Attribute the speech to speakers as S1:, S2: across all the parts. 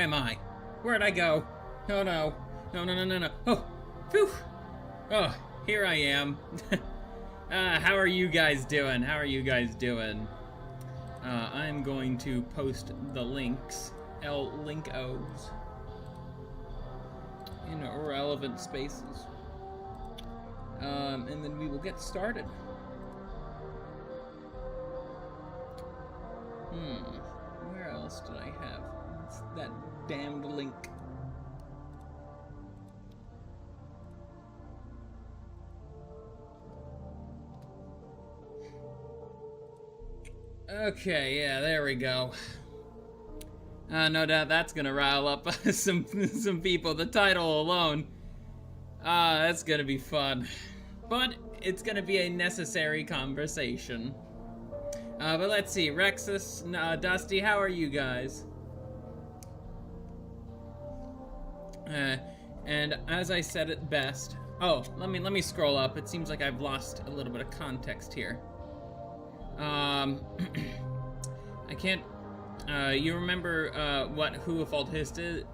S1: am I? Where'd I go? Oh no. No. Oh, phew. Oh, here I am. How are you guys doing? I'm going to post the links, linkos, in relevant spaces. And then we will get started. Where else did I have? It's that damned link. Okay, yeah, there we go. No doubt that's gonna rile up some people. The title alone. That's gonna be fun. But it's gonna be a necessary conversation. But let's see, Rexus, Dusty, how are you guys? And as I said it best. Oh, let me scroll up. It seems like I've lost a little bit of context here. I can't. You remember what if Altist is?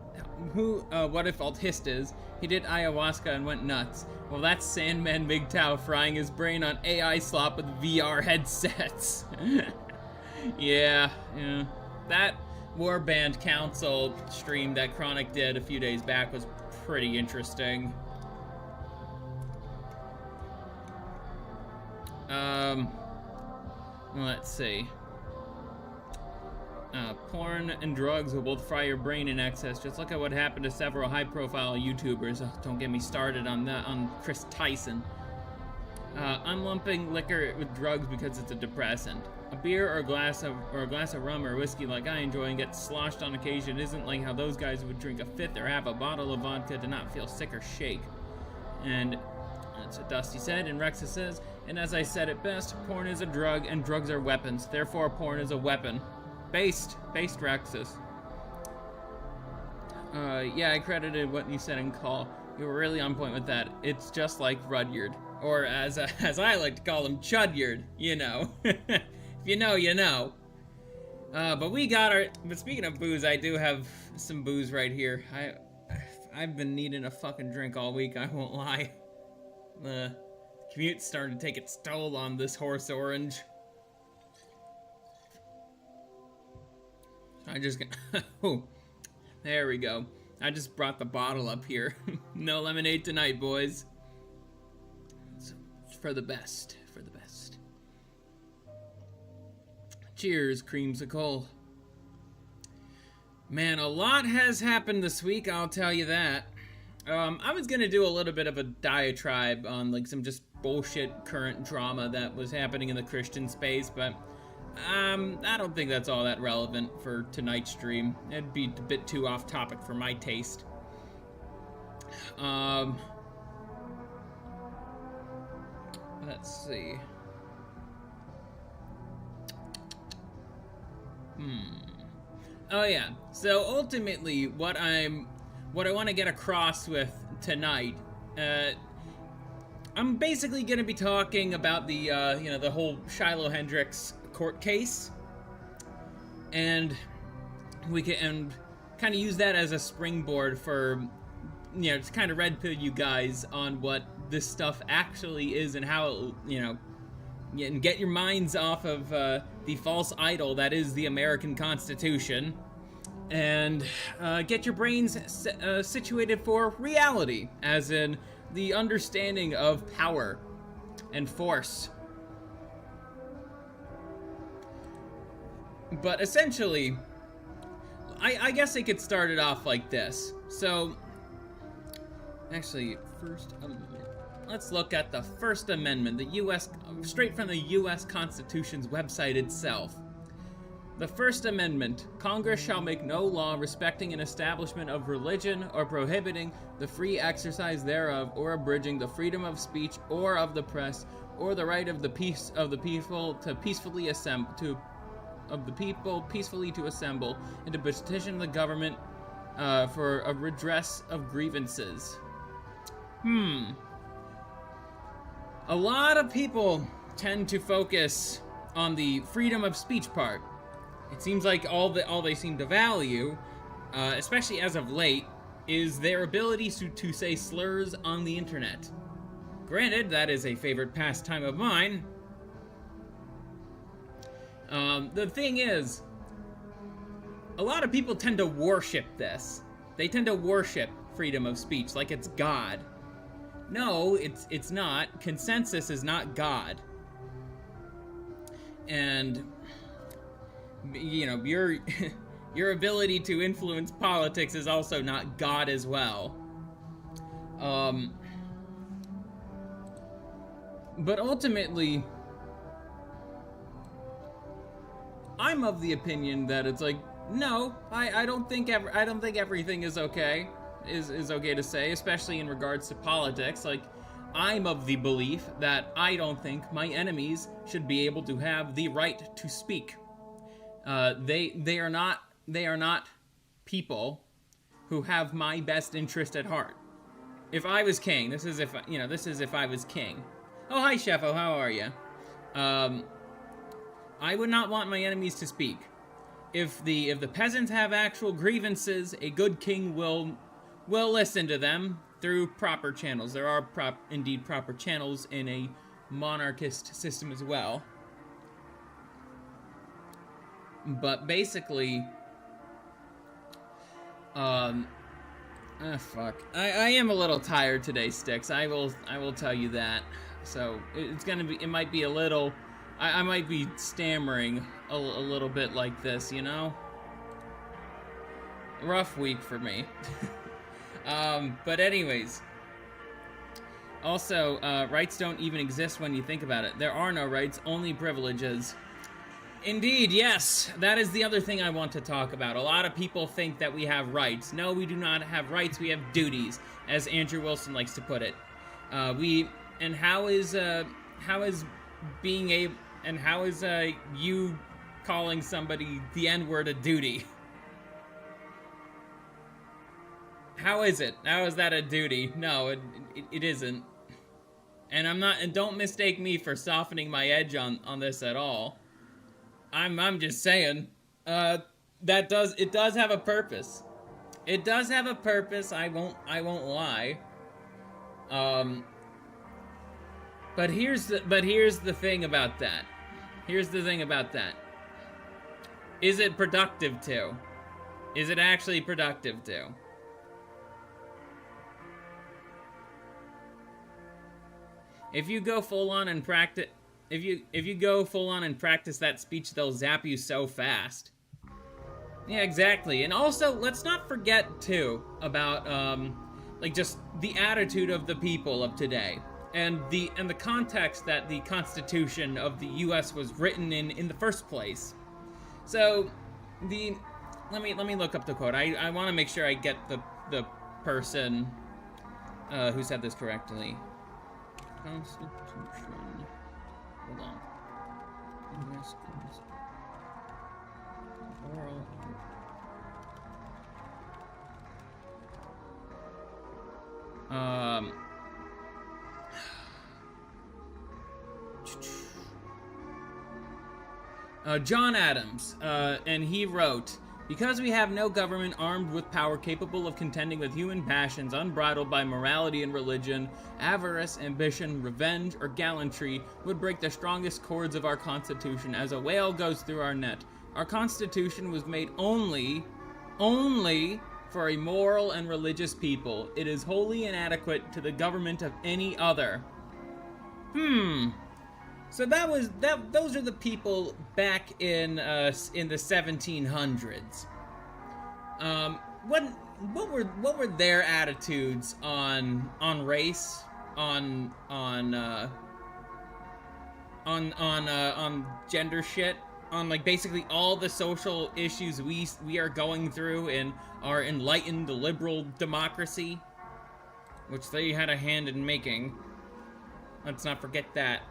S1: What if Altist is? He did ayahuasca and went nuts. Well, that's Sandman MGTOW frying his brain on AI slop with VR headsets. Yeah. That Warband Council stream that Chronic did a few days back was pretty interesting. Let's see. Porn and drugs will both fry your brain in excess. Just look at what happened to several high-profile YouTubers. Oh, don't get me started on Chris Tyson. I'm lumping liquor with drugs because it's a depressant. A beer or a glass of rum or whiskey like I enjoy and get sloshed on occasion isn't like how those guys would drink a fifth or half a bottle of vodka to not feel sick or shake. And that's what Dusty said, and Rexa says, and as I said it best, porn is a drug and drugs are weapons. Therefore, porn is a weapon. Based Rexus. Yeah, I credited what you said in call. You were really on point with that. It's just like Rudyard. Or as I like to call him, Chudyard, you know. If you know, you know. But we got our, but speaking of booze, I do have some booze right here. I've been needing a fucking drink all week, I won't lie. The commute's starting to take its toll on this horse orange. Oh, there we go. I just brought the bottle up here. No lemonade tonight, boys. So, for the best. Cheers, Creamsicle. Man, a lot has happened this week, I'll tell you that. I was gonna do a little bit of a diatribe on like some just bullshit current drama that was happening in the Christian space, but I don't think that's all that relevant for tonight's stream. It'd be a bit too off topic for my taste. Let's see. Oh yeah. So ultimately, what I want to get across with tonight, I'm basically going to be talking about the the whole Shiloh Hendricks court case, and we can kind of use that as a springboard for to kind of red pill you guys on what this stuff actually is and how it, and get your minds off of the false idol that is the American Constitution, and get your brains situated for reality, as in the understanding of power and force. But essentially, I guess I could start it off like this. So, actually, first, let's look at the First Amendment, the U.S., straight from the U.S. Constitution's website itself. The First Amendment, Congress shall make no law respecting an establishment of religion or prohibiting the free exercise thereof or abridging the freedom of speech or of the press or the right of the people to peacefully assemble, to assemble and to petition the government for a redress of grievances. A lot of people tend to focus on the freedom of speech part. It seems like all they seem to value especially as of late, is their ability to say slurs on the internet. Granted, that is a favorite pastime of mine. The thing is, a lot of people tend to worship this. They tend to worship freedom of speech like it's God. No, it's not. Consensus is not God. And, you know, your ability to influence politics is also not God as well. But ultimately, I'm of the opinion that it's like, no, I don't think everything is okay. Is okay to say, especially in regards to politics. Like, I'm of the belief that I don't think my enemies should be able to have the right to speak. They are not people who have my best interest at heart. If I was king, this is if I was king. Oh, hi, Sheffo, how are you? I would not want my enemies to speak. If the peasants have actual grievances, a good king will listen to them through proper channels. There are indeed proper channels in a monarchist system as well. But basically, fuck. I am a little tired today, Styx. I will tell you that. So it might be a little. I might be stammering a little bit like this, you know? Rough week for me. But anyways. Also, rights don't even exist when you think about it. There are no rights, only privileges. Indeed, yes. That is the other thing I want to talk about. A lot of people think that we have rights. No, we do not have rights, we have duties, as Andrew Wilson likes to put it. How is you calling somebody the N-word a duty? How is it? How is that a duty? No, it isn't. And don't mistake me for softening my edge on this at all. I'm just saying, it does have a purpose. It does have a purpose, I won't lie. But here's the thing about that. Is it productive to? Is it actually productive to? If you go full on and practice that speech, they'll zap you so fast. Yeah, exactly. And also, let's not forget too about just the attitude of the people of today. And the context that the Constitution of the U.S. was written in the first place. So, let me look up the quote. I want to make sure I get the person who said this correctly. Constitution. Hold on. U.S. Oral. John Adams, and he wrote, "Because we have no government armed with power capable of contending with human passions unbridled by morality and religion, avarice, ambition, revenge, or gallantry would break the strongest cords of our Constitution as a whale goes through our net. Our Constitution was made only for a moral and religious people. It is wholly inadequate to the government of any other." So those are the people back in the 1700s. What were their attitudes on race, on gender shit, on like basically all the social issues we are going through in our enlightened liberal democracy, which they had a hand in making. Let's not forget that.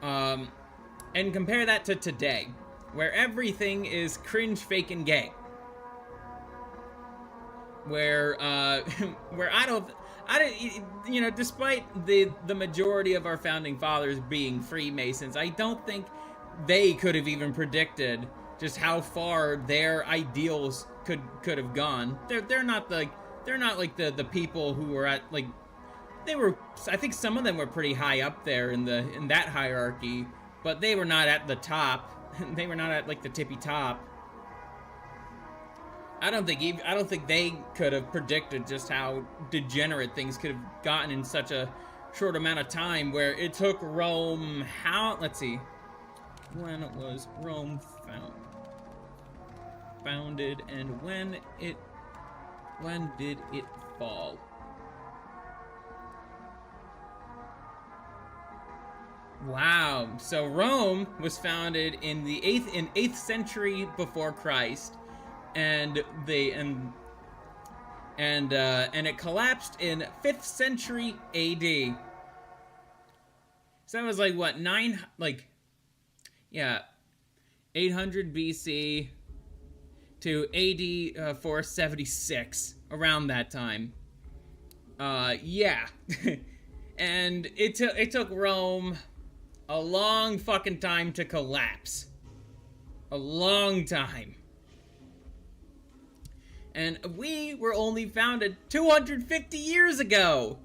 S1: And compare that to today, where everything is cringe, fake, and gay. Where I don't, you know, despite the majority of our founding fathers being Freemasons, I don't think they could have even predicted just how far their ideals could have gone. They're not like the people who were at, like, they were, I think some of them were pretty high up there in that hierarchy, but they were not at the top. They were not at, like, the tippy top. I don't think they could have predicted just how degenerate things could have gotten in such a short amount of time, where it took Rome, let's see, when was Rome founded, and when did it fall? Wow, so Rome was founded in the 8th century before Christ, and it collapsed in 5th century AD. So that was like what, 800 BC to AD 476, around that time. Yeah. And it took Rome a long fucking time to collapse. A long time. And we were only founded 250 years ago.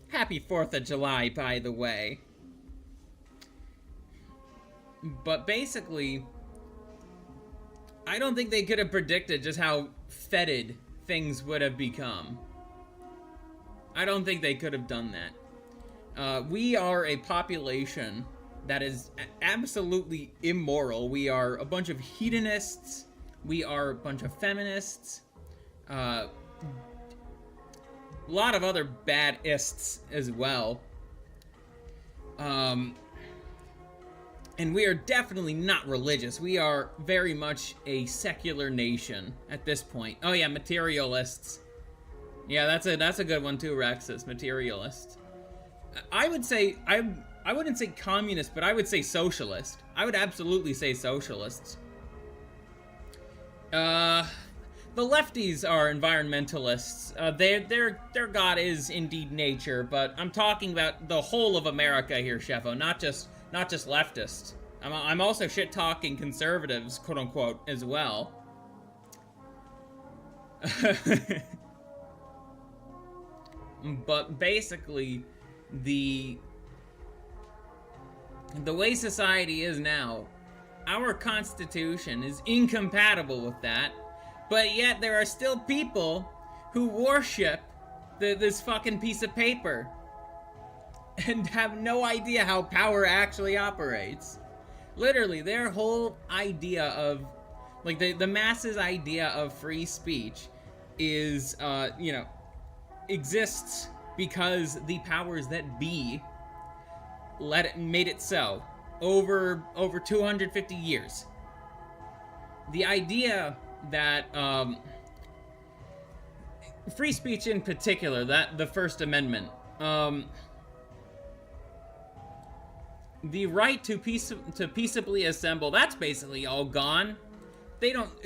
S1: Happy 4th of July, by the way. But basically, I don't think they could have predicted just how fetid things would have become. I don't think they could have done that. We are a population that is absolutely immoral. We are a bunch of hedonists. We are a bunch of feminists. A lot of other bad-ists as well. And we are definitely not religious. We are very much a secular nation at this point. Oh yeah, materialists. Yeah, that's a good one too, Rexus. Materialist. I would say, I wouldn't say communist, but I would say socialist. I would absolutely say socialists. The lefties are environmentalists. Their god is indeed nature, but I'm talking about the whole of America here, Sheffo, not just leftists. I'm also shit-talking conservatives, quote-unquote, as well. But basically, the way society is now, our Constitution is incompatible with that, but yet there are still people who worship this fucking piece of paper and have no idea how power actually operates. Literally, their whole idea of, like, the masses' idea of free speech is, exists because the powers that be made it so over 250 years. The idea that free speech in particular, that the First Amendment, the right to peaceably assemble, that's basically all gone.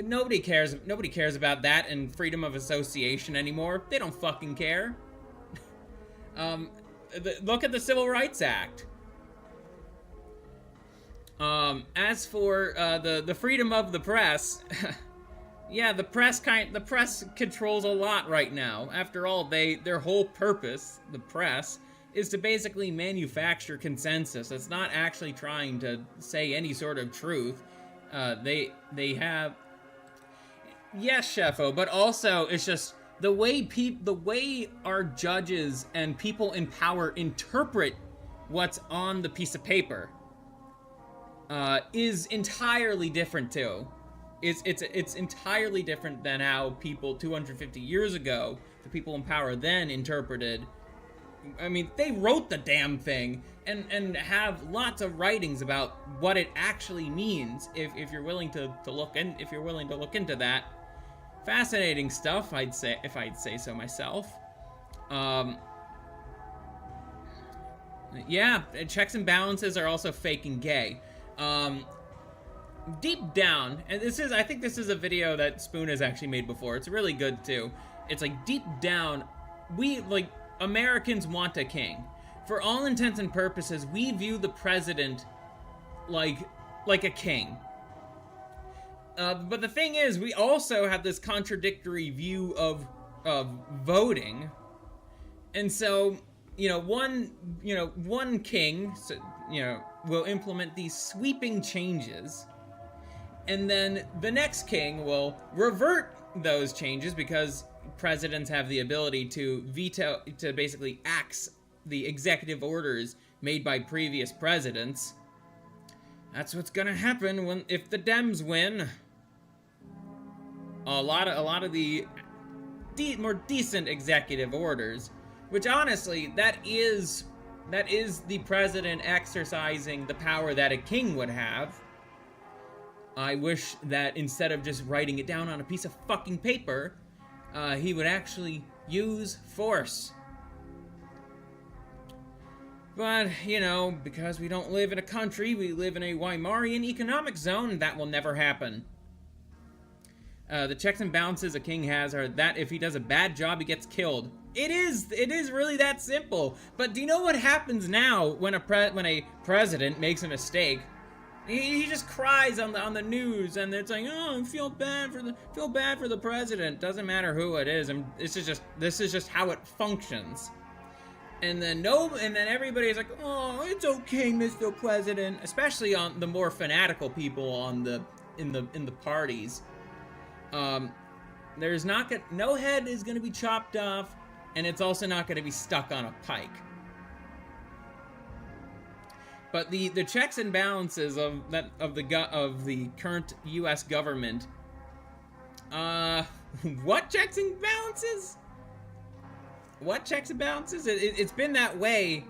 S1: Nobody cares about that and freedom of association anymore. They don't fucking care. Look at the Civil Rights Act. As for the freedom of the press, yeah, the press controls a lot right now. After all, their whole purpose, the press, is to basically manufacture consensus. It's not actually trying to say any sort of truth. They have, yes, Sheffo, but also it's just the way our judges and people in power interpret what's on the piece of paper is entirely different too. It's entirely different than how people 250 years ago, the people in power then interpreted. I mean, they wrote the damn thing and have lots of writings about what it actually means. If you're willing to look into that, fascinating stuff. I'd say, if I'd say so myself. Yeah, checks and balances are also fake and gay. Deep down, and I think this is a video that Spoon has actually made before. It's really good too. It's like, deep down, Americans want a king. For all intents and purposes, we view the president like a king. But the thing is, we also have this contradictory view of voting, and so one king, will implement these sweeping changes, and then the next king will revert those changes because presidents have the ability to veto, to basically axe the executive orders made by previous presidents. That's what's gonna happen if the Dems win. A lot of the more decent executive orders, which honestly, that is the president exercising the power that a king would have. I wish that instead of just writing it down on a piece of fucking paper, he would actually use force. But, because we don't live in a country, we live in a Weimarian economic zone, that will never happen. The checks and balances a king has are that if he does a bad job, he gets killed. It is really that simple. But do you know what happens now when a president makes a mistake? He just cries on the news, and it's like, oh, I feel bad for the president. Doesn't matter who it is, and this is just how it functions. And then everybody's like, oh, it's okay, Mr. President. Especially on the more fanatical people in the parties. There's no head is going to be chopped off, and it's also not going to be stuck on a pike. But the checks and balances of the current U.S. government, what checks and balances? What checks and balances? It's been that way,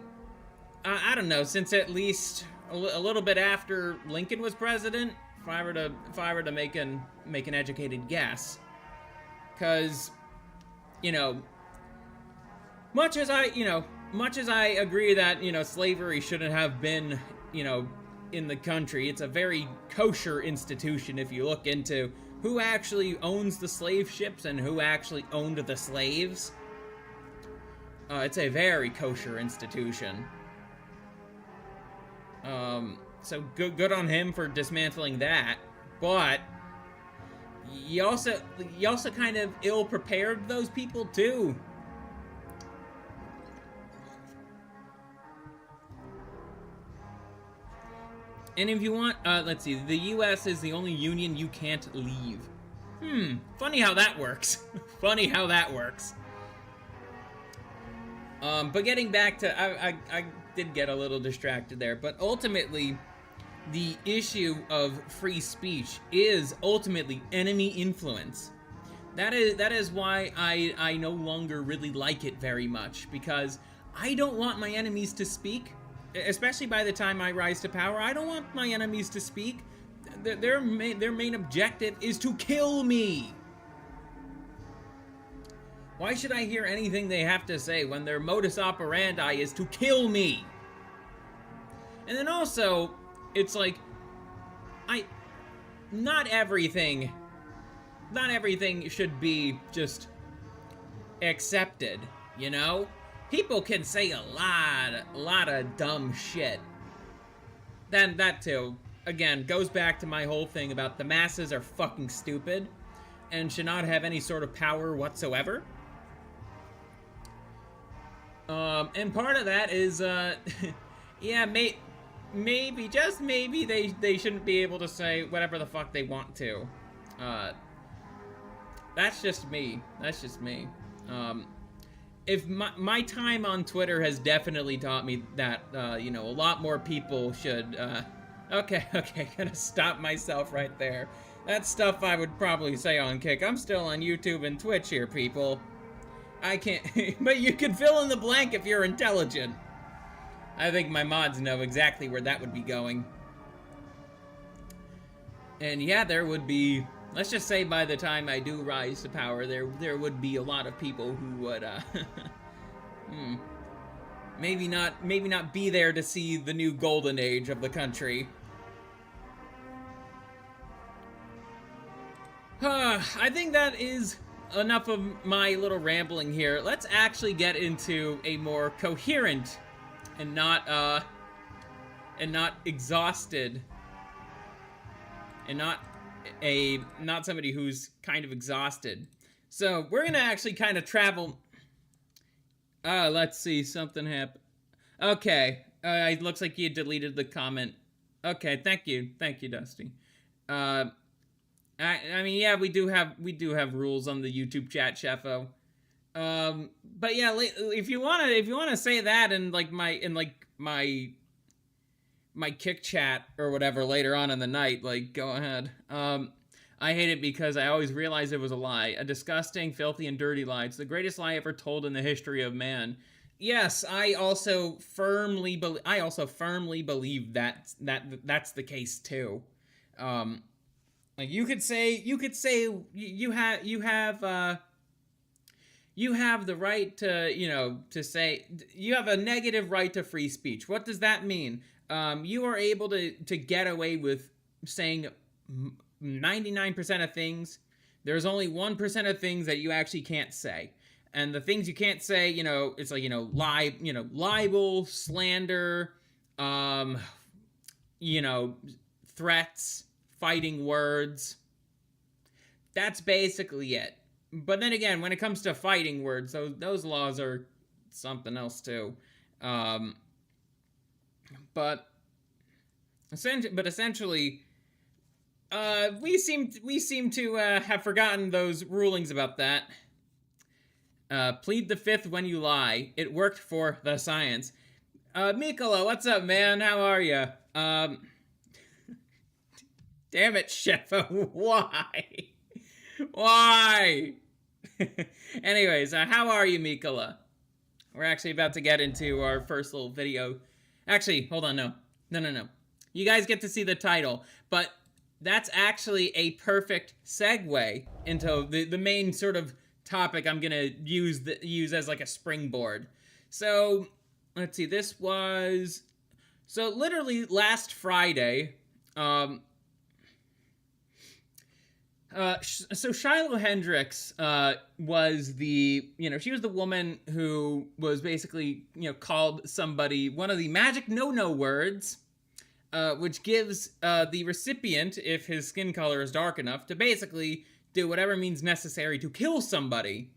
S1: I don't know, since at least a little bit after Lincoln was president. If I were to make an educated guess, because much as I agree that slavery shouldn't have been in the country, it's a very kosher institution if you look into who actually owns the slave ships and who actually owned the slaves. It's a very kosher institution. So good on him for dismantling that, but you also kind of ill-prepared those people too. And if you want, let's see, the U.S. is the only union you can't leave. Funny how that works. Funny how that works. But getting back to, I did get a little distracted there, but ultimately, the issue of free speech is ultimately enemy influence. That is why I no longer really like it very much, because I don't want my enemies to speak, especially by the time I rise to power. I don't want my enemies to speak. Their main objective is to kill me. Why should I hear anything they have to say when their modus operandi is to kill me? And then also, it's like, not everything should be just accepted, People can say a lot of dumb shit. Then that too, again, goes back to my whole thing about the masses are fucking stupid and should not have any sort of power whatsoever. And part of that is, yeah, maybe, just maybe, they shouldn't be able to say whatever the fuck they want to. That's just me. If my time on Twitter has definitely taught me that, a lot more people should, okay, gonna stop myself right there. That's stuff I would probably say on Kick. I'm still on YouTube and Twitch here, people. I can't, but you can fill in the blank if you're intelligent. I think my mods know exactly where that would be going. And yeah, there would be, let's just say by the time I do rise to power, there would be a lot of people who would, maybe not be there to see the new golden age of the country. I think that is enough of my little rambling here. Let's actually get into a more coherent and not exhausted and not not somebody who's kind of exhausted. So we're gonna actually kind of travel. Let's see, something happened. Okay, it looks like you deleted the comment. Okay, thank you, Dusty. I mean, yeah, we do have rules on the YouTube chat, Sheffo. But yeah, if you wanna say that in my kick chat or whatever later on in the night, like, go ahead. I hate it because I always realized it was a lie, a disgusting, filthy, and dirty lie. It's the greatest lie ever told in the history of man. Yes, I also firmly believe that's the case too. Like you could say you have the right to, to say you have a negative right to free speech. What does that mean? You are able to get away with saying 99% of things. There's only 1% of things that you actually can't say. And the things you can't say, it's like, libel, slander, threats, fighting words. That's basically it. But then again, when it comes to fighting words, those laws are something else too. But essentially, we seem to have forgotten those rulings about that. Plead the fifth when you lie. It worked for the science. Mikola, what's up, man? How are you? Damn it, Sheffa. Why? Why? Anyways, how are you, Mikola? We're actually about to get into our first little video. Actually, hold on, no. You guys get to see the title, but that's actually a perfect segue into the main sort of topic I'm gonna use as like a springboard. So let's see. This was literally last Friday. So Shiloh Hendricks was she was the woman who was basically, called somebody one of the magic no-no words, which gives the recipient, if his skin color is dark enough, to basically do whatever means necessary to kill somebody.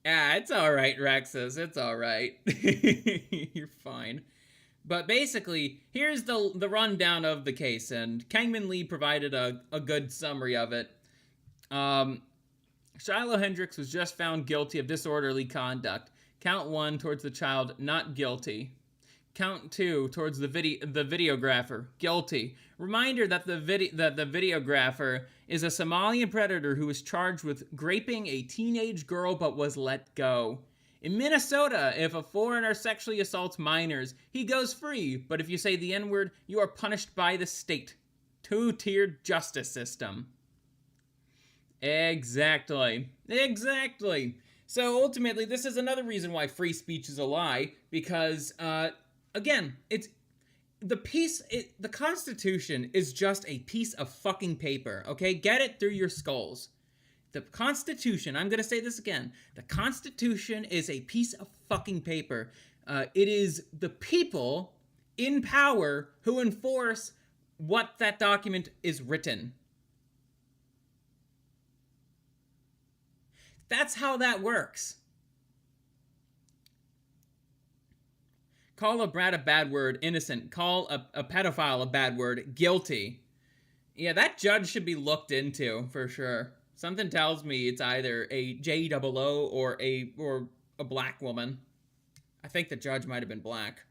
S1: It's alright, Rexus, it's alright. You're fine. But basically, here's the rundown of the case, and Kangman Lee provided a good summary of it. Shiloh Hendricks was just found guilty of disorderly conduct. Count 1 towards the child, not guilty. Count 2 towards the videographer, guilty. Reminder that the videographer is a Somalian predator who was charged with raping a teenage girl but was let go. In Minnesota, if a foreigner sexually assaults minors, he goes free, but if you say the N-word, you are punished by the state. Two-tiered justice system. Exactly. So ultimately, this is another reason why free speech is a lie, because, again, the Constitution is just a piece of fucking paper, okay? Get it through your skulls. The Constitution, I'm going to say this again, the Constitution is a piece of fucking paper. It is the people in power who enforce what that document is written. That's how that works. Call a brat a bad word, innocent. Call a pedophile a bad word, guilty. Yeah, that judge should be looked into, for sure. Something tells me it's either a JOO or a black woman. I think the judge might have been black.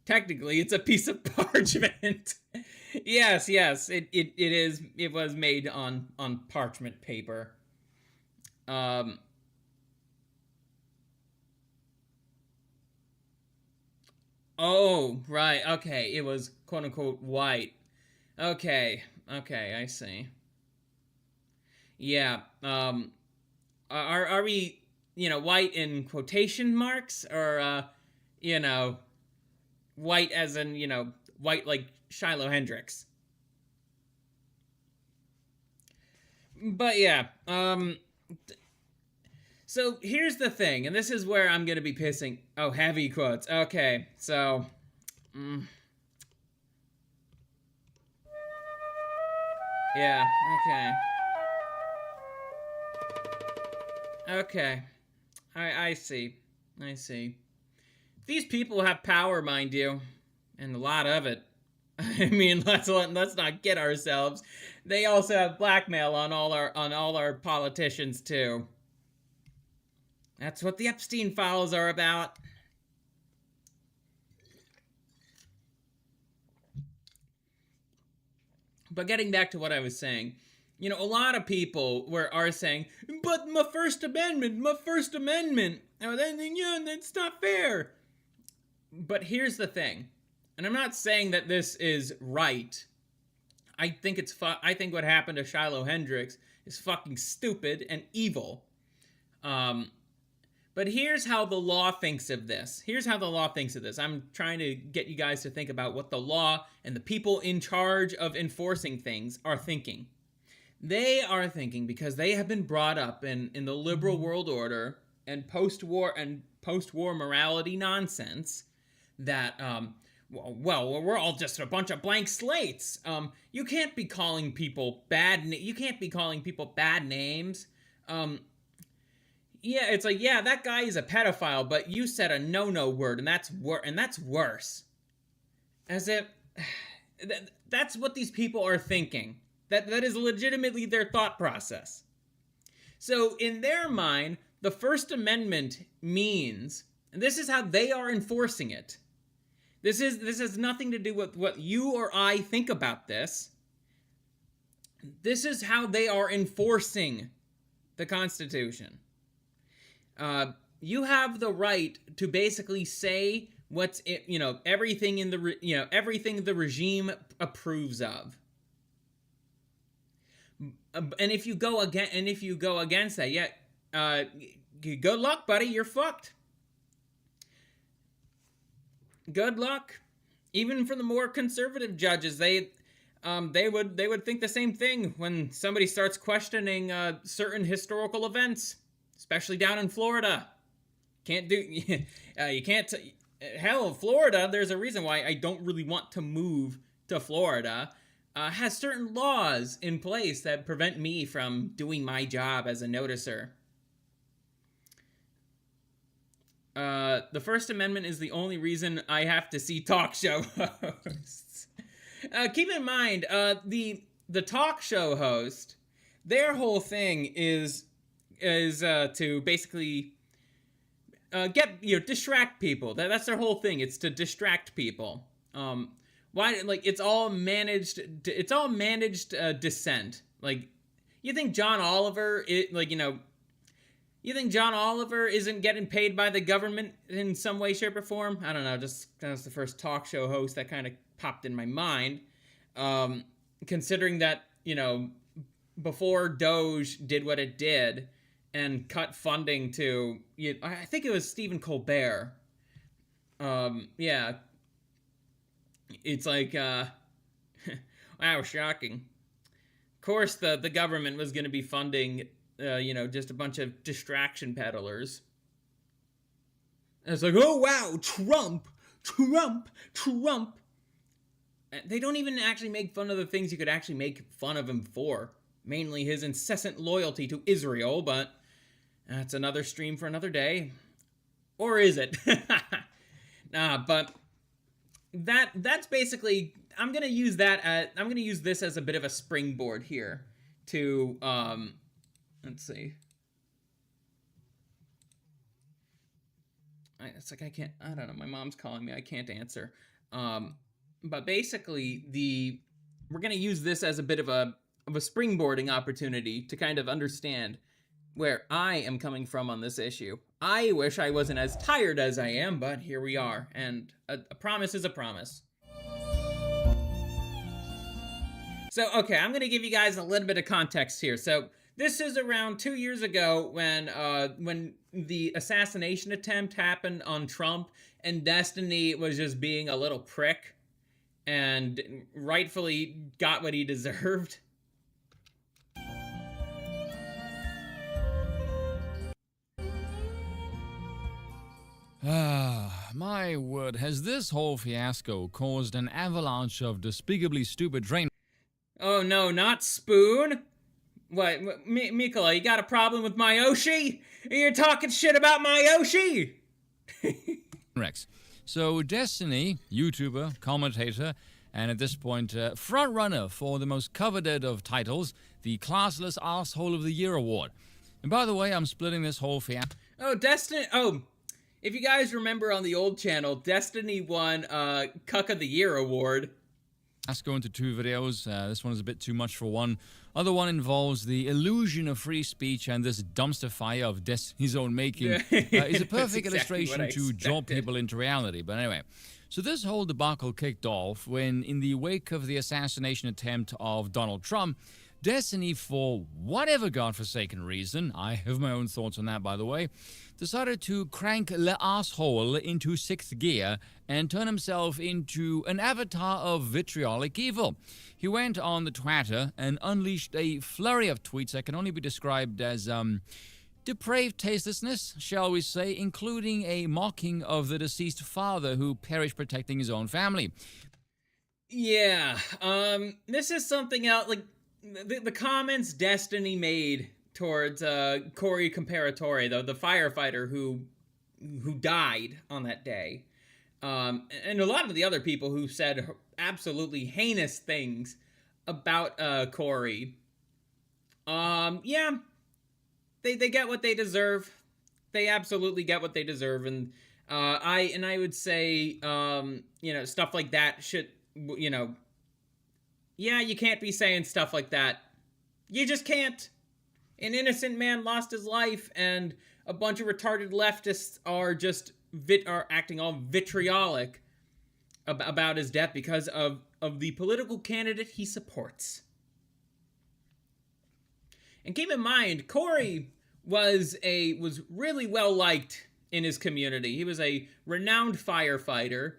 S1: Technically, it's a piece of parchment. Yes, it is. It was made on parchment paper. Oh, right. Okay, it was quote unquote white. Okay, I see. Yeah. Are we, white in quotation marks, or white as in, white like Shiloh Hendricks? But yeah, so here's the thing, and this is where I'm gonna be pissing. Oh, heavy quotes. Okay, so Yeah, okay. Okay. I see. I see. These people have power, mind you, and a lot of it. I mean, let's not kid ourselves. They also have blackmail on all our politicians too. That's what the Epstein files are about. But getting back to what I was saying, you know, a lot of people are saying, but my First Amendment, oh, that's not fair. But here's the thing, and I'm not saying that this is right. I think what happened to Shiloh Hendrix is fucking stupid and evil. But here's how the law thinks of this. I'm trying to get you guys to think about what the law and the people in charge of enforcing things are thinking. They are thinking, because they have been brought up in the liberal world order and post-war morality nonsense, that well, we're all just a bunch of blank slates. You can't be calling people bad names. Yeah, it's like, yeah, that guy is a pedophile, but you said a no word, and that's worse. As if that's what these people are thinking. That is legitimately their thought process. So in their mind, the First Amendment means, and this is how they are enforcing it. This has nothing to do with what you or I think about this. This is how they are enforcing the Constitution. You have the right to basically say everything everything the regime approves of. And if you go against that, good luck, buddy. You're fucked. Good luck. Even for the more conservative judges, they would think the same thing when somebody starts questioning certain historical events, especially down in Florida. Hell, Florida. There's a reason why I don't really want to move to Florida. Has certain laws in place that prevent me from doing my job as a noticer. The First Amendment is the only reason I have to see talk show hosts. Keep in mind, the talk show host, their whole thing is to basically distract people. That's their whole thing. It's to distract people. It's all managed dissent. Like, you think John Oliver you think John Oliver isn't getting paid by the government in some way, shape, or form? I don't know. Just that was the first talk show host that kind of popped in my mind. Considering that, before Doge did what it did and cut funding to, I think it was Stephen Colbert. Yeah. It's like, wow, shocking. Of course, the government was going to be funding just a bunch of distraction peddlers. And it's like, oh wow, Trump. They don't even actually make fun of the things you could actually make fun of him for. Mainly his incessant loyalty to Israel, but that's another stream for another day. Or is it? But that's basically, I'm gonna use this as a bit of a springboard here to let's see. It's like I don't know. My mom's calling me. I can't answer. But basically, we're gonna use this as a bit of a springboarding opportunity to kind of understand where I am coming from on this issue. I wish I wasn't as tired as I am, but here we are, and a promise is a promise. So, okay, I'm gonna give you guys a little bit of context here. So, this is around 2 years ago when the assassination attempt happened on Trump, and Destiny was just being a little prick and rightfully got what he deserved.
S2: My word, has this whole fiasco caused an avalanche of despicably stupid train...
S1: Oh no, not Spoon. What, Mikola, you got a problem with Myoshi? You're talking shit about Myoshi?
S2: Rex. So Destiny, YouTuber, commentator, and at this point, front runner for the most coveted of titles, the Classless Asshole of the Year award. And by the way, I'm splitting this whole fiasco.
S1: Oh, Destiny. Oh, if you guys remember on the old channel, Destiny won Cuck of the Year award.
S2: Let's go into two videos. This one is a bit too much for one. Other one involves the illusion of free speech, and this dumpster fire of Destiny's own making is a perfect illustration to draw people into reality. But anyway, so this whole debacle kicked off when, in the wake of the assassination attempt of Donald Trump, Destiny, for whatever godforsaken reason, I have my own thoughts on that, by the way, decided to crank le asshole into sixth gear and turn himself into an avatar of vitriolic evil. He went on the Twitter and unleashed a flurry of tweets that can only be described as depraved tastelessness, shall we say, including a mocking of the deceased father who perished protecting his own family.
S1: Yeah, this is something else, like, the comments Destiny made towards Corey Comparatore, the firefighter who died on that day, and a lot of the other people who said absolutely heinous things about Corey. Yeah, they get what they deserve. They absolutely get what they deserve, and I would say stuff like that should, yeah, you can't be saying stuff like that. You just can't. An innocent man lost his life, and a bunch of retarded leftists are acting all vitriolic about his death because of the political candidate he supports. And keep in mind, Corey was really well liked in his community. He was a renowned firefighter.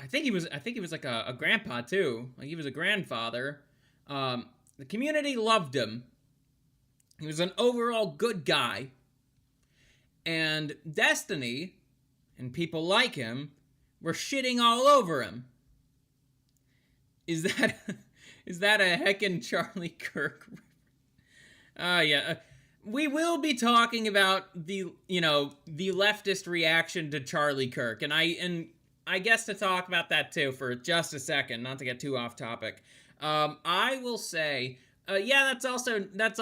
S1: I think he was like a grandpa too. Like, he was a grandfather. The community loved him. He was an overall good guy. And Destiny and people like him were shitting all over him. Is that a heckin' Charlie Kirk? Yeah. We will be talking about the leftist reaction to Charlie Kirk, and I guess to talk about that too for just a second, not to get too off topic. I will say, yeah, that's also that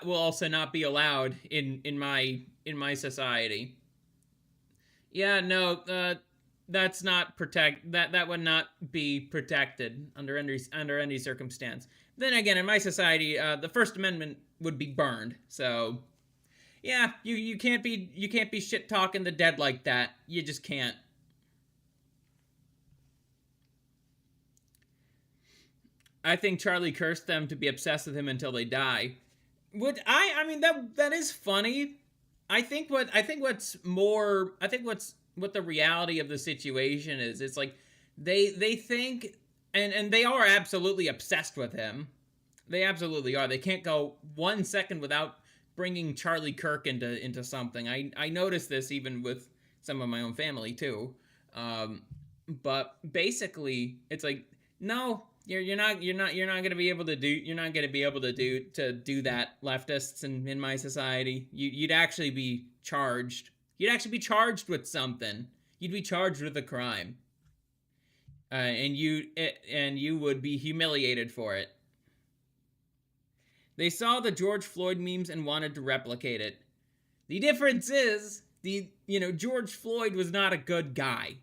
S1: will also not be allowed in my society. Yeah, no, that's not that would not be protected under any circumstance. Then again, in my society, the First Amendment would be burned. So, yeah, you can't be shit talking the dead like that. You just can't. I think Charlie cursed them to be obsessed with him until they die. I mean that is funny. I think what the reality of the situation is, it's like they think and they are absolutely obsessed with him. They absolutely are. They can't go 1 second without bringing Charlie Kirk into something. I noticed this even with some of my own family too. But basically, it's like, no, you're not gonna be able to do that, leftists in my society. You'd actually be charged. You'd actually be charged with something. You'd be charged with a crime. And you would be humiliated for it. They saw the George Floyd memes and wanted to replicate it. The difference is, George Floyd was not a good guy.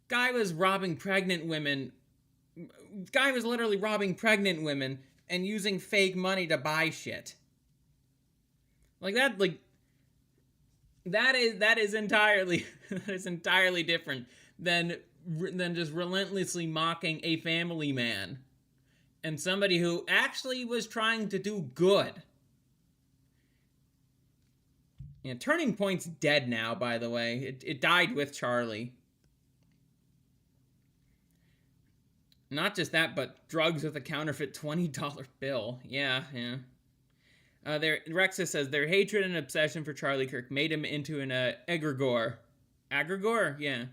S1: Guy was robbing pregnant women. Guy was literally robbing pregnant women and using fake money to buy shit. That is entirely different than just relentlessly mocking a family man and somebody who actually was trying to do good. Turning Point's dead now, by the way. It died with Charlie. Not just that, but drugs with a counterfeit $20 bill. Yeah. Rexus says their hatred and obsession for Charlie Kirk made him into an egregore. Egregore? Yeah.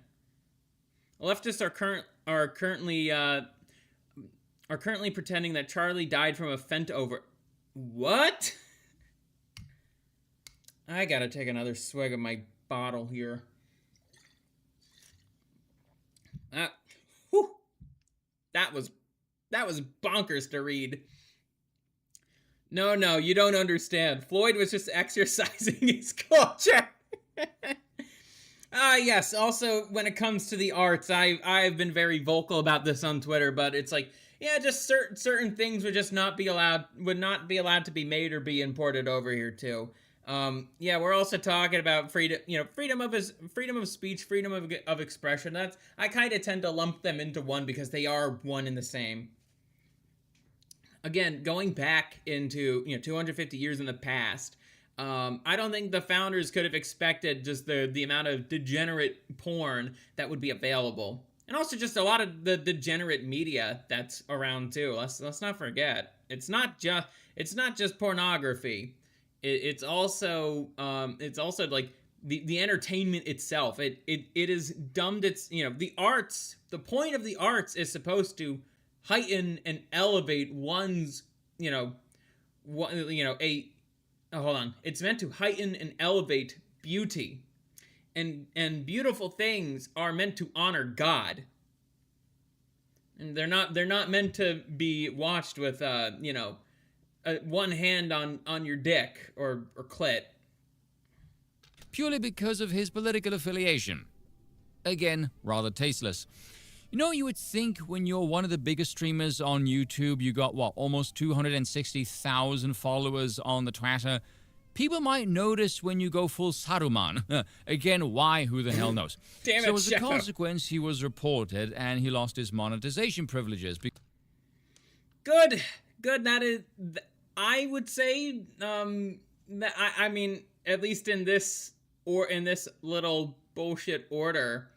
S1: Leftists are currently pretending that Charlie died from a fent over. What? I gotta take another swig of my bottle here. Whew. That was bonkers to read. No, you don't understand. Floyd was just exercising his culture. Yes, also, when it comes to the arts, I've been very vocal about this on Twitter, but it's like, yeah, just certain things would not be allowed to be made or be imported over here too. Yeah, we're also talking about freedom of speech, freedom of expression. I kind of tend to lump them into one because they are one and the same. Again, going back into 250 years in the past, I don't think the founders could have expected just the amount of degenerate porn that would be available, and also just a lot of the degenerate media that's around too. Let's not forget, it's not just pornography. It's also like the entertainment itself. It is dumbed. It's the arts. The point of the arts is supposed to heighten and elevate one's hold on. It's meant to heighten and elevate beauty, and beautiful things are meant to honor God. And they're not meant to be watched with one hand on your dick or clit.
S2: Purely because of his political affiliation. Again, rather tasteless. You would think when you're one of the biggest streamers on YouTube, you got, almost 260,000 followers on the Twitter. People might notice when you go full Saruman. Again, why? Who the hell knows?
S1: Damn it,
S2: so as a consequence, he was reported and he lost his monetization privileges.
S1: Good. That is, I would say, I mean, at least in this little bullshit order,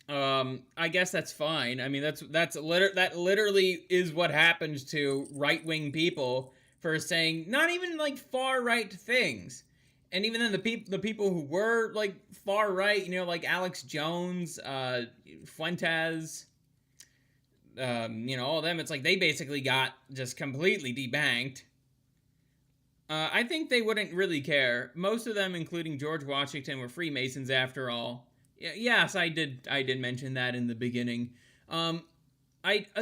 S1: I guess that's fine. I mean, that literally is what happens to right-wing people for saying not even like far-right things. And even then, the people who were like far-right, like Alex Jones, Fuentes, all of them, it's like they basically got just completely debanked. I think they wouldn't really care. Most of them, including George Washington, were Freemasons after all. Yes, I did mention that in the beginning. I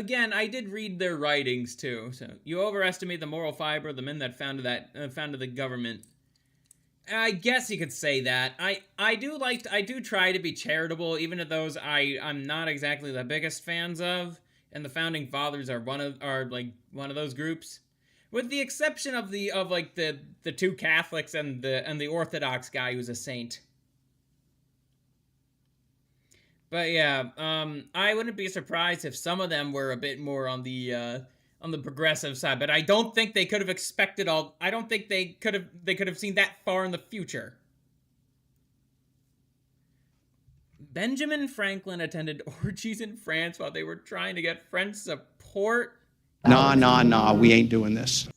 S1: did read their writings too. So you overestimate the moral fiber of the men that founded the government. I guess you could say that. I do try to be charitable, even to those I'm not exactly the biggest fans of, and the founding fathers are one of those groups, with the exception of the two Catholics and the Orthodox guy who's a saint. But yeah, I wouldn't be surprised if some of them were a bit more on the progressive side, but I don't think they could have expected all. I don't think they could have seen that far in the future. Benjamin Franklin attended orgies in France while they were trying to get French support.
S3: Nah, we ain't doing this.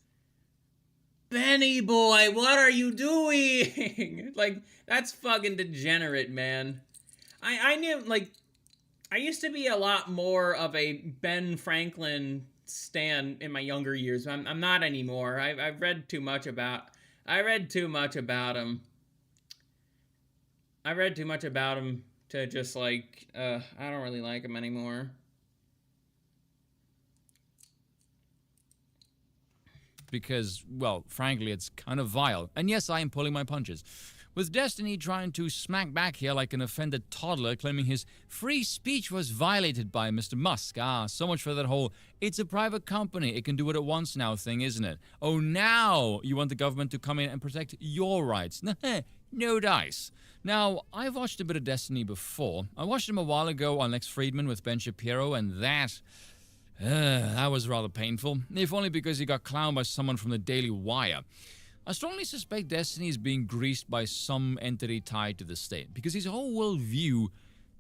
S1: Benny boy, what are you doing? Like, that's fucking degenerate, man. I knew, I used to be a lot more of a Ben Franklin stan in my younger years. I'm not anymore. I've read too much about him. I read too much about him to just, I don't really like him anymore.
S2: Because, frankly, it's kind of vile. And yes, I am pulling my punches. With Destiny trying to smack back here like an offended toddler, claiming his free speech was violated by Mr. Musk. So much for that whole, it's a private company, it can do what it wants now thing, isn't it? Oh, now you want the government to come in and protect your rights. No dice. Now, I've watched a bit of Destiny before. I watched him a while ago on Lex Friedman with Ben Shapiro, and that was rather painful, if only because he got clowned by someone from the Daily Wire. I strongly suspect Destiny is being greased by some entity tied to the state, because his whole worldview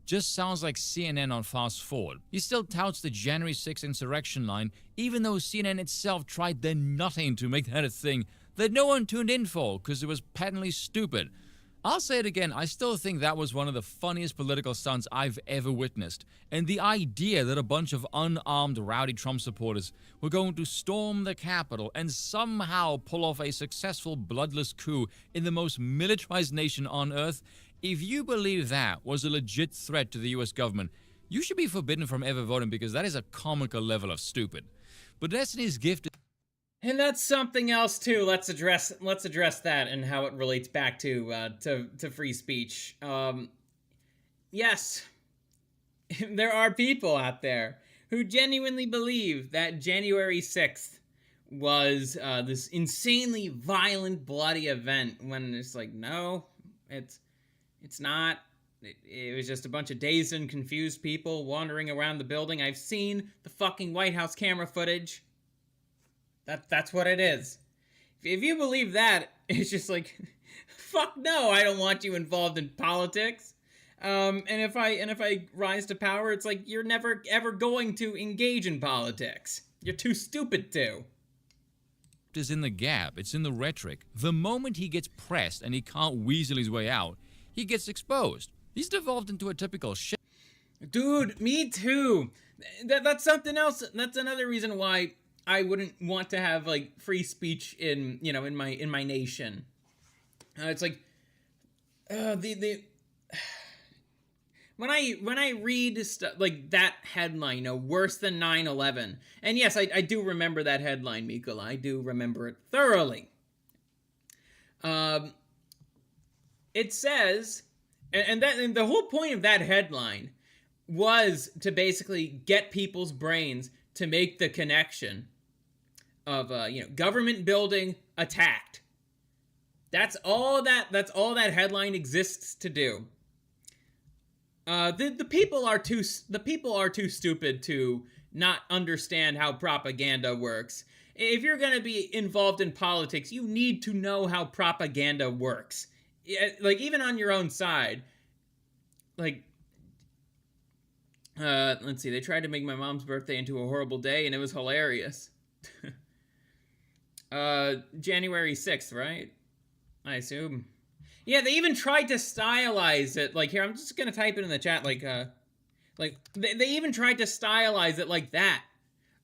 S2: just sounds like CNN on fast forward. He still touts the January 6th insurrection line, even though CNN itself tried their nothing to make that a thing that no one tuned in for, because it was patently stupid. I'll say it again, I still think that was one of the funniest political stunts I've ever witnessed. And the idea that a bunch of unarmed rowdy Trump supporters were going to storm the Capitol and somehow pull off a successful bloodless coup in the most militarized nation on earth, if you believe that was a legit threat to the US government, you should be forbidden from ever voting because that is a comical level of stupid. But Destiny's gift...
S1: And that's something else too. Let's address that and how it relates back to free speech. Yes, there are people out there who genuinely believe that January 6th was this insanely violent, bloody event. When it's like, no, it's not. It was just a bunch of dazed and confused people wandering around the building. I've seen the fucking White House camera footage. That's what it is. If you believe that, it's just like, fuck no, I don't want you involved in politics. And if I rise to power, it's like you're never ever going to engage in politics. You're too stupid to.
S2: Is in the gap. It's in the rhetoric. The moment he gets pressed and he can't weasel his way out, he gets exposed. He's devolved into a typical shit.
S1: Dude, me too. That's something else. That's another reason why I wouldn't want to have like free speech in my nation. It's like when I read stuff like that headline, worse than 9/11. And yes, I do remember that headline, Mikola. I do remember it thoroughly. It says, and the whole point of that headline was to basically get people's brains to make the connection of government building attacked. That's all that headline exists to do. The people are too stupid to not understand how propaganda works. If you're going to be involved in politics, you need to know how propaganda works. Like, even on your own side. Like, let's see, they tried to make my mom's birthday into a horrible day, and it was hilarious. January 6th, right? I assume. Yeah, they even tried to stylize it. Like, here, I'm just gonna type it in the chat. Like they even tried to stylize it like that.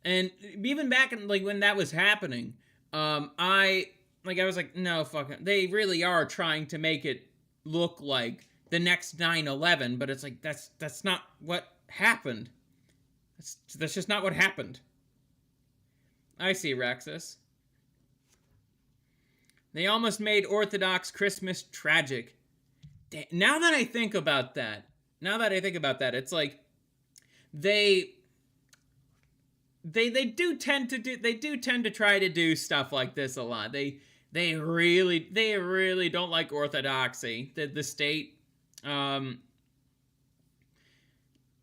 S1: And even back in, like, when that was happening, I was like, no, fuck it. They really are trying to make it look like the next 9/11, but it's like, that's not what happened. That's just not what happened. I see, Rexus. They almost made Orthodox Christmas tragic. Now that I think about that, it's like they do tend to try to do stuff like this a lot. They really don't like orthodoxy. The state,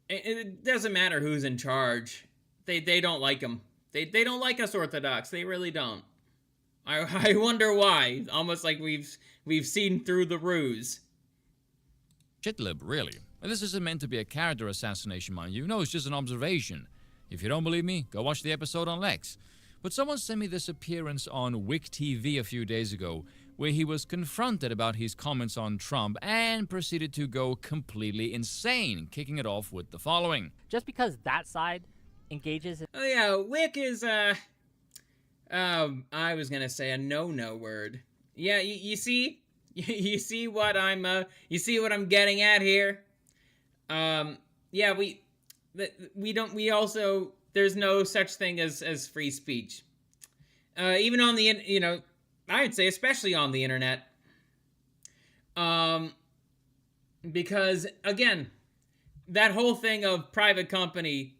S1: it doesn't matter who's in charge. They don't like them. They don't like us Orthodox. They really don't. I wonder why. Almost like we've seen through the ruse.
S2: Shitlib, really. And this isn't meant to be a character assassination, mind you. No, it's just an observation. If you don't believe me, go watch the episode on Lex. But someone sent me this appearance on Wick TV a few days ago, where he was confronted about his comments on Trump and proceeded to go completely insane, kicking it off with the following.
S4: Just because that side engages in...
S1: Oh yeah, Wick is, I was gonna say a no word. Yeah, you see? You see what I'm getting at here? Yeah, there's no such thing as free speech. Even on the, I would say especially on the internet. Because, again, that whole thing of private company,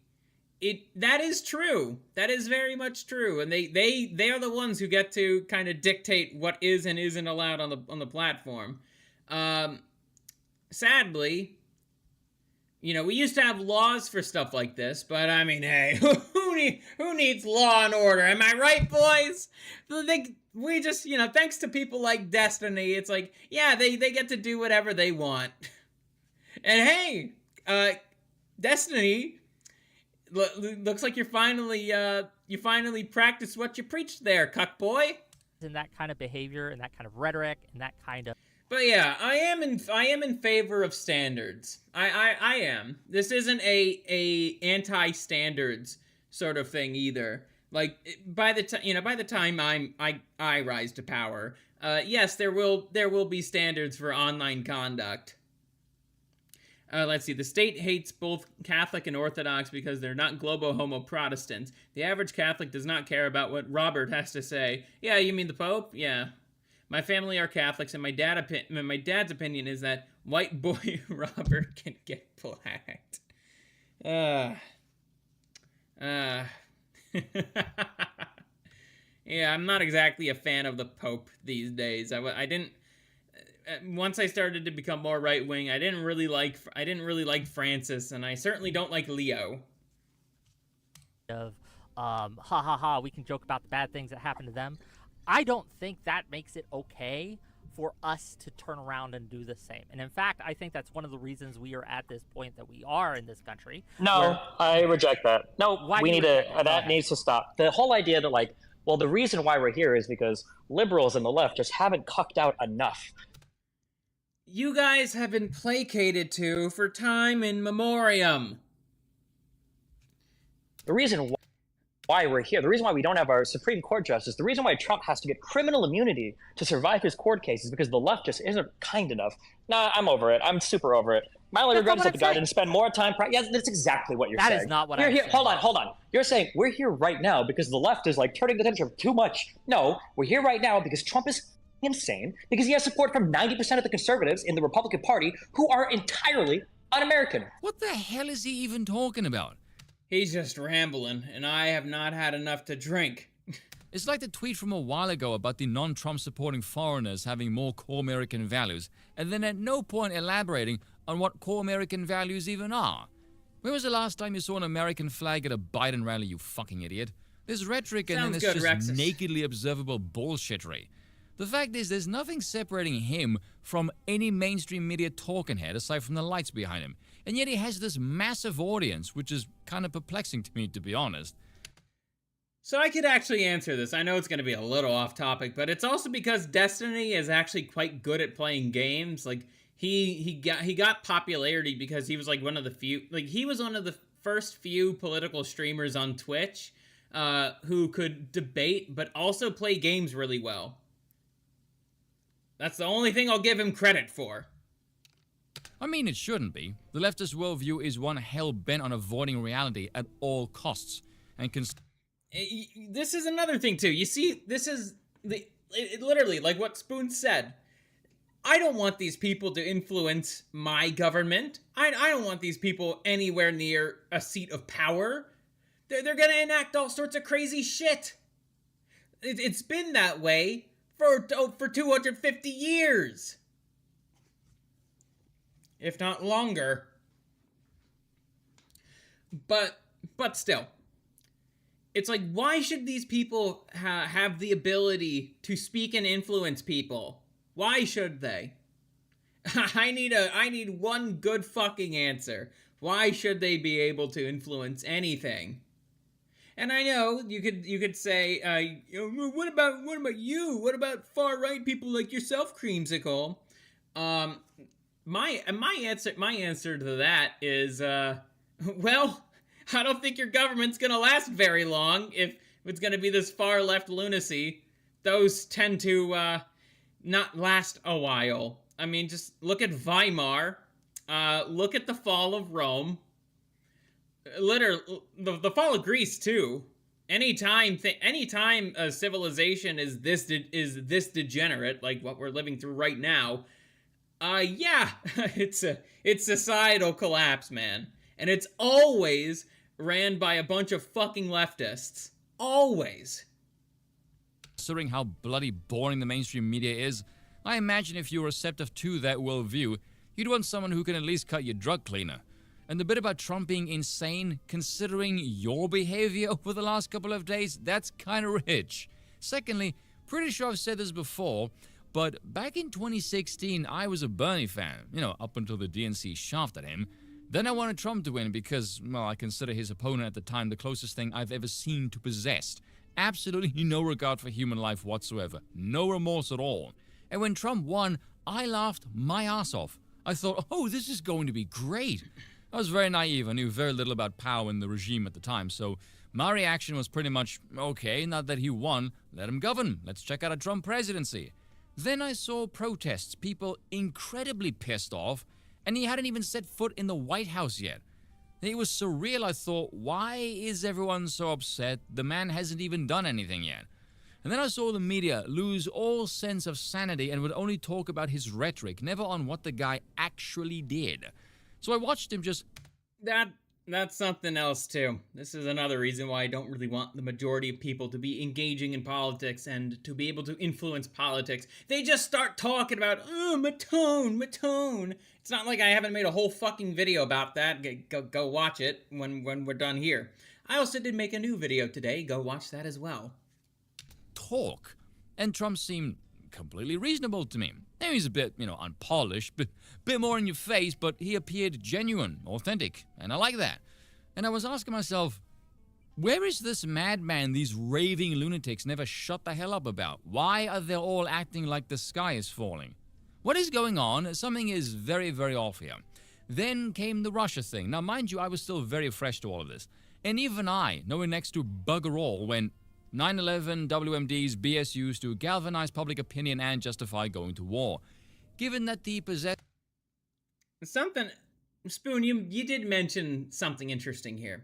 S1: that is true. That is very much true. And they are the ones who get to kind of dictate what is and isn't allowed on the platform. Sadly, we used to have laws for stuff like this, but I mean, hey, who needs law and order? Am I right, boys? We just, thanks to people like Destiny, it's like, yeah, they get to do whatever they want. And hey, Destiny, looks like you finally practiced what you preached there, cuck boy.
S4: In that kind of behavior and that kind of rhetoric and that kind of...
S1: But yeah, I am in favor of standards. I am. This isn't a anti-standards sort of thing either. Like by the time I rise to power, yes, there will be standards for online conduct. Let's see. The state hates both Catholic and Orthodox because they're not globo-homo Protestants. The average Catholic does not care about what Robert has to say. Yeah, you mean the Pope? Yeah. My family are Catholics, and my dad's opinion is that white boy Robert can get blacked. Yeah, I'm not exactly a fan of the Pope these days. I didn't. Once I started to become more right wing, I didn't really like Francis, and I certainly don't like Leo.
S4: Of ha ha ha, we can joke about the bad things that happen to them. I don't think that makes it okay for us to turn around and do the same. And in fact, I think that's one of the reasons we are at this point that we are in this country.
S5: No, I reject that. No, that needs to stop. The whole idea that like, well, the reason why we're here is because liberals and the left just haven't cucked out enough.
S1: You guys have been placated to for time in memoriam.
S5: The reason why we're here, the reason why we don't have our Supreme Court justice, the reason why Trump has to get criminal immunity to survive his court case is because the left just isn't kind enough. Nah, I'm over it. I'm super over it. My only regret is that the guy didn't spend more time. Yeah, that's exactly what you're saying.
S4: That is not what I'm saying.
S5: Hold on. You're saying we're here right now because the left is like turning the temperature too much. No, we're here right now because Trump is insane, because he has support from 90% of the conservatives in the Republican Party who are entirely un-American.
S2: What the hell is he even talking about?
S1: He's just rambling, and I have not had enough to drink.
S2: It's like the tweet from a while ago about the non-Trump supporting foreigners having more core American values, and then at no point elaborating on what core American values even are. When was the last time you saw an American flag at a Biden rally, you fucking idiot? There's rhetoric and then there's just nakedly observable bullshittery. The fact is, there's nothing separating him from any mainstream media talking head aside from the lights behind him. And yet he has this massive audience, which is kind of perplexing to me, to be honest.
S1: So I could actually answer this. I know it's going to be a little off topic, but it's also because Destiny is actually quite good at playing games. Like he got popularity because he was like one of the first few political streamers on Twitch who could debate but also play games really well. That's the only thing I'll give him credit for.
S2: I mean, it shouldn't be. The leftist worldview is one hell-bent on avoiding reality at all costs. And
S1: this is another thing, too. You see, this is literally, like what Spoon said. I don't want these people to influence my government. I don't want these people anywhere near a seat of power. They're going to enact all sorts of crazy shit. It's been that way for 250 years. If not longer. But still. It's like, why should these people have the ability to speak and influence people? Why should they? I need one good fucking answer. Why should they be able to influence anything? And I know you could say, what about you? What about far right people like yourself, Creamsicle? My answer to that is, well, I don't think your government's gonna last very long if it's gonna be this far left lunacy. Those tend to not last a while. I mean, just look at Weimar. Look at the fall of Rome. Literally, the fall of Greece too. Anytime a civilization is this degenerate, like what we're living through right now, yeah, it's societal collapse, man, and it's always ran by a bunch of fucking leftists. Always.
S2: Considering how bloody boring the mainstream media is, I imagine if you're receptive to that worldview, you'd want someone who can at least cut your drug cleaner. And the bit about Trump being insane, considering your behavior over the last couple of days, that's kind of rich. Secondly, pretty sure I've said this before, but back in 2016, I was a Bernie fan, up until the DNC shafted him. Then I wanted Trump to win because, well, I consider his opponent at the time the closest thing I've ever seen to possessed. Absolutely no regard for human life whatsoever. No remorse at all. And when Trump won, I laughed my ass off. I thought, oh, this is going to be great. I was very naive. I knew very little about power and the regime at the time, so my reaction was pretty much, okay, now that he won, let him govern. Let's check out a Trump presidency. Then I saw protests, people incredibly pissed off, and he hadn't even set foot in the White House yet. It was surreal. I thought, why is everyone so upset? The man hasn't even done anything yet. And then I saw the media lose all sense of sanity and would only talk about his rhetoric, never on what the guy actually did. So I watched him just...
S1: That's something else, too. This is another reason why I don't really want the majority of people to be engaging in politics and to be able to influence politics. They just start talking about, oh, Matone. It's not like I haven't made a whole fucking video about that. Go watch it when we're done here. I also did make a new video today. Go watch that as well.
S2: Talk. And Trump seemed completely reasonable to me. Now he's a bit, unpolished, bit more in your face, but he appeared genuine, authentic, and I like that. And I was asking myself, where is this madman these raving lunatics never shut the hell up about? Why are they all acting like the sky is falling? What is going on? Something is very, very off here. Then came the Russia thing. Now, mind you, I was still very fresh to all of this. And even I, knowing next to bugger all, when 9/11, WMDs, BSUs to galvanize public opinion and justify going to war. Given that the
S1: Spoon, you did mention something interesting here.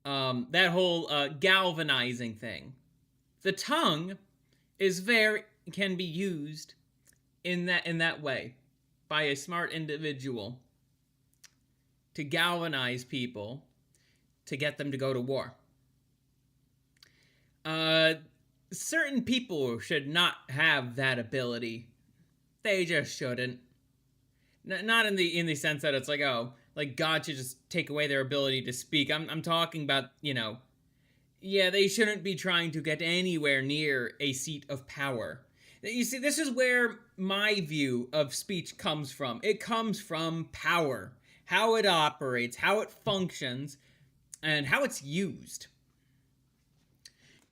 S1: That whole galvanizing thing. The tongue can be used in that way by a smart individual to galvanize people to get them to go to war. Certain people should not have that ability. They just shouldn't. Not in the sense that it's like, oh, like God should just take away their ability to speak. I'm talking about, they shouldn't be trying to get anywhere near a seat of power. You see, this is where my view of speech comes from. It comes from power. How it operates, how it functions, and how it's used.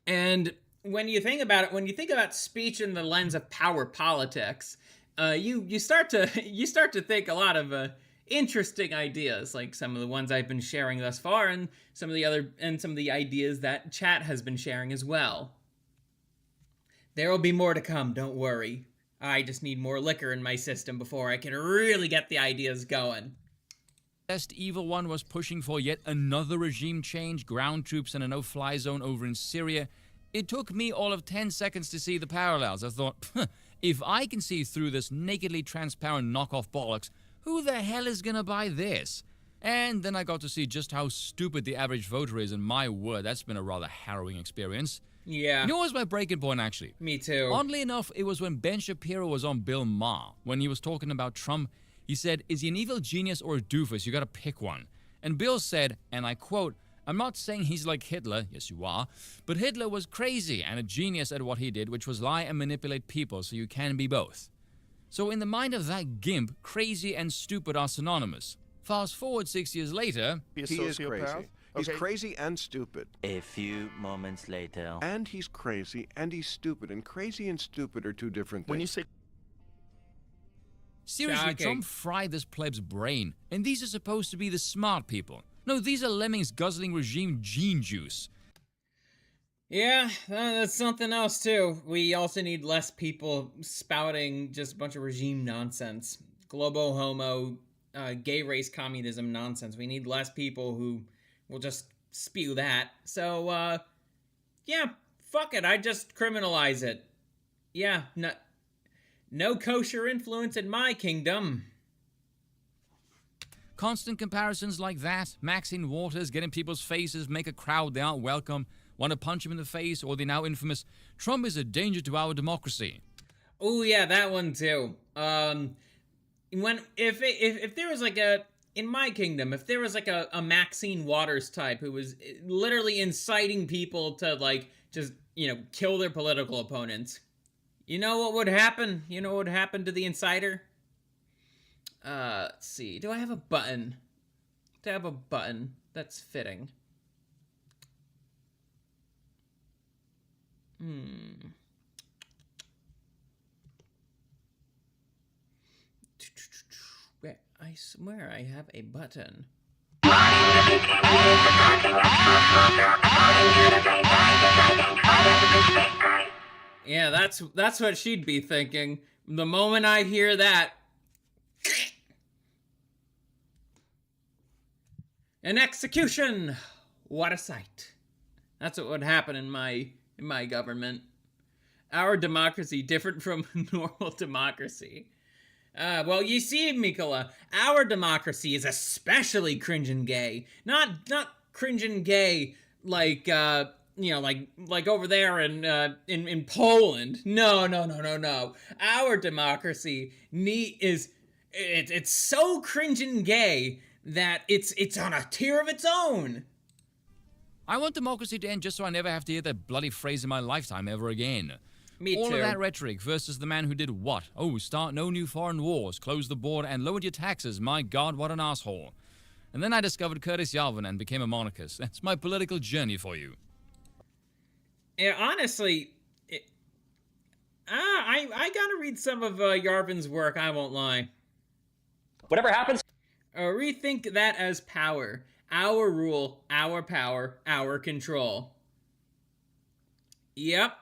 S1: And when you think about it, when you think about speech in the lens of power politics, you start to think a lot of interesting ideas, like some of the ones I've been sharing thus far, and some of the ideas that chat has been sharing as well. There will be more to come, don't worry. I just need more liquor in my system before I can really get the ideas going.
S2: Best evil one was pushing for yet another regime change, ground troops and a no-fly zone over in Syria. It took me all of 10 seconds to see the parallels. I thought, if I can see through this nakedly transparent knockoff bollocks, who the hell is gonna buy this? And then I got to see just how stupid the average voter is, and my word, that's been a rather harrowing experience.
S1: Yeah.
S2: You know what was my breaking point, actually?
S1: Me too.
S2: Oddly enough, it was when Ben Shapiro was on Bill Maher, when he was talking about Trump. He said, is he an evil genius or a doofus? You gotta pick one. And Bill said, and I quote, I'm not saying he's like Hitler, yes you are, but Hitler was crazy and a genius at what he did, which was lie and manipulate people, so you can be both. So in the mind of that gimp, crazy and stupid are synonymous. Fast forward 6 years later...
S6: He is crazy. He's crazy and stupid.
S7: A few moments later.
S6: And he's crazy and he's stupid, and crazy and stupid are two different things.
S8: When you say...
S2: Seriously,
S1: Shocking.
S2: Trump fried this pleb's brain, and these are supposed to be the smart people. No, these are lemmings guzzling regime gene juice.
S1: Yeah, that's something else too. We also need less people spouting just a bunch of regime nonsense. Globo homo, gay race communism nonsense. We need less people who will just spew that. So, yeah, fuck it. I just criminalize it. Yeah, no kosher influence in my kingdom.
S2: Constant comparisons like that, Maxine Waters getting people's faces, make a crowd they aren't welcome, want to punch him in the face, or the now infamous, Trump is a danger to our democracy.
S1: Oh yeah, that one too. If there was like in my kingdom, if there was like a Maxine Waters type who was literally inciting people to like just, kill their political opponents, you know what would happen? You know what would happen to the inciter? Let's see. Do I have a button? Do I have a button that's fitting? I swear I have a button. Yeah, that's what she'd be thinking. The moment I hear that. An execution! What a sight. That's what would happen in my government. Our democracy, different from normal democracy. Well, you see, Mikola, our democracy is especially cringin' gay. Not cringin' gay like, like over there in Poland. No. Our democracy it's so cringin' gay that it's on a tier of its own.
S2: I want democracy to end just so I never have to hear that bloody phrase in my lifetime ever again.
S1: Me
S2: All
S1: too.
S2: of that rhetoric versus the man who did what? Oh, start no new foreign wars, close the border, and lowered your taxes. My God, what an asshole. And then I discovered Curtis Yarvin and became a monarchist. That's my political journey for you.
S1: Yeah, honestly, I gotta read some of Yarvin's work, I won't lie.
S5: Whatever happens...
S1: Rethink that as power. Our rule, our power, our control. Yep.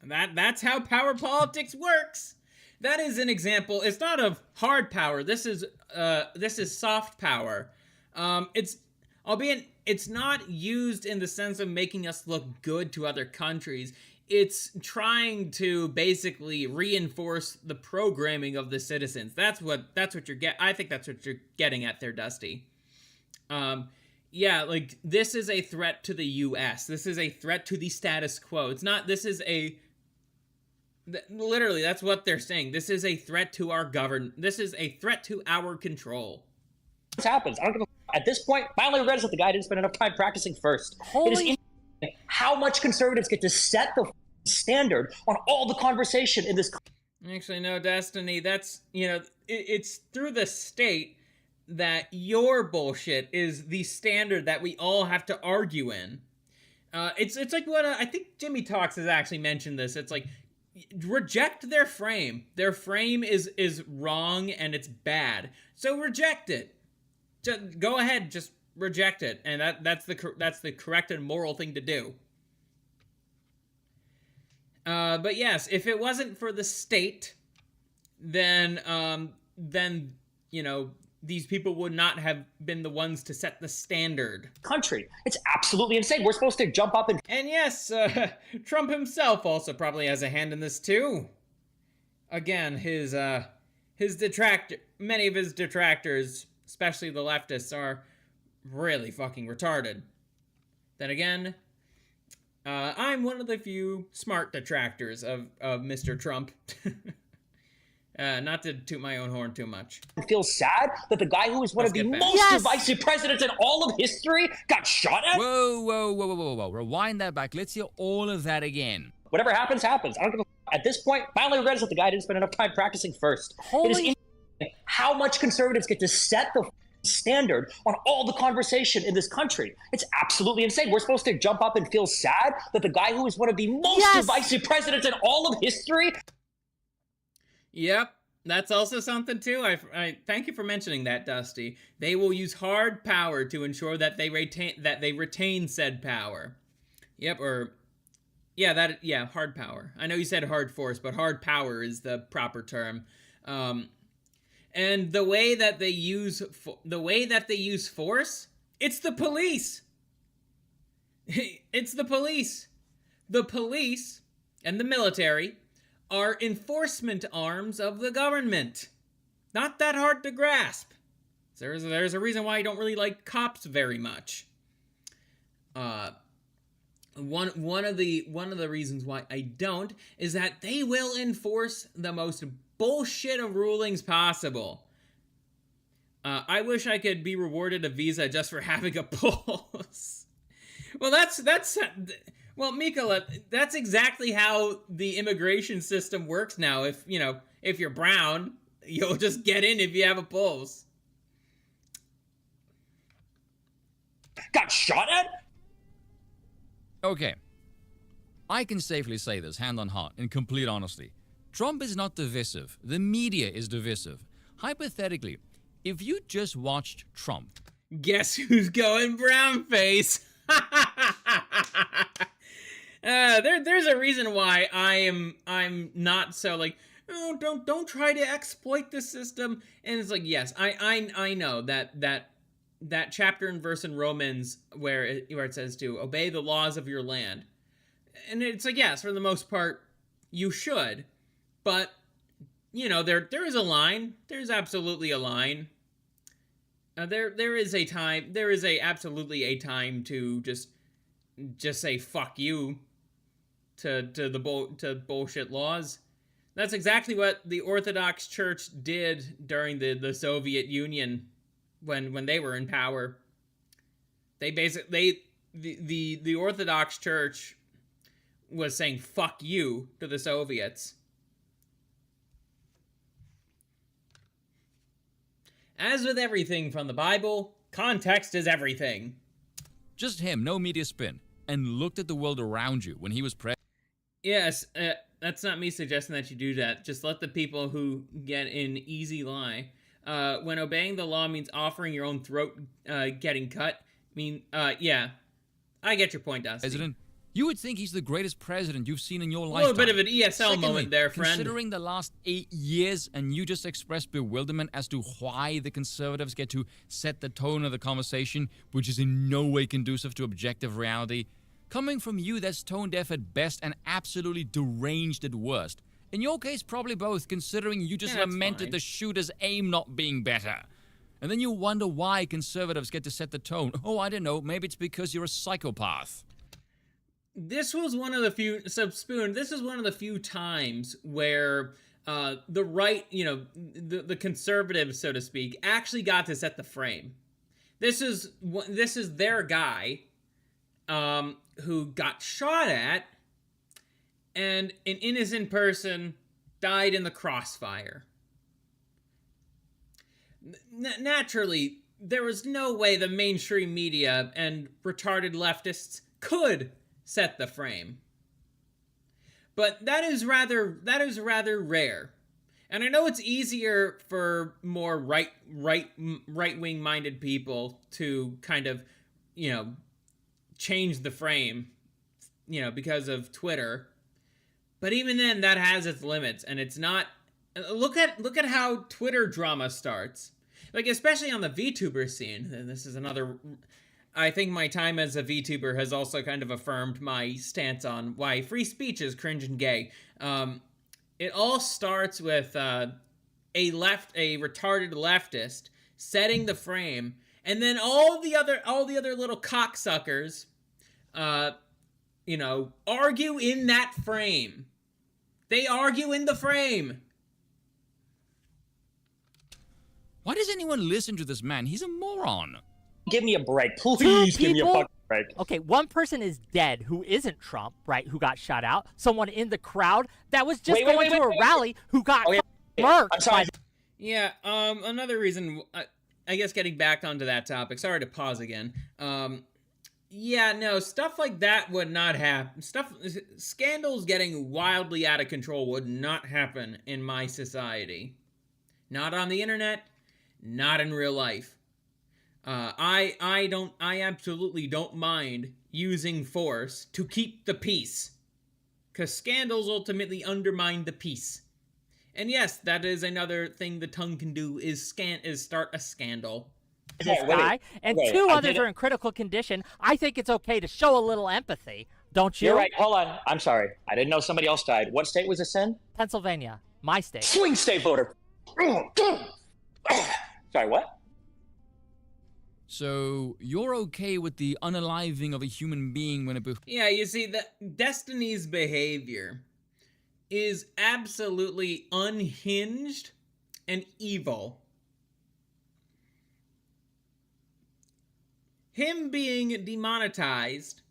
S1: That's how power politics works. That is an example. It's not of hard power. This is soft power. It's not used in the sense of making us look good to other countries. It's trying to basically reinforce the programming of the citizens. That's what you're I think that's what you're getting at there, Dusty. Yeah, like, this is a threat to the U.S. This is a threat to the status quo. It's not, literally, that's what they're saying. This is a threat to our this is a threat to our control.
S5: This happens. I don't give a... At this point, my only regret is that the guy didn't spend enough time practicing first. It is interesting how much conservatives get to set the standard on all the conversation in this...
S1: Actually, no, Destiny, that's, it's through the state that your bullshit is the standard that we all have to argue in. It's like what I think Jimmy Talks has actually mentioned this. It's like, reject their frame. Their frame is wrong and it's bad. So reject it. Just go ahead, just reject it, and that's the correct and moral thing to do. But yes, if it wasn't for the state, then these people would not have been the ones to set the standard.
S5: Country. It's absolutely insane. We're supposed to jump up and...
S1: And yes, Trump himself also probably has a hand in this too. Again, many of his detractors, especially the leftists, are really fucking retarded. Then again, I'm one of the few smart detractors of Mr. Trump. Not to toot my own horn too much.
S5: I feel sad that the guy who was one of the most divisive presidents in all of history got shot at.
S2: Whoa. Rewind that back. Let's hear all of that again.
S5: Whatever happens, happens. I don't give a... At this point, my only regret is that the guy didn't spend enough time practicing first. It is interesting how much conservatives get to set the standard on all the conversation in this country. It's absolutely insane. We're supposed to jump up and feel sad that the guy who was one of the most divisive presidents in all of history...
S1: Yep, that's also something too. I thank you for mentioning that, Dusty. They will use hard power to ensure that they retain said power. Yep, hard power. I know you said hard force, but hard power is the proper term. And the way that they use force, it's the police. It's the police. The police and the military are enforcement arms of the government. Not that hard to grasp. There's a reason why I don't really like cops very much. One of the reasons why I don't is that they will enforce the most bullshit of rulings possible. I wish I could be rewarded a visa just for having a pulse. Well, well, Mikola, that's exactly how the immigration system works now. If you're brown, you'll just get in if you have a pulse.
S5: Got shot at?
S2: Okay. I can safely say this, hand on heart, in complete honesty. Trump is not divisive. The media is divisive. Hypothetically, If you just watched Trump...
S1: Guess who's going brown face? There's a reason why I'm not so like, oh, don't try to exploit the system. And it's like, yes, I know that chapter and verse in Romans where it says to obey the laws of your land. And it's like, yes, for the most part, you should. But, you know, there is a line. There's absolutely a line. There is absolutely a time to just say fuck you to bullshit laws. That's exactly what the Orthodox Church did during the Soviet Union when they were in power. They basically the Orthodox Church was saying fuck you to the Soviets. As with everything from the Bible, context is everything.
S2: Just him, no media spin, and looked at the world around you when he was president.
S1: Yes, that's not me suggesting that you do that. Just let the people who get an easy lie. When obeying the law means offering your own throat getting cut, yeah. I get your point, Dusty.
S2: President, you would think he's the greatest president you've seen in your lifetime.
S1: A little bit of an ESL
S2: Secondly,
S1: moment there, friend.
S2: Considering the last 8 years, and you just expressed bewilderment as to why the conservatives get to set the tone of the conversation, which is in no way conducive to objective reality. Coming from you, that's tone deaf at best and absolutely deranged at worst. In your case, probably both, considering you just lamented the shooter's aim not being better. And then you wonder why conservatives get to set the tone. Oh, I don't know, maybe it's because you're a psychopath.
S1: This was one of the few, Spoon, this is one of the few times where the right, you know, the conservatives, so to speak, actually got to set the frame. This is their guy who got shot at, and an innocent person died in the crossfire. Naturally, there was no way the mainstream media and retarded leftists could set the frame. But that is rather rare. And I know it's easier for more right-wing minded people to kind of, you know, change the frame, you know, because of Twitter. But even then, that has its limits, and it's not. Look at how Twitter drama starts, like especially on the VTuber scene. And this is another. I think my time as a VTuber has also kind of affirmed my stance on why free speech is cringe and gay. It all starts with a retarded leftist setting the frame, and then all the other little cocksuckers, you know, argue in that frame. They argue in the frame.
S2: Why does anyone listen to this man? He's a moron.
S5: Give me a break. Please give me a fucking break.
S4: Okay, one person is dead who isn't Trump, right, who got shot out. Someone in the crowd that was just going to a rally who got murked.
S5: I'm sorry.
S1: Yeah, another reason, I guess getting back onto that topic, sorry to pause again. Yeah, no, stuff like that would not happen. Scandals getting wildly out of control would not happen in my society. Not on the internet, not in real life. I absolutely don't mind using force to keep the peace. Because scandals ultimately undermine the peace. And yes, that is another thing the tongue can do, is start a scandal.
S4: This guy, and two others are in critical condition. I think it's okay to show a little empathy, don't you?
S5: You're right. Hold on. I'm sorry. I didn't know somebody else died. What state was this in?
S4: Pennsylvania, my state.
S5: Swing state voter. Sorry, what?
S2: So you're okay with the unaliving of a human being when it...
S1: Yeah, you see, Destiny's behavior is absolutely unhinged and evil. Him being demonetized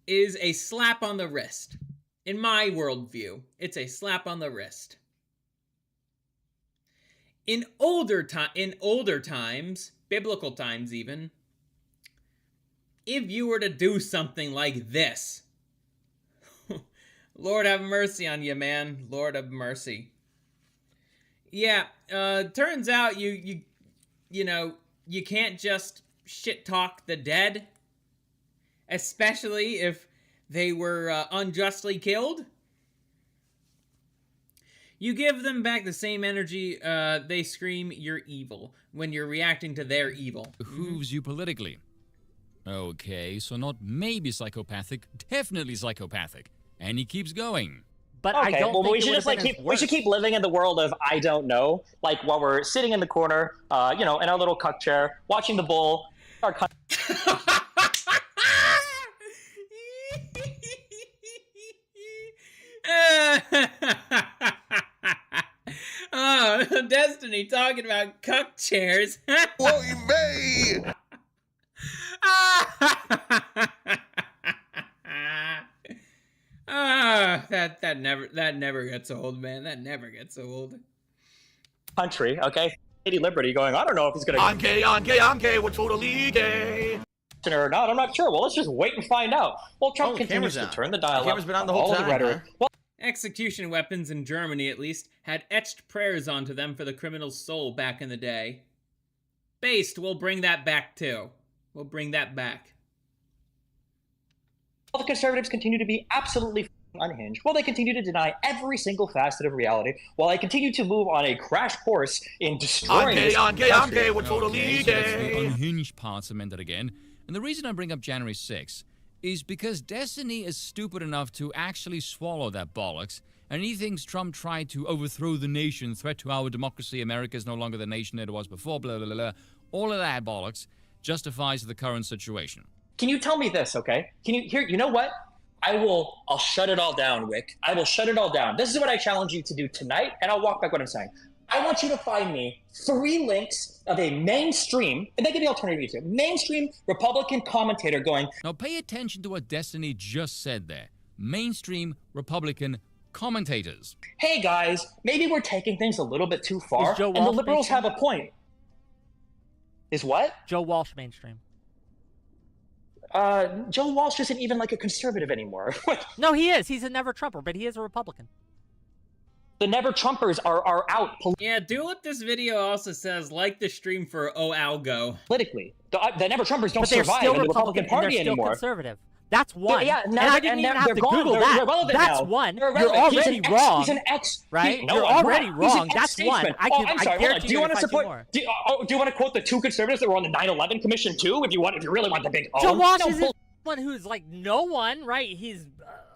S1: is a slap on the wrist. In my worldview, it's a slap on the wrist. In older times, biblical times even, if you were to do something like this, Lord have mercy on you, man. Lord have mercy. Yeah, turns out you know, you can't just shit talk the dead, especially if they were unjustly killed. You give them back the same energy they scream you're evil when you're reacting to their evil.
S2: Behooves you politically. Okay, so not maybe psychopathic, definitely psychopathic. And he keeps going.
S4: But
S5: Okay,
S4: I don't think
S5: we should just like we should keep living in the world of I don't know, like while we're sitting in the corner, you know, in our little cuck chair, watching the bull. Our cuck.
S1: Oh, Destiny talking about cuck chairs.
S6: Oy vey!
S1: That never gets old, man. That never gets old.
S5: Country, okay? Lady Liberty going, I don't know if he's gonna.
S8: I'm gay, we're totally gay.
S5: Or not, I'm not sure. Well, let's just wait and find out. Well, Trump continues to turn the dial
S8: Camera's
S5: up.
S8: been on the whole time,
S5: rhetoric.
S8: huh?
S5: Well,
S1: Execution weapons in Germany, at least, had etched prayers onto them for the criminal's soul back in the day. Based, we'll bring that back too. We'll bring that back.
S5: the conservatives continue to be absolutely unhinged, while they continue to deny every single facet of reality, while they continue to move on a crash course in destroying
S8: I'm gay, we're totally
S2: Okay, so that's
S8: gay.
S2: the unhinged parts amended again. And the reason I bring up January 6th is because Destiny is stupid enough to actually swallow that bollocks, and he thinks Trump tried to overthrow the nation, threat to our democracy, America is no longer the nation it was before, blah, blah, blah, blah. All of that bollocks justifies the current situation.
S5: Can you tell me this, okay? Can you hear? You know what? I'll shut it all down, Wick. I will shut it all down. This is what I challenge you to do tonight, and I'll walk back what I'm saying. I want you to find me 3 links of a mainstream, and they can be alternative to mainstream Republican commentator going.
S2: Now pay attention to what Destiny just said there. Mainstream Republican commentators.
S5: Hey guys, maybe we're taking things a little bit too far,
S4: Is Joe
S5: and the
S4: Walsh
S5: liberals
S4: mainstream?
S5: have a point. Is what?
S4: Joe Walsh mainstream.
S5: Joe Walsh isn't even like a conservative anymore.
S4: No, he is. He's a never Trumper, but he is a Republican.
S5: The never Trumpers are out
S1: Yeah, do what this video also says, like the stream for Algo.
S5: politically. The never Trumpers don't
S4: But they're
S5: survive
S4: still
S5: in the
S4: Republican
S5: Republican Party
S4: and they're still
S5: anymore.
S4: conservative. That's one.
S5: Yeah,
S4: and I didn't even have to Google
S5: They're
S4: that.
S5: irrelevant
S4: That's
S5: now.
S4: one.
S5: They're
S4: You're
S5: irrelevant.
S4: already wrong.
S5: He's an ex.
S4: Right?
S5: No,
S4: You're
S5: I'm
S4: already
S5: not. He's an
S4: wrong. That's one.
S5: ex-statesman.
S4: I
S5: I'm sorry. Hold on.
S4: guarantee
S5: Do you want to
S4: find
S5: support?
S4: two more.
S5: Do you want to quote the 2 conservatives that were on the 9/11 Commission too? If you really want the big.
S4: Joe Walsh
S5: no,
S4: is one who's like no one, right? He's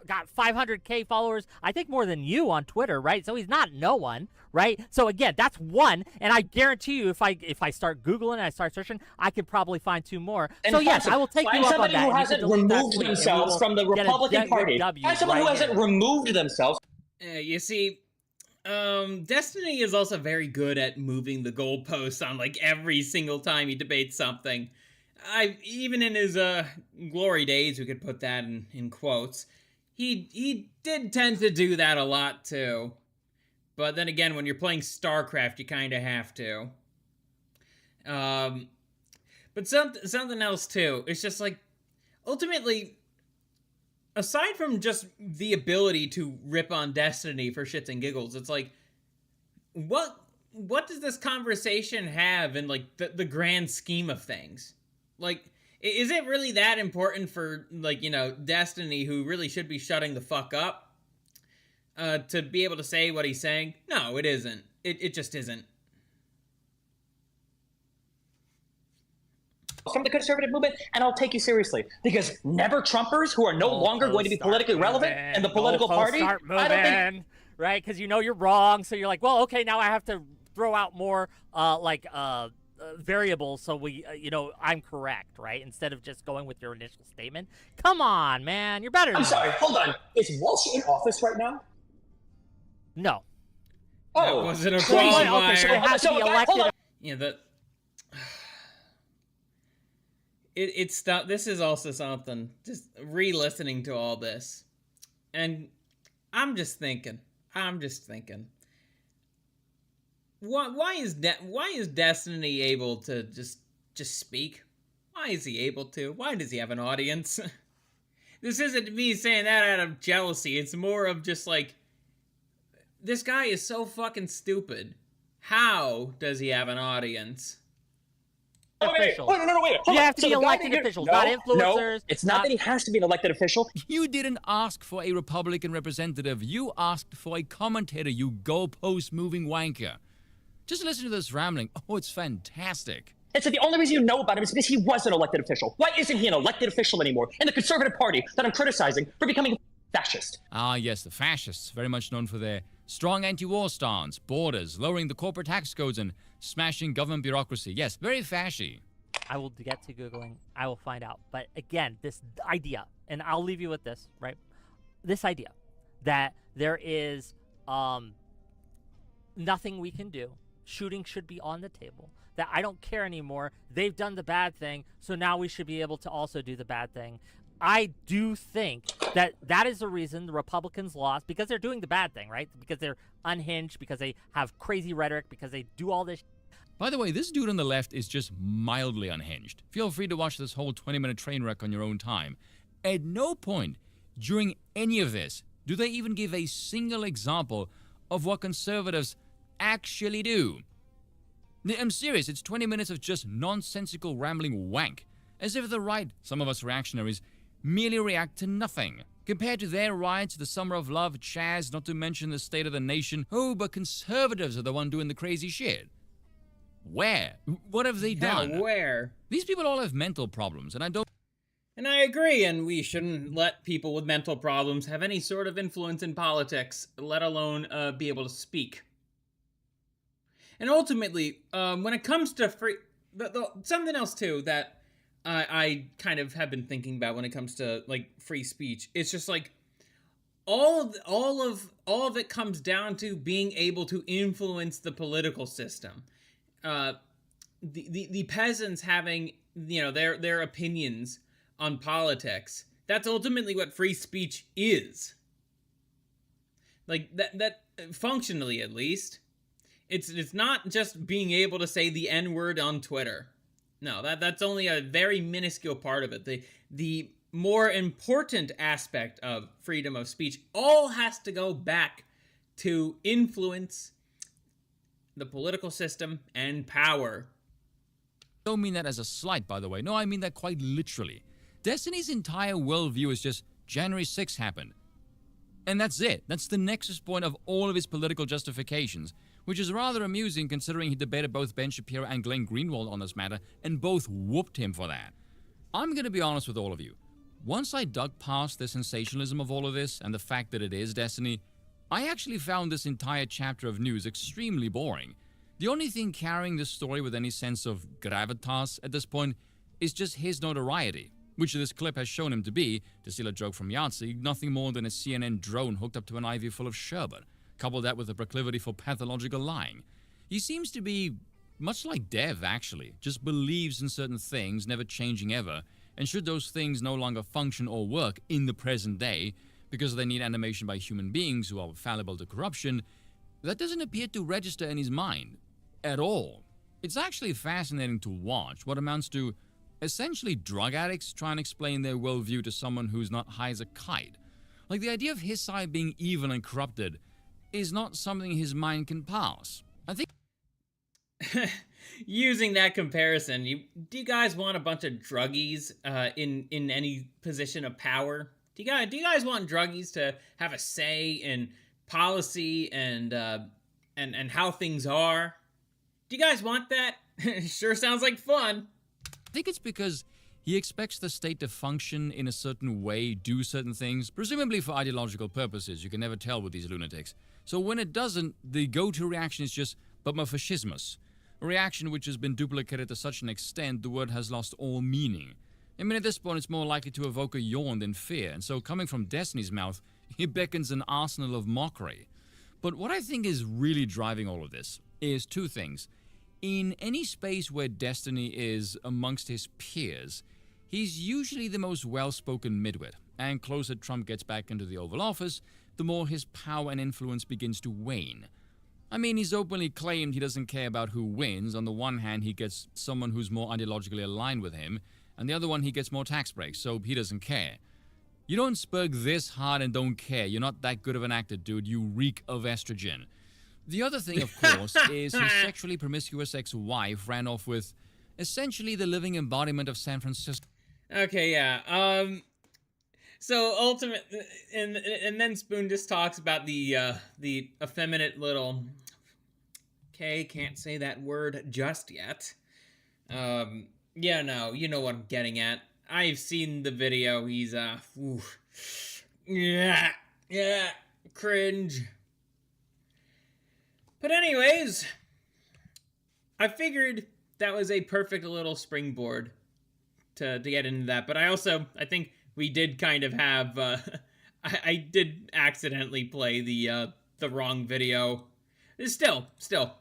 S4: got 500K followers, I think more than you on Twitter, right? So he's not no one, right? So again, that's one, and I guarantee you, if I start Googling and I start searching, I could probably find 2 more.
S5: And
S4: so yes,
S5: find
S4: I will take you up on
S5: somebody
S4: that.
S5: who
S4: and you
S5: hasn't
S4: can delete that
S5: removed
S4: tweet, and we
S5: themselves
S4: will
S5: from the
S4: get a
S5: Republican Party.
S4: W
S5: Find someone who
S4: right
S5: hasn't
S4: here.
S5: removed themselves.
S1: You see, Destiny is also very good at moving the goalposts on like every single time he debates something. Even in his glory days, we could put that in quotes. He did tend to do that a lot too. But then again, when you're playing StarCraft, you kind of have to. But something else too. It's just like, ultimately, aside from just the ability to rip on Destiny for shits and giggles, it's like, what does this conversation have in like the grand scheme of things? Like, is it really that important for, like, you know, Destiny, who really should be shutting the fuck up, to be able to say what he's saying? No, it isn't. It just isn't.
S5: From the conservative movement, and I'll take you seriously, because never Trumpers who are no longer going to be politically relevant in the political party.
S4: Start moving,
S5: I don't think.
S4: right? Because you know you're wrong, so you're like, well, okay, now I have to throw out more variables, so I'm correct, right? Instead of just going with your initial statement. Come on, man, you're better.
S5: I'm sorry. Hold on. Is Walsh in office right now?
S4: No.
S1: That
S5: Oh,
S1: wasn't a
S4: So he-
S1: qualifier.
S4: okay, so it has to be
S5: hold
S4: elected.
S5: on.
S1: Yeah, it's this is also something, just re-listening to all this, and I'm just thinking, why is Destiny able to just speak? Why is he able to? Why does he have an audience? This isn't me saying that out of jealousy. It's more of just like, this guy is so fucking stupid How does he have an audience?
S5: Oh, wait,
S4: Officials.
S5: no, wait. Hold
S4: You
S5: on.
S4: have to
S5: So
S4: be
S5: the guy
S4: elected
S5: that you're-
S4: officials,
S5: no,
S4: not influencers.
S5: No, it's not that he has to be an elected official.
S2: You didn't ask for a Republican representative. You asked for a commentator, you goalpost-moving wanker. Just listen to this rambling. Oh, it's fantastic.
S5: And so the only reason you know about him is because he was an elected official. Why isn't he an elected official anymore in the Conservative Party that I'm criticizing for becoming a fascist?
S2: Ah, yes, the fascists, very much known for their strong anti-war stance, borders, lowering the corporate tax codes, and smashing government bureaucracy. Yes, very fashy.
S4: I will get to Googling. I will find out. But again, this idea, and I'll leave you with this, right? This idea that there is nothing we can do. Shooting should be on the table. That I don't care anymore. They've done the bad thing, so now we should be able to also do the bad thing. I do think that that is the reason the Republicans lost, because they're doing the bad thing, right? Because they're unhinged, because they have crazy rhetoric, because they do all this.
S2: By the way, this dude on the left is just mildly unhinged. Feel free to watch this whole 20-minute train wreck on your own time. At no point during any of this do they even give a single example of what conservatives actually do. I'm serious, it's 20 minutes of just nonsensical rambling wank. As if the right, some of us reactionaries, merely react to nothing. Compared to their riots, the Summer of Love, Chaz, not to mention the State of the Nation, oh, but conservatives are the one doing the crazy shit. Where? What have they done?
S1: Where?
S2: These people all have mental problems, and I don't...
S1: And I agree, and we shouldn't let people with mental problems have any sort of influence in politics, let alone be able to speak. And ultimately, when it comes to free... something else, too, that I kind of have been thinking about when it comes to, like, free speech, it's just, like, all of it comes down to being able to influence the political system. The peasants having, you know, their opinions on politics. That's ultimately what free speech is. Like, that functionally, at least. It's not just being able to say the N-word on Twitter. No, that's only a very minuscule part of it. The more important aspect of freedom of speech all has to go back to influence the political system and power.
S2: I don't mean that as a slight, by the way. No, I mean that quite literally. Destiny's entire worldview is just January 6th happened. And that's it. That's the nexus point of all of his political justifications, which is rather amusing considering he debated both Ben Shapiro and Glenn Greenwald on this matter, and both whooped him for that. I'm going to be honest with all of you. Once I dug past the sensationalism of all of this and the fact that it is Destiny, I actually found this entire chapter of news extremely boring. The only thing carrying this story with any sense of gravitas at this point is just his notoriety, which this clip has shown him to be, to steal a joke from Yahtzee, nothing more than a CNN drone hooked up to an IV full of sherbet. Couple that with a proclivity for pathological lying. He seems to be much like Dev, actually. Just believes in certain things, never changing ever, and should those things no longer function or work in the present day, because they need animation by human beings who are fallible to corruption, that doesn't appear to register in his mind. At all. It's actually fascinating to watch what amounts to essentially drug addicts try and explain their worldview to someone who's not high as a kite. Like, the idea of his side being evil and corrupted is not something his mind can pass. I think...
S1: Using that comparison, do you guys want a bunch of druggies in any position of power? Do you guys want druggies to have a say in policy and how things are? Do you guys want that? Sure sounds like fun.
S2: I think it's because he expects the state to function in a certain way, do certain things, presumably for ideological purposes. You can never tell with these lunatics. So when it doesn't, the go-to reaction is just "but fascismus," a reaction which has been duplicated to such an extent the word has lost all meaning. I mean, at this point, it's more likely to evoke a yawn than fear, and so coming from Destiny's mouth, he beckons an arsenal of mockery. But what I think is really driving all of this is two things. In any space where Destiny is amongst his peers, he's usually the most well-spoken midwit, and closer Trump gets back into the Oval Office, the more his power and influence begins to wane. I mean, he's openly claimed he doesn't care about who wins. On the one hand, he gets someone who's more ideologically aligned with him, and the other one, he gets more tax breaks, so he doesn't care. You don't spurg this hard and don't care. You're not that good of an actor, dude. You reek of estrogen. The other thing, of course, is his sexually promiscuous ex-wife ran off with essentially the living embodiment of San Francisco.
S1: Okay, yeah. So ultimate, and then Spoon just talks about the effeminate little. Okay, can't say that word just yet. Yeah, no, you know what I'm getting at. I've seen the video. He's yeah, cringe. But anyways, I figured that was a perfect little springboard to get into that. But I think we did kind of have, I did accidentally play the wrong video. It's still,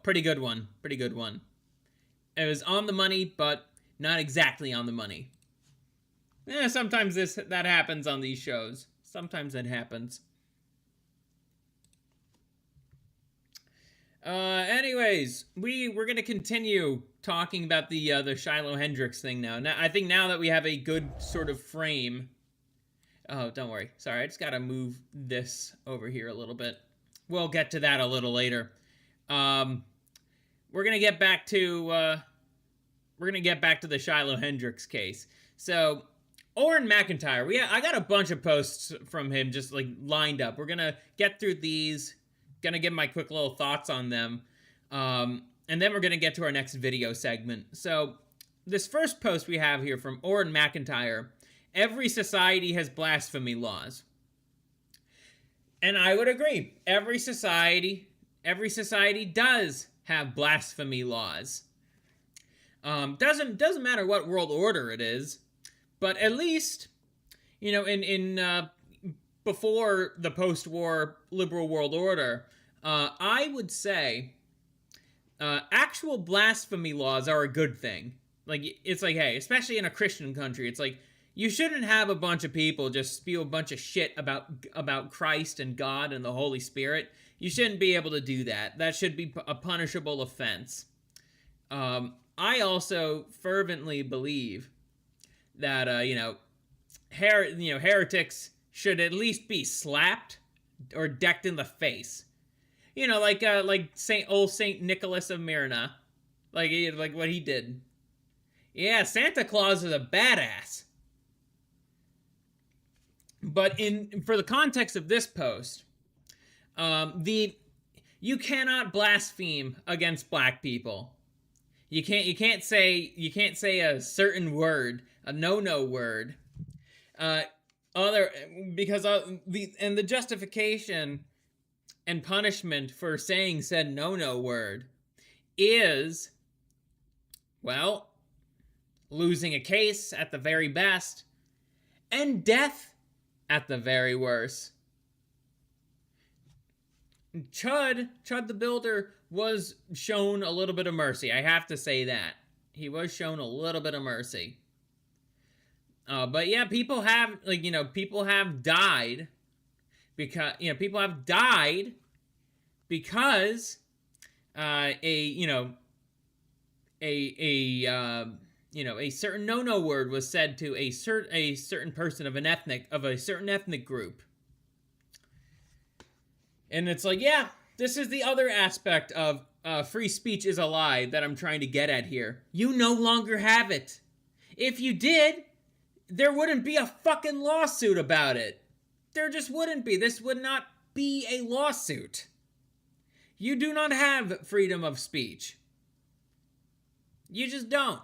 S1: pretty good one. It was on the money, but not exactly on the money. Yeah, sometimes that happens on these shows. Sometimes it happens. Anyways, we're gonna continue talking about the Shiloh Hendrix thing now. I think now that we have a good sort of frame. Oh, don't worry. Sorry, I just gotta move this over here a little bit. We'll get to that a little later. We're gonna get back to the Shiloh Hendrix case. So, Oren McIntyre, I got a bunch of posts from him just like lined up. We're gonna get through these. Gonna give my quick little thoughts on them, and then we're gonna get to our next video segment. So this first post we have here from Oren McIntyre: every society has blasphemy laws. And I would agree. Every society does have blasphemy laws. Doesn't matter what world order it is, but at least, you know, in before the post-war liberal world order, I would say actual blasphemy laws are a good thing. Like, it's like, hey, especially in a Christian country, it's like, you shouldn't have a bunch of people just spew a bunch of shit about Christ and God and the Holy Spirit. You shouldn't be able to do that. That should be a punishable offense. I also fervently believe that, heretics should at least be slapped or decked in the face. You know, like Saint Nicholas of Myra, like what he did. Yeah, Santa Claus is a badass. But for the context of this post, you cannot blaspheme against black people. You can't say a certain word, a no word. Because the justification and punishment for saying said no word is, well, losing a case at the very best, and death at the very worst. Chud the Builder was shown a little bit of mercy. I have to say that. He was shown a little bit of mercy. But yeah, people have died because, a certain no word was said to a certain person of a certain ethnic group. And it's like, yeah, this is the other aspect of free speech is a lie that I'm trying to get at here. You no longer have it. If you did, there wouldn't be a fucking lawsuit about it. There just wouldn't be. This would not be a lawsuit. You do not have freedom of speech. You just don't.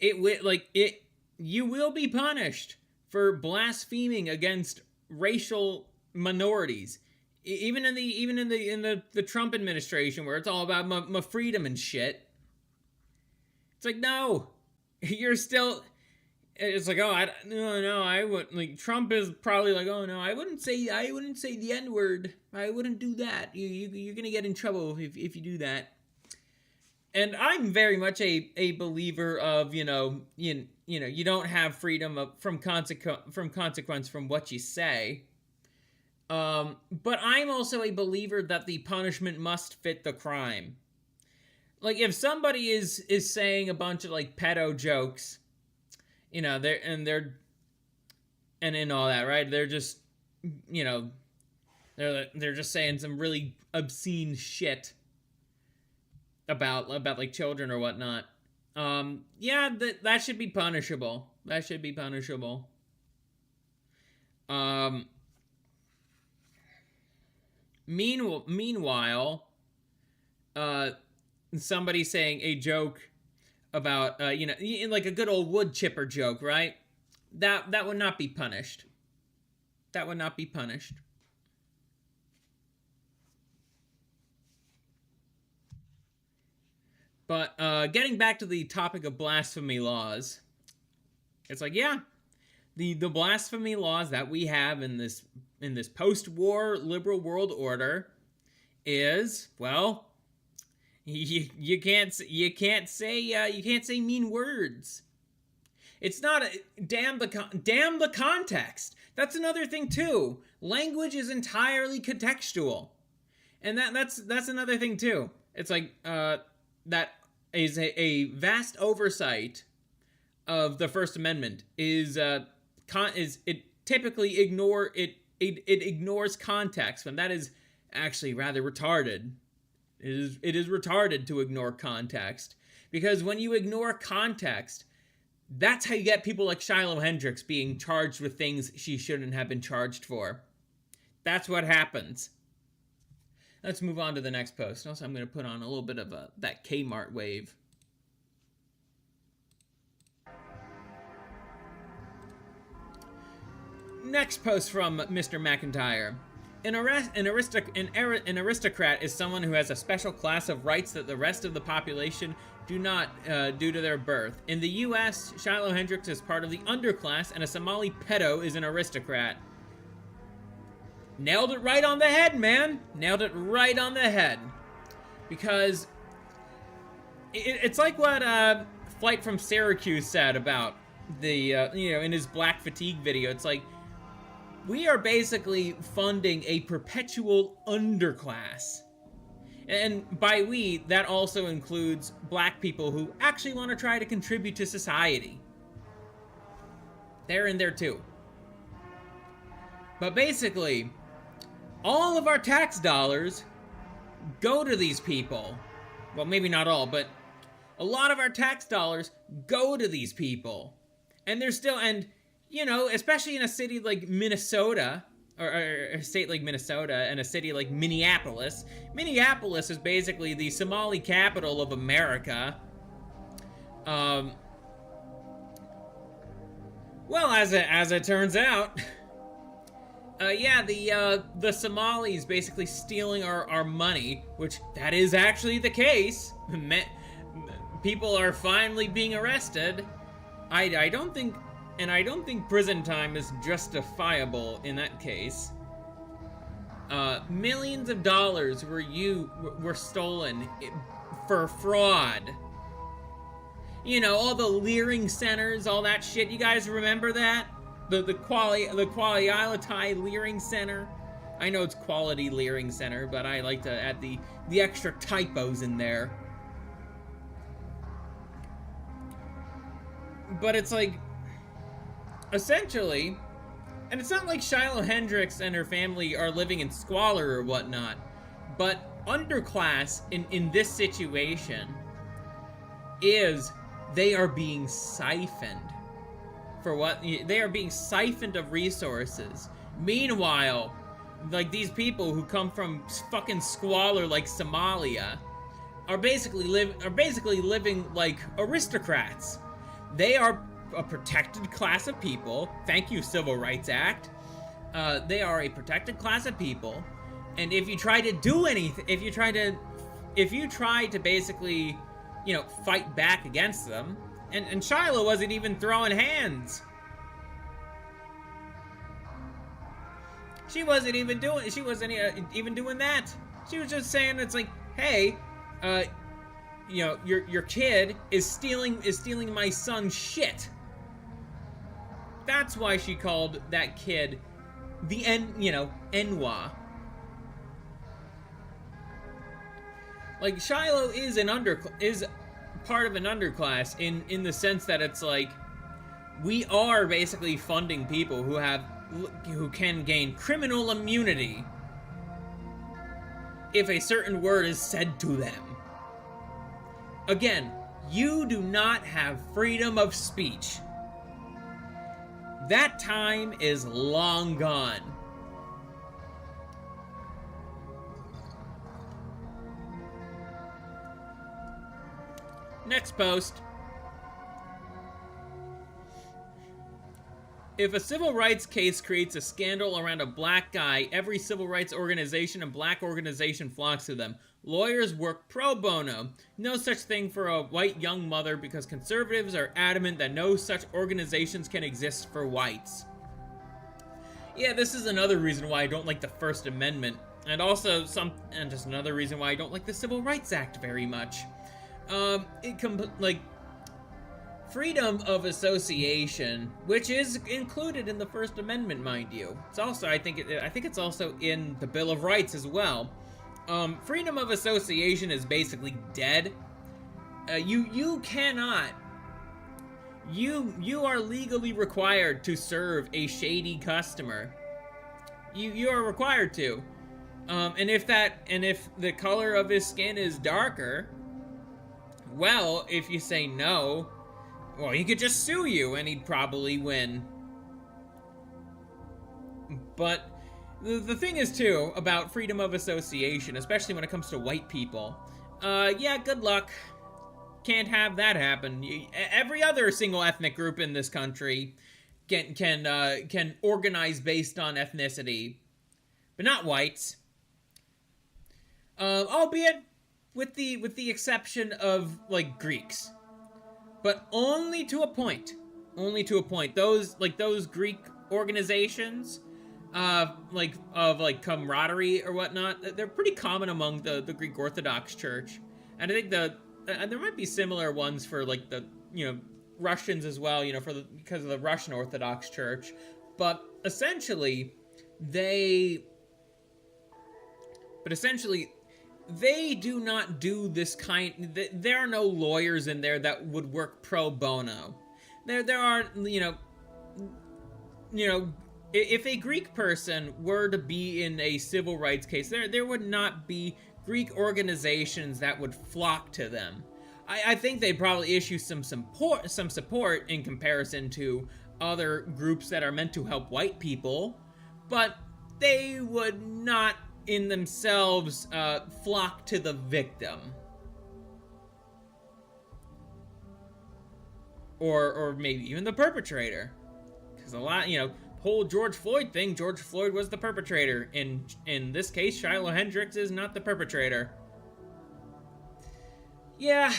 S1: You will be punished for blaspheming against racial minorities. Even in the Trump administration, where it's all about my freedom and shit. It's like, no, you're still. It's like, oh, I would, like, Trump is probably like, oh no, I wouldn't say the N-word. I wouldn't do that. You're gonna get in trouble if you do that. And I'm very much a believer of, you don't have freedom from consequence from what you say. But I'm also a believer that the punishment must fit the crime. Like, if somebody is saying a bunch of, like, pedo jokes, and all that, right? They're just, They're just saying some really obscene shit about like children or whatnot. Yeah, that should be punishable. That should be punishable. Meanwhile, somebody saying a joke about, like a good old wood chipper joke, right? That would not be punished. That would not be punished. But getting back to the topic of blasphemy laws, it's like, yeah, the blasphemy laws that we have in this post-war liberal world order is, well, you can't say mean words. It's not damn the context. That's another thing too. Language is entirely contextual, and that's another thing too. It's like that is a vast oversight of the First Amendment it typically ignores context, when that is actually rather retarded. It is retarded to ignore context, because when you ignore context, that's how you get people like Shiloh Hendrix being charged with things she shouldn't have been charged for. That's what happens. Let's move on to the next post. Also, I'm going to put on a little bit of that Kmart wave. Next post from Mr. McIntyre. An aristocrat is someone who has a special class of rights that the rest of the population do not due to their birth. In the U.S., Shiloh Hendrix is part of the underclass, and a Somali pedo is an aristocrat. Nailed it right on the head, man. Nailed it right on the head. Because it's like what Flight from Syracuse said about the, in his Black Fatigue video. It's like, we are basically funding a perpetual underclass. And by we, that also includes black people who actually want to try to contribute to society. They're in there too. But basically, all of our tax dollars go to these people. Well, maybe not all, but a lot of our tax dollars go to these people. And they're still, and, especially in a city like Minnesota, or a state like Minnesota, and a city like Minneapolis. Minneapolis is basically the Somali capital of America. Well, as it turns out, the Somalis basically stealing our money, which that is actually the case. People are finally being arrested. I don't think prison time is justifiable in that case. Millions of dollars were stolen for fraud. All the leering centers, all that shit. You guys remember that? The Qualialatai Leering Center. I know it's Quality Leering Center, but I like to add the extra typos in there. But it's like, essentially, and it's not like Shiloh Hendrix and her family are living in squalor or whatnot, but underclass in this situation is they are being siphoned. For what? They are being siphoned of resources. Meanwhile, like, these people who come from fucking squalor like Somalia are basically living like aristocrats. They are a protected class of people. Thank you, Civil Rights Act. They are a protected class of people, and if you try to do anything, if you try to basically, fight back against them, and Shiloh wasn't even throwing hands. She wasn't even doing that. She was just saying, it's like, hey, your kid is stealing my son's shit. That's why she called that kid the Enwa. Like, Shiloh is part of an underclass in the sense that it's like, we are basically funding people who can gain criminal immunity if a certain word is said to them. Again, you do not have freedom of speech. That time is long gone. Next post. If a civil rights case creates a scandal around a black guy, every civil rights organization and black organization flocks to them. Lawyers work pro bono. No such thing for a white young mother because conservatives are adamant that no such organizations can exist for whites. Yeah, this is another reason why I don't like the First Amendment, and also just another reason why I don't like the Civil Rights Act very much. Freedom of association, which is included in the First Amendment, mind you. It's also, I think it's also in the Bill of Rights as well. Freedom of association is basically dead. You cannot. You are legally required to serve a shady customer. You are required to. And if the color of his skin is darker, well, if you say no, well, he could just sue you and he'd probably win. But the thing is, too, about freedom of association, especially when it comes to white people, yeah, good luck. Can't have that happen. Every other single ethnic group in this country can organize based on ethnicity, but not whites. Albeit with the exception of, like, Greeks. But only to a point. Only to a point. Those Greek organizations, of camaraderie or whatnot, they're pretty common among the Greek Orthodox Church. And I think and there might be similar ones for, like, the, Russians as well, because of the Russian Orthodox Church. But essentially, they do not do this kind. There are no lawyers in there that would work pro bono. There are, if a Greek person were to be in a civil rights case, there would not be Greek organizations that would flock to them. I think they'd probably issue some support in comparison to other groups that are meant to help white people, but they would not in themselves flock to the victim. Or maybe even the perpetrator. Because a lot, whole George Floyd thing, George Floyd was the perpetrator. In this case, Shiloh Hendricks is not the perpetrator. Yeah,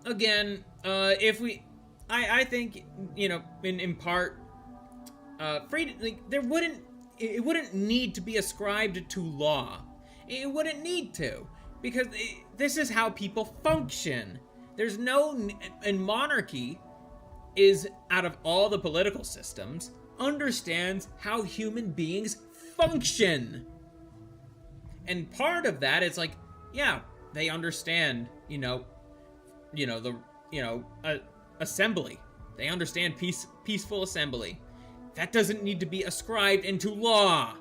S1: again, I think, in part, freedom, it wouldn't need to be ascribed to law. It wouldn't need to, because this is how people function. There's and monarchy is, out of all the political systems, understands how human beings function. And part of that is they understand, assembly. They understand peaceful assembly. That doesn't need to be ascribed into law.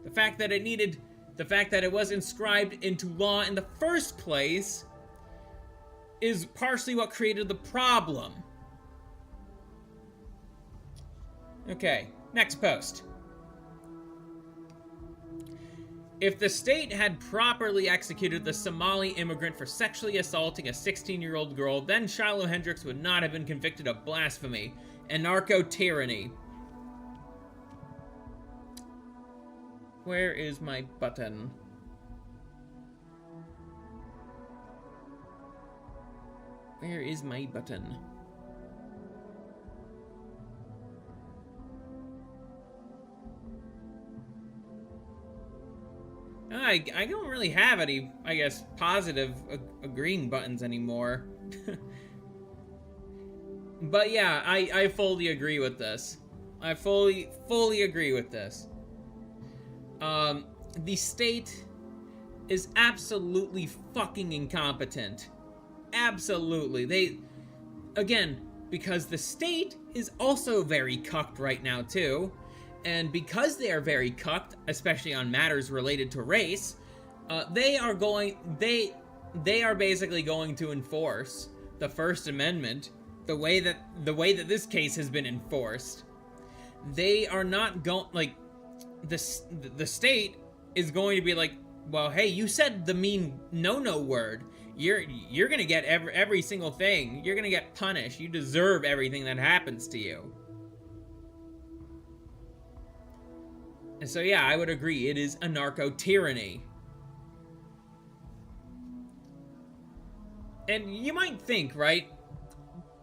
S1: The fact that it was inscribed into law in the first place is partially what created the problem. Okay, next post. If the state had properly executed the Somali immigrant for sexually assaulting a 16-year-old girl, then Shiloh Hendricks would not have been convicted of blasphemy and narco-tyranny. Where is my button? Where is my button? I don't really have any, I guess, positive agreeing buttons anymore. But yeah, I fully agree with this. I fully agree with this. The state is absolutely fucking incompetent. Absolutely. Again, because the state is also very cucked right now too, and because they are very cucked, especially on matters related to race, they are basically going to enforce the First Amendment the way that this case has been enforced. They are not going, like, the state is going to be like, well, hey, you said the mean no word. You're gonna get every single thing. You're gonna get punished. You deserve everything that happens to you. And so yeah, I would agree. It is anarcho-tyranny. And you might think, right?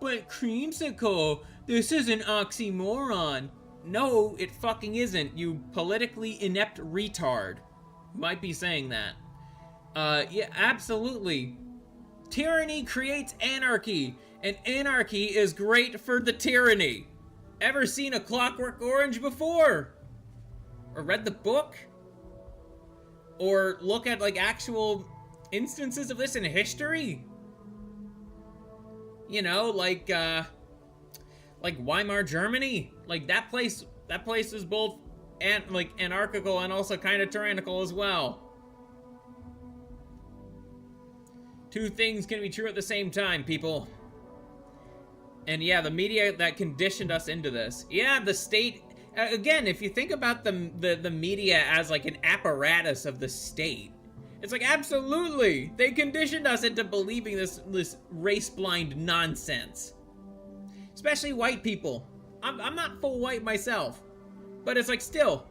S1: But Creamsicle, this is an oxymoron. No, it fucking isn't, you politically inept retard. You might be saying that. Yeah, absolutely. Tyranny creates anarchy, and anarchy is great for the tyranny. Ever seen A Clockwork Orange before? Or read the book? Or look at, like, actual instances of this in history? You know, like Weimar Germany. Like, that place is both anarchical and also kind of tyrannical as well. Two things can be true at the same time, people. And yeah, the media that conditioned us into this. Yeah, the state, again, if you think about the media as like an apparatus of the state, it's like, absolutely, they conditioned us into believing this race-blind nonsense. Especially white people. I'm not full white myself, but it's like, still,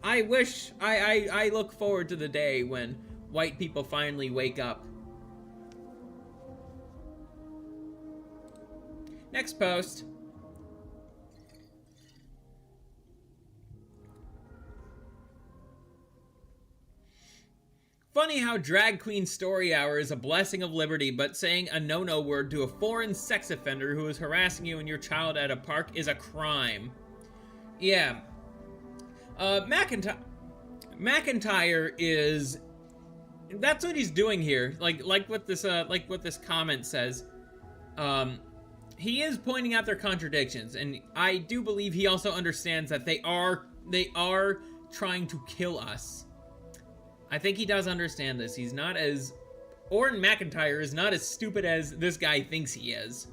S1: I look forward to the day when white people finally wake up. Next post. Funny how drag queen story hour is a blessing of liberty, but saying a no-no word to a foreign sex offender who is harassing you and your child at a park is a crime. Yeah. McIntyre is... That's what he's doing here. Like what this comment says. He is pointing out their contradictions, and I do believe he also understands that they are trying to kill us. I think he does understand this. He's not as... Oren McIntyre is not as stupid as this guy thinks he is.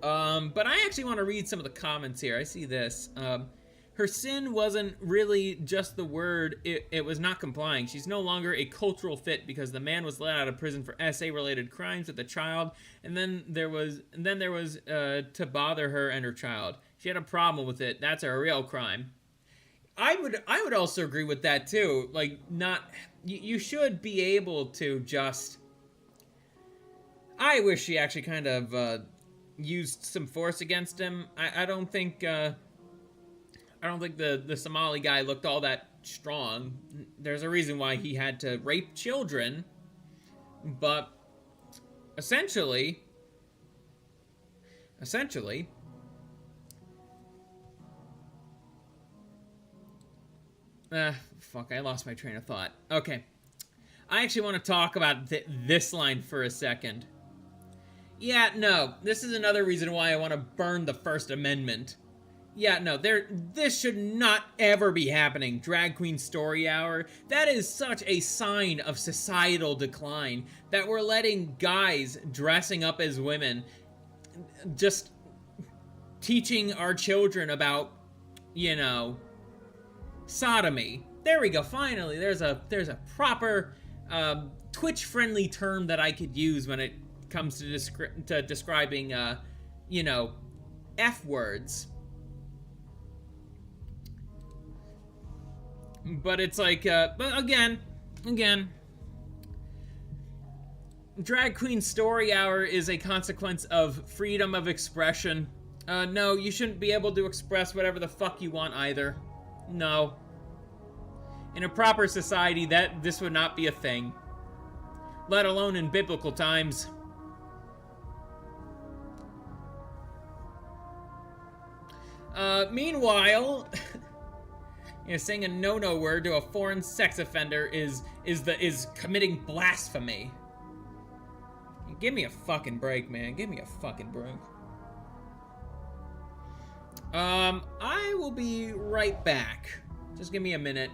S1: But I actually want to read some of the comments here. I see this. Her sin wasn't really just the word, it was not complying. She's no longer a cultural fit because the man was let out of prison for SA-related crimes with the child, and then there was to bother her and her child. She had a problem with it. That's a real crime. I would also agree with that too. Like, you should be able to just... I wish she actually kind of used some force against him. I don't think the Somali guy looked all that strong. There's a reason why he had to rape children, but essentially, fuck, I lost my train of thought. Okay. I actually want to talk about this line for a second. Yeah, no, this is another reason why I want to burn the First Amendment. Yeah, no, this should not ever be happening. Drag Queen Story Hour. That is such a sign of societal decline that we're letting guys dressing up as women just teaching our children about, you know, sodomy. There we go, finally. There's a proper Twitch-friendly term that I could use when it comes to describing, you know, F words. But it's like, but again, Drag Queen Story Hour is a consequence of freedom of expression. No, you shouldn't be able to express whatever the fuck you want either. No. In a proper society, this would not be a thing. Let alone in biblical times. Meanwhile... You know, saying a no-no word to a foreign sex offender is committing blasphemy. Give me a fucking break, man. Give me a fucking break. I will be right back. Just give me a minute.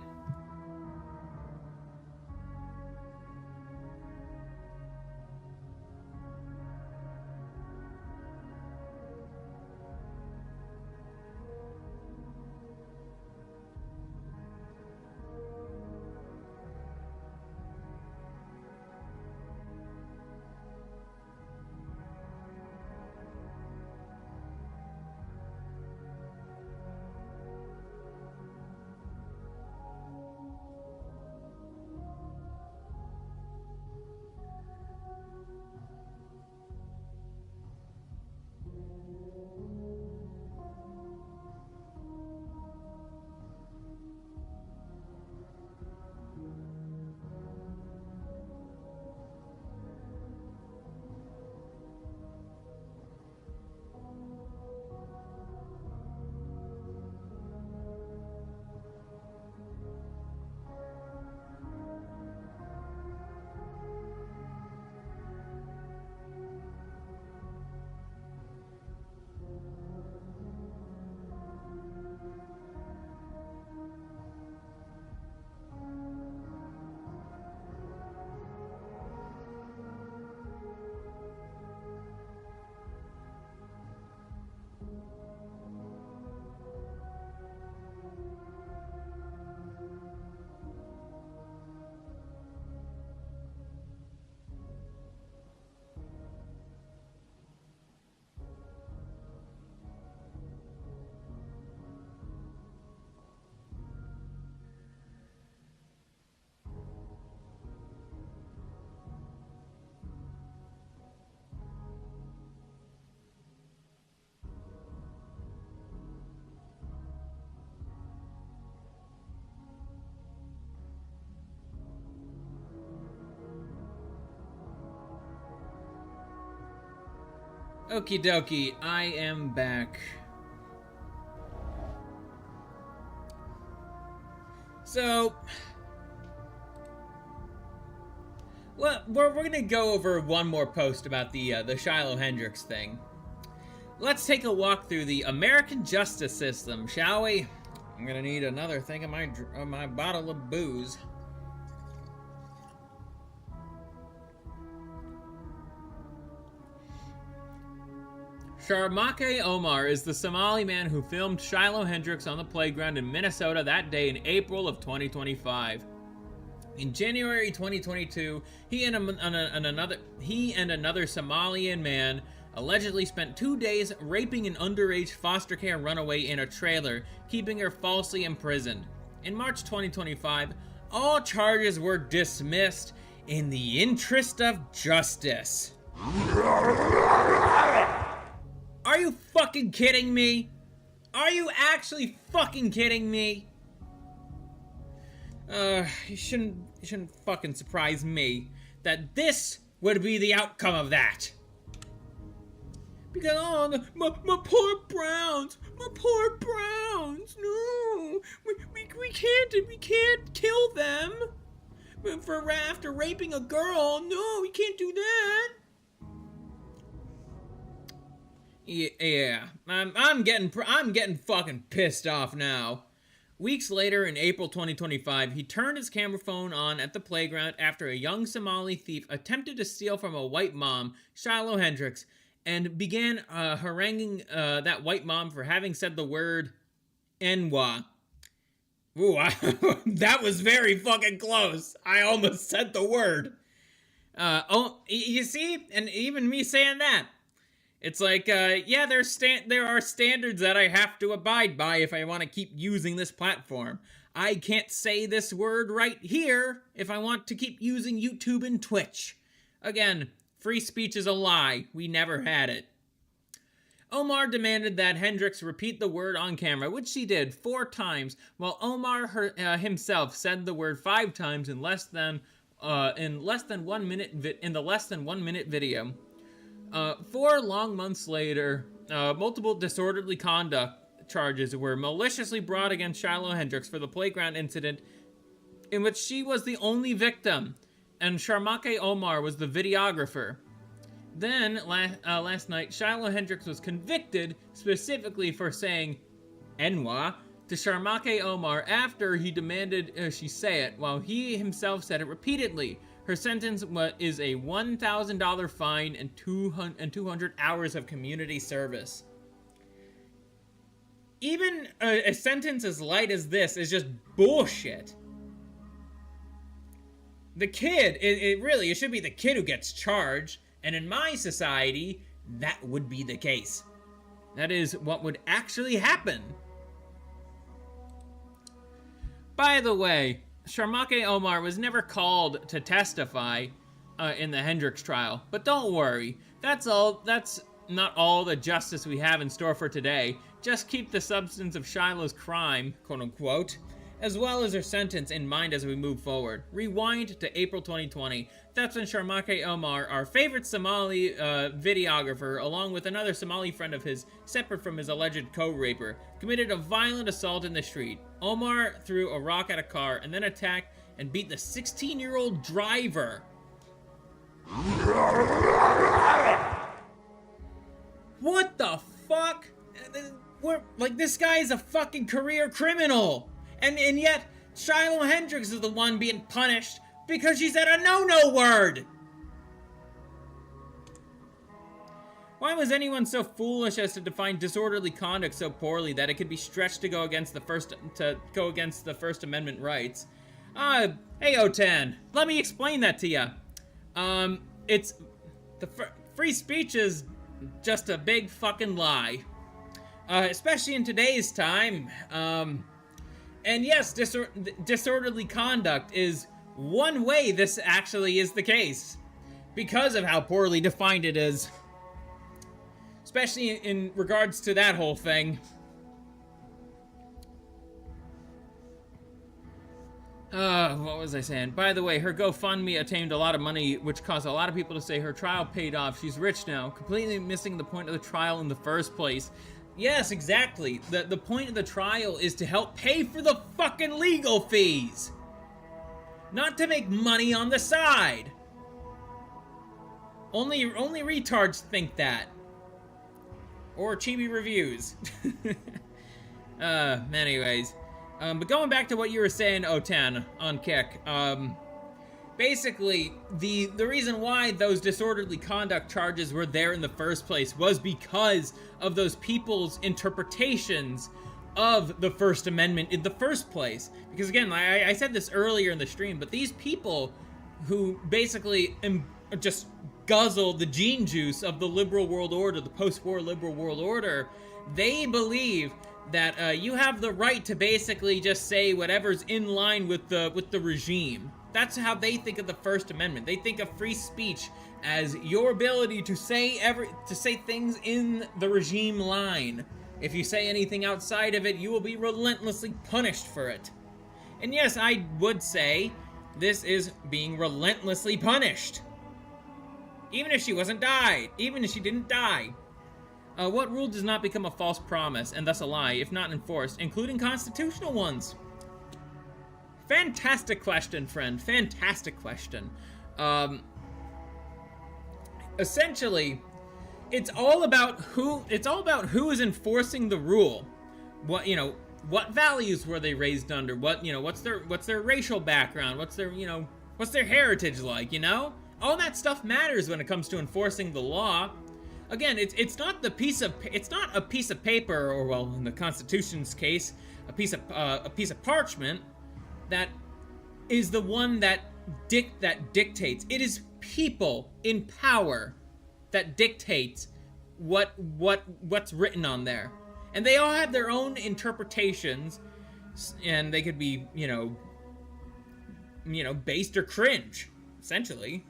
S1: Okie dokie, I am back. So, well, we're gonna go over one more post about the Shiloh Hendrix thing. Let's take a walk through the American justice system, shall we? I'm gonna need another thing of my bottle of booze. Sharmake Omar is the Somali man who filmed Shiloh Hendrix on the playground in Minnesota that day in April of 2025. In January 2022, he and another Somalian man allegedly spent 2 days raping an underage foster care runaway in a trailer, keeping her falsely imprisoned. In March 2025, all charges were dismissed in the interest of justice. Are you fucking kidding me? Are you actually fucking kidding me? You shouldn't fucking surprise me that this would be the outcome of that. Because, oh, my poor Browns, no, we can't kill them for after raping a girl. No, we can't do that. Yeah, I'm getting fucking pissed off now. Weeks later, in April 2025, he turned his camera phone on at the playground after a young Somali thief attempted to steal from a white mom, Shiloh Hendrix, and began haranguing that white mom for having said the word Enwa. Ooh, that was very fucking close. I almost said the word. You see? And even me saying that. It's like, yeah, there are standards that I have to abide by if I want to keep using this platform. I can't say this word right here if I want to keep using YouTube and Twitch. Again, free speech is a lie. We never had it. Omar demanded that Hendrix repeat the word on camera, which she did 4 times, while Omar himself said the word 5 times in less than 1 minute video. 4 long months later, multiple disorderly conduct charges were maliciously brought against Shiloh Hendrix for the playground incident in which she was the only victim, and Sharmake Omar was the videographer. Then, last night, Shiloh Hendrix was convicted specifically for saying Enwa to Sharmake Omar after he demanded she say it, while he himself said it repeatedly. Her sentence is a $1,000 fine and 200 hours of community service. Even a sentence as light as this is just bullshit. The kid, it should be the kid who gets charged, and in my society, that would be the case. That is what would actually happen. By the way, Sharmake Omar was never called to testify in the Hendrix trial, but don't worry, that's not all the justice we have in store for today. Just keep the substance of Shiloh's crime, quote unquote, as well as her sentence in mind as we move forward. Rewind to April 2020. That's when Sharmake Omar, our favorite Somali videographer, along with another Somali friend of his, separate from his alleged co-raper, committed a violent assault in the street. Omar threw a rock at a car and then attacked and beat the 16-year-old driver. What the fuck? This guy is a fucking career criminal. And yet, Shiloh Hendrix is the one being punished because she said a no-no word. Why was anyone so foolish as to define disorderly conduct so poorly that it could be stretched to go against the First Amendment rights? Hey, O10, let me explain that to you. Free speech is just a big fucking lie, especially in today's time. And yes, disorderly conduct is one way this actually is the case, because of how poorly defined it is. Especially in regards to that whole thing. What was I saying? By the way, her GoFundMe attained a lot of money, which caused a lot of people to say her trial paid off. She's rich now, completely missing the point of the trial in the first place. Yes, exactly. The point of the trial is to help pay for the fucking legal fees, not to make money on the side. Only retards think that. Or Chibi reviews. Anyways. But going back to what you were saying, O10, on Kick, basically, the reason why those disorderly conduct charges were there in the first place was because of those people's interpretations of the First Amendment in the first place. Because again, I said this earlier in the stream, but these people who basically just guzzle the gene juice of the liberal world order, the post-war liberal world order, they believe that you have the right to basically just say whatever's in line with the regime. That's how they think of the First Amendment. They think of free speech as your ability to say things in the regime line. If you say anything outside of it, you will be relentlessly punished for it. And yes, I would say this is being relentlessly punished. Even if she wasn't died, even if she didn't die. What rule does not become a false promise, and thus a lie, if not enforced, including constitutional ones? Fantastic question, friend. Fantastic question. Essentially, it's all about who is enforcing the rule. What values were they raised under? What's their racial background? What's their heritage like, All that stuff matters when it comes to enforcing the law. Again, it's not a piece of paper, or well, in the Constitution's case, a piece of parchment that is the one that dictates. It is people in power that dictates what's written on there, and they all have their own interpretations, and they could be based or cringe, essentially.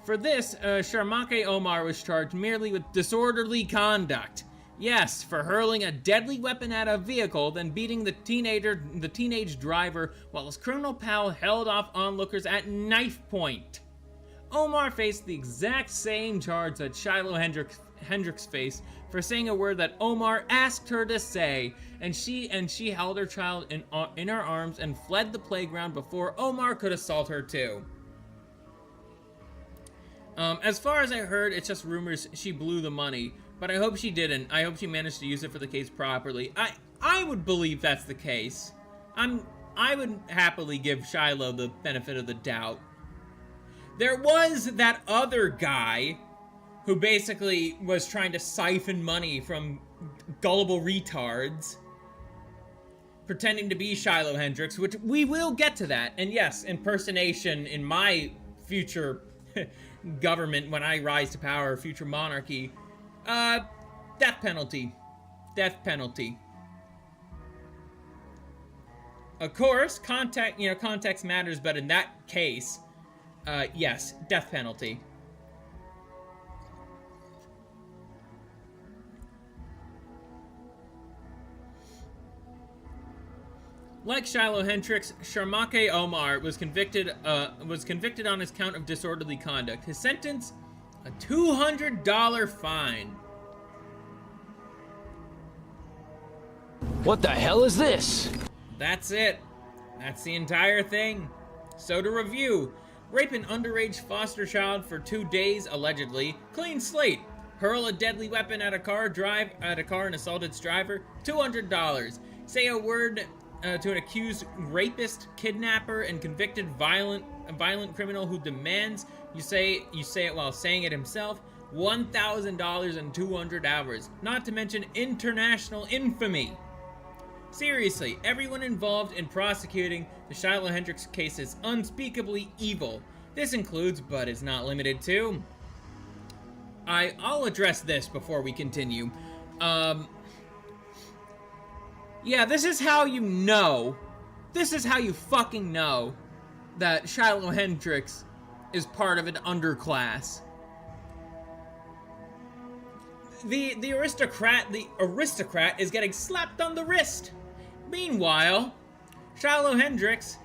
S1: For this, Sharmake Omar was charged merely with disorderly conduct. Yes, for hurling a deadly weapon at a vehicle, then beating the teenage driver while his criminal pal held off onlookers at knife point. Omar faced the exact same charge that Shiloh Hendricks faced for saying a word that Omar asked her to say, and she held her child in her arms and fled the playground before Omar could assault her too. As far as I heard, it's just rumors she blew the money, but I hope she didn't. I hope she managed to use it for the case properly. I would believe that's the case. I would happily give Shiloh the benefit of the doubt. There was that other guy who basically was trying to siphon money from gullible retards, pretending to be Shiloh Hendricks, which we will get to that. And yes, impersonation in my future government, when I rise to power, future monarchy, death penalty. Death penalty. Of course, context matters, but in that case, yes, death penalty. Like Shiloh Hendricks, Sharmake Omar was convicted on his count of disorderly conduct. His sentence, a $200 fine.
S9: What the hell is this?
S1: That's it. That's the entire thing. So to review, rape an underage foster child for 2 days, allegedly. Clean slate. Hurl a deadly weapon at a car and assault its driver, $200. Say a word to an accused rapist, kidnapper, and convicted violent criminal who demands you say it while saying it himself, $1,000 and 200 hours. Not to mention international infamy. Seriously, everyone involved in prosecuting the Shiloh Hendricks case is unspeakably evil. This includes, but is not limited to... I'll address this before we continue. Yeah, this is how you know. This is how you fucking know that Shiloh Hendricks is part of an underclass. the aristocrat is getting slapped on the wrist. Meanwhile, Shiloh Hendricks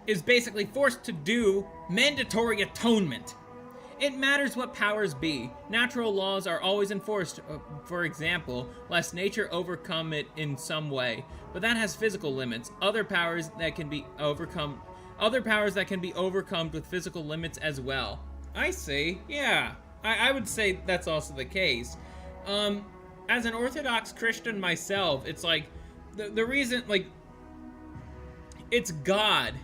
S1: is basically forced to do mandatory atonement. It matters what powers be. Natural laws are always enforced, for example, lest nature overcome it in some way. But that has physical limits. Other powers that can be overcome with physical limits as well. I see. Yeah. I would say that's also the case. As an Orthodox Christian myself, it's like the reason, like, it's God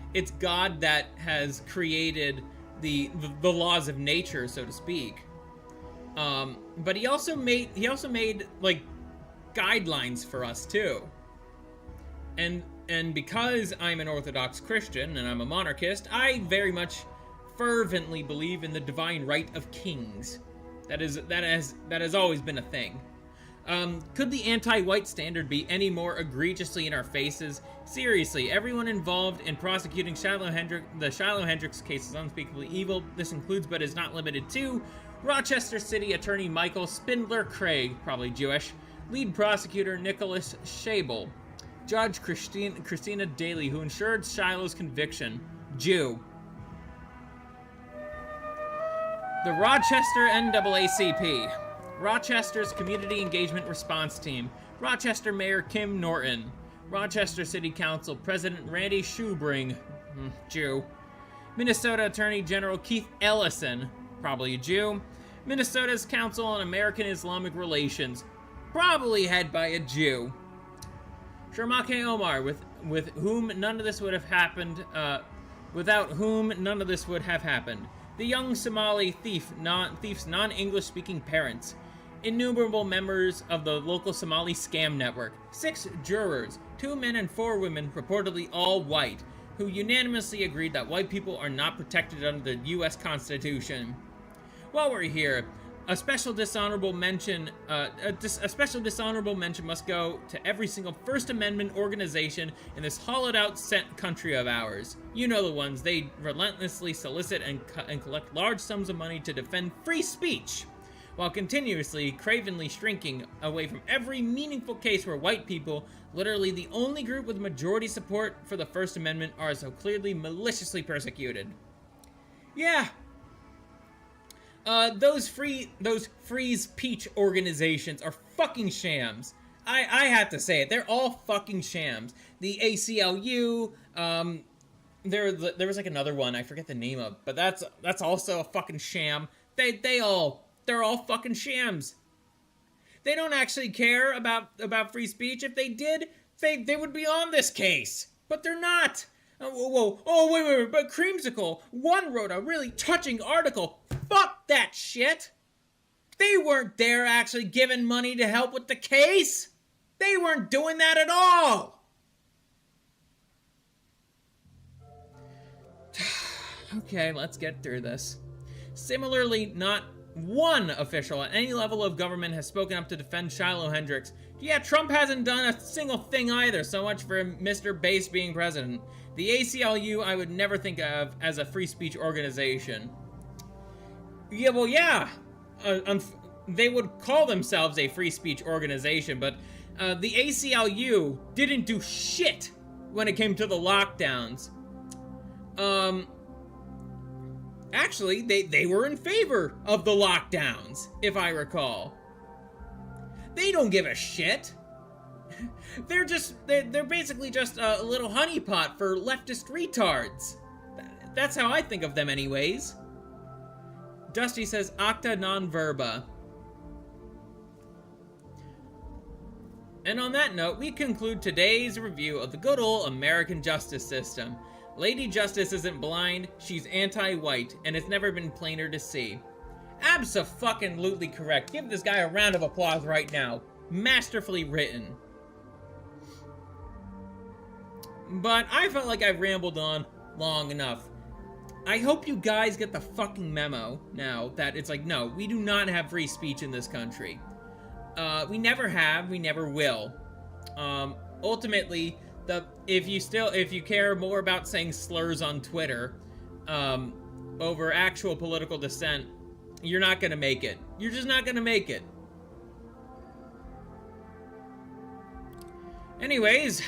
S1: that has created the laws of nature, so to speak. But he also made like guidelines for us too. And because I'm an Orthodox Christian and I'm a monarchist, I very much fervently believe in the divine right of kings. That has always been a thing. Could the anti-white standard be any more egregiously in our faces? Seriously, everyone involved in prosecuting the Shiloh Hendricks case is unspeakably evil. This includes, but is not limited to, Rochester City Attorney Michael Spindler Craig, probably Jewish, lead prosecutor Nicholas Schabel, Judge Christina Daly, who ensured Shiloh's conviction, Jew. The Rochester NAACP, Rochester's Community Engagement Response Team, Rochester Mayor Kim Norton, Rochester City Council President Randy Schubring, Jew, Minnesota Attorney General Keith Ellison, probably a Jew, Minnesota's Council on American Islamic Relations, probably head by a Jew, Sharmake Omar, with whom none of this would have happened, without whom none of this would have happened, the young Somali thief's non-English speaking parents, innumerable members of the local Somali scam network, 6 jurors, 2 men and 4 women, reportedly all white, who unanimously agreed that white people are not protected under the U.S. Constitution. While we're here, a special dishonorable mention must go to every single First Amendment organization in this hollowed-out country of ours. You know the ones. They relentlessly solicit and collect large sums of money to defend free speech, while continuously, cravenly shrinking away from every meaningful case where white people, literally the only group with majority support for the First Amendment, are so clearly maliciously persecuted. Yeah. Those free speech organizations are fucking shams. I have to say it. They're all fucking shams. The ACLU, there was like another one I forget the name of, but that's also a fucking sham. They're all fucking shams. They don't actually care about free speech. If they did, they would be on this case, but they're not. Wait, but Kreemsicle, one wrote a really touching article. Fuck that shit! They weren't there actually giving money to help with the case! They weren't doing that at all! Okay, let's get through this. Similarly, not one official at any level of government has spoken up to defend Shiloh Hendricks. Yeah, Trump hasn't done a single thing either, so much for Mr. Base being president. The ACLU I would never think of as a free speech organization. Yeah, well, yeah. They would call themselves a free speech organization, but the ACLU didn't do shit when it came to the lockdowns. Actually, they were in favor of the lockdowns, if I recall. They don't give a shit. They're basically just a little honeypot for leftist retards. That's how I think of them anyways. Dusty says, acta non verba. And on that note, we conclude today's review of the good old American justice system. Lady Justice isn't blind, she's anti-white, and it's never been plainer to see. Abso-fucking-lutely correct. Give this guy a round of applause right now. Masterfully written. But I felt like I've rambled on long enough. I hope you guys get the fucking memo now that it's like, no, we do not have free speech in this country. We never have, we never will. Ultimately, if you care more about saying slurs on Twitter over actual political dissent, you're not gonna make it. You're just not gonna make it. Anyways,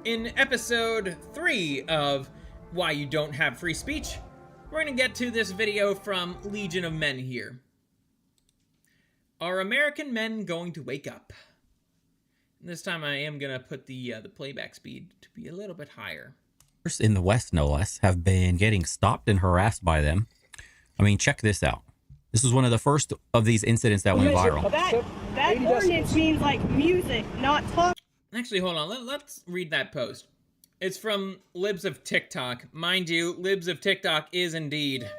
S1: in episode 3 of Why You Don't Have Free Speech, we're gonna get to this video from Legion of Men here. Are American men going to wake up? And this time I am gonna put the playback speed to be a little bit higher.
S9: In the West, no less, have been getting stopped and harassed by them. I mean, check this out. This was one of the first of these incidents that went viral.
S10: That ordinance means like music, not talk.
S1: Actually, hold on. Let's read that post. It's from Libs of TikTok. Mind you, Libs of TikTok is indeed.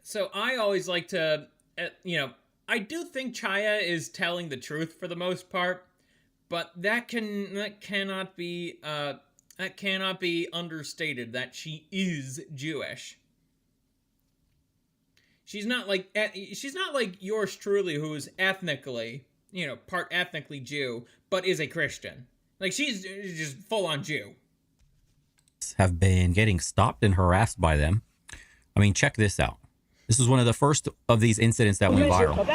S1: So I always like to, I do think Chaya is telling the truth for the most part, but that cannot be understated that she is Jewish. She's not like yours truly, who's ethnically, part ethnically Jew, but is a Christian. Like, she's just full-on Jew.
S9: Have been getting stopped and harassed by them. I mean, check this out. This was one of the first of these incidents that went viral.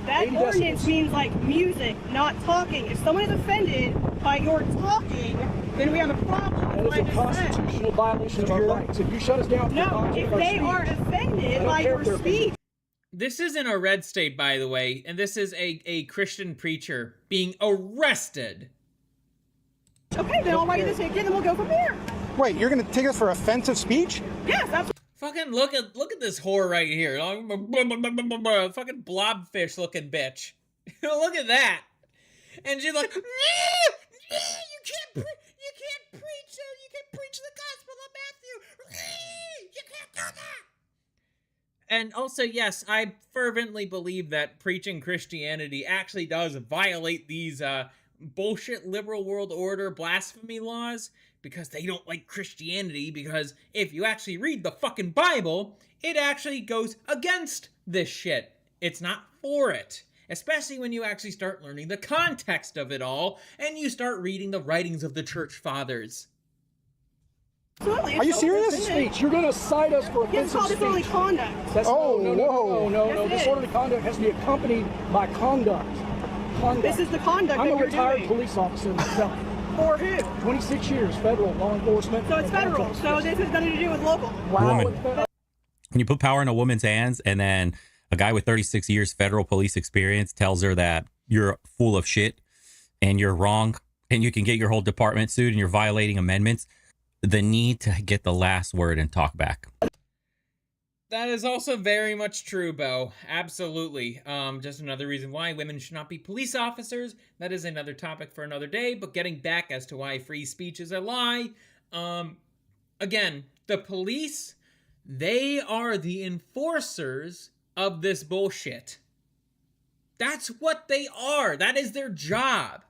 S10: That ordinance means like music, not talking. If someone is offended by your talking, then we have a problem.
S11: That is a constitutional violation of our rights. If you shut us down,
S10: no, if they are offended by your speech.
S1: This is in a red state, by the way, and this is a Christian preacher being arrested.
S10: Okay, then I'll write this again, and we'll go from there.
S3: Wait, you're going to take us for offensive speech?
S10: Yes, that's.
S1: Fucking look at this whore right here. Fucking blobfish looking bitch. Look at that. And she's like, you can't preach the gospel of Matthew. You can't do that. And also, yes, I fervently believe that preaching Christianity actually does violate these bullshit liberal world order blasphemy laws, because they don't like Christianity, because if you actually read the fucking Bible, it actually goes against this shit. It's not for it. Especially when you actually start learning the context of it all, and you start reading the writings of the church fathers.
S10: Absolutely.
S3: Are you serious?
S11: Speech. You're going to cite us for offensive speech.
S10: It's called disorderly conduct.
S11: That's, no. Disorderly conduct has to be accompanied by conduct.
S10: This is the conduct
S11: I'm
S10: that
S11: a
S10: you're
S11: retired
S10: doing.
S11: Police officer myself.
S10: For who?
S11: 26 years, federal law enforcement.
S10: So it's federal. So this has nothing to do with local.
S9: Wow. When you put power in a woman's hands, and then a guy with 36 years federal police experience tells her that you're full of shit and you're wrong and you can get your whole department sued and you're violating amendments, the need to get the last word and talk back.
S1: That is also very much true, Bo. Absolutely. Just another reason why women should not be police officers. That is another topic for another day. But getting back as to why free speech is a lie. Again, the police, they are the enforcers of this bullshit. That's what they are. That is their job.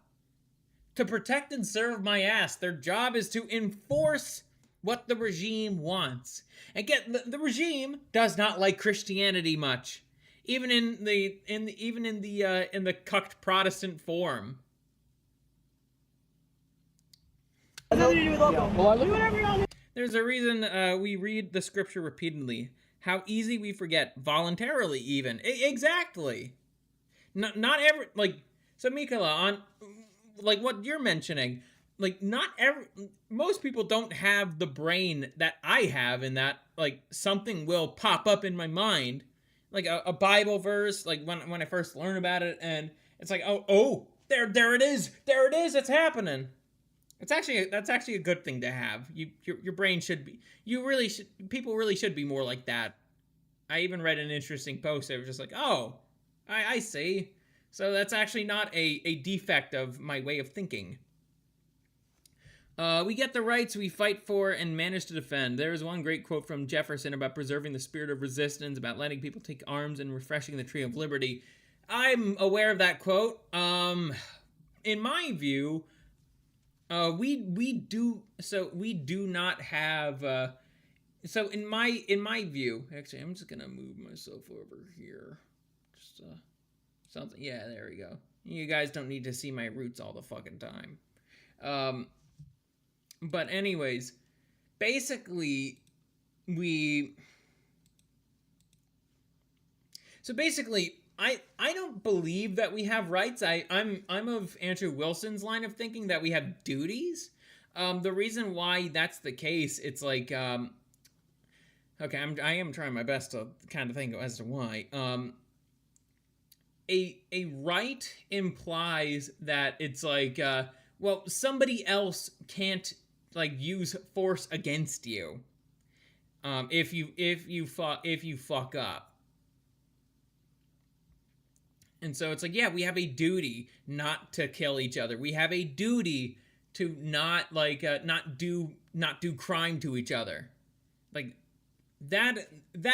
S1: To protect and serve my ass. Their job is to enforce what the regime wants. Again, the regime does not like Christianity much, even in the cucked Protestant form.
S10: Nothing to do with local. Do whatever you want to do.
S1: There's a reason we read the scripture repeatedly. How easy we forget, voluntarily even. Exactly. Not every, like, so Mikola, on like what you're mentioning. Like, most people don't have the brain that I have, in that, like, something will pop up in my mind, like a Bible verse, like when I first learn about it, and it's like, oh, there it is, it's happening. That's actually a good thing to have. Your brain should be, people really should be more like that. I even read an interesting post that was just like, oh, I see. So that's actually not a defect of my way of thinking. We get the rights we fight for and manage to defend. There is one great quote from Jefferson about preserving the spirit of resistance, about letting people take arms and refreshing the tree of liberty. I'm aware of that quote. In my view, we do not have. So in my view, actually, I'm just gonna move myself over here. Just something. Yeah, there we go. You guys don't need to see my roots all the fucking time. But anyways, basically, So basically, I don't believe that we have rights. I'm of Andrew Wilson's line of thinking that we have duties. The reason why that's the case, it's like, okay, I am trying my best to kind of think as to why. A right implies that it's like, well, somebody else can't like use force against you. If you fuck up. And so it's like, yeah, we have a duty not to kill each other. We have a duty to not like not do crime to each other. Like that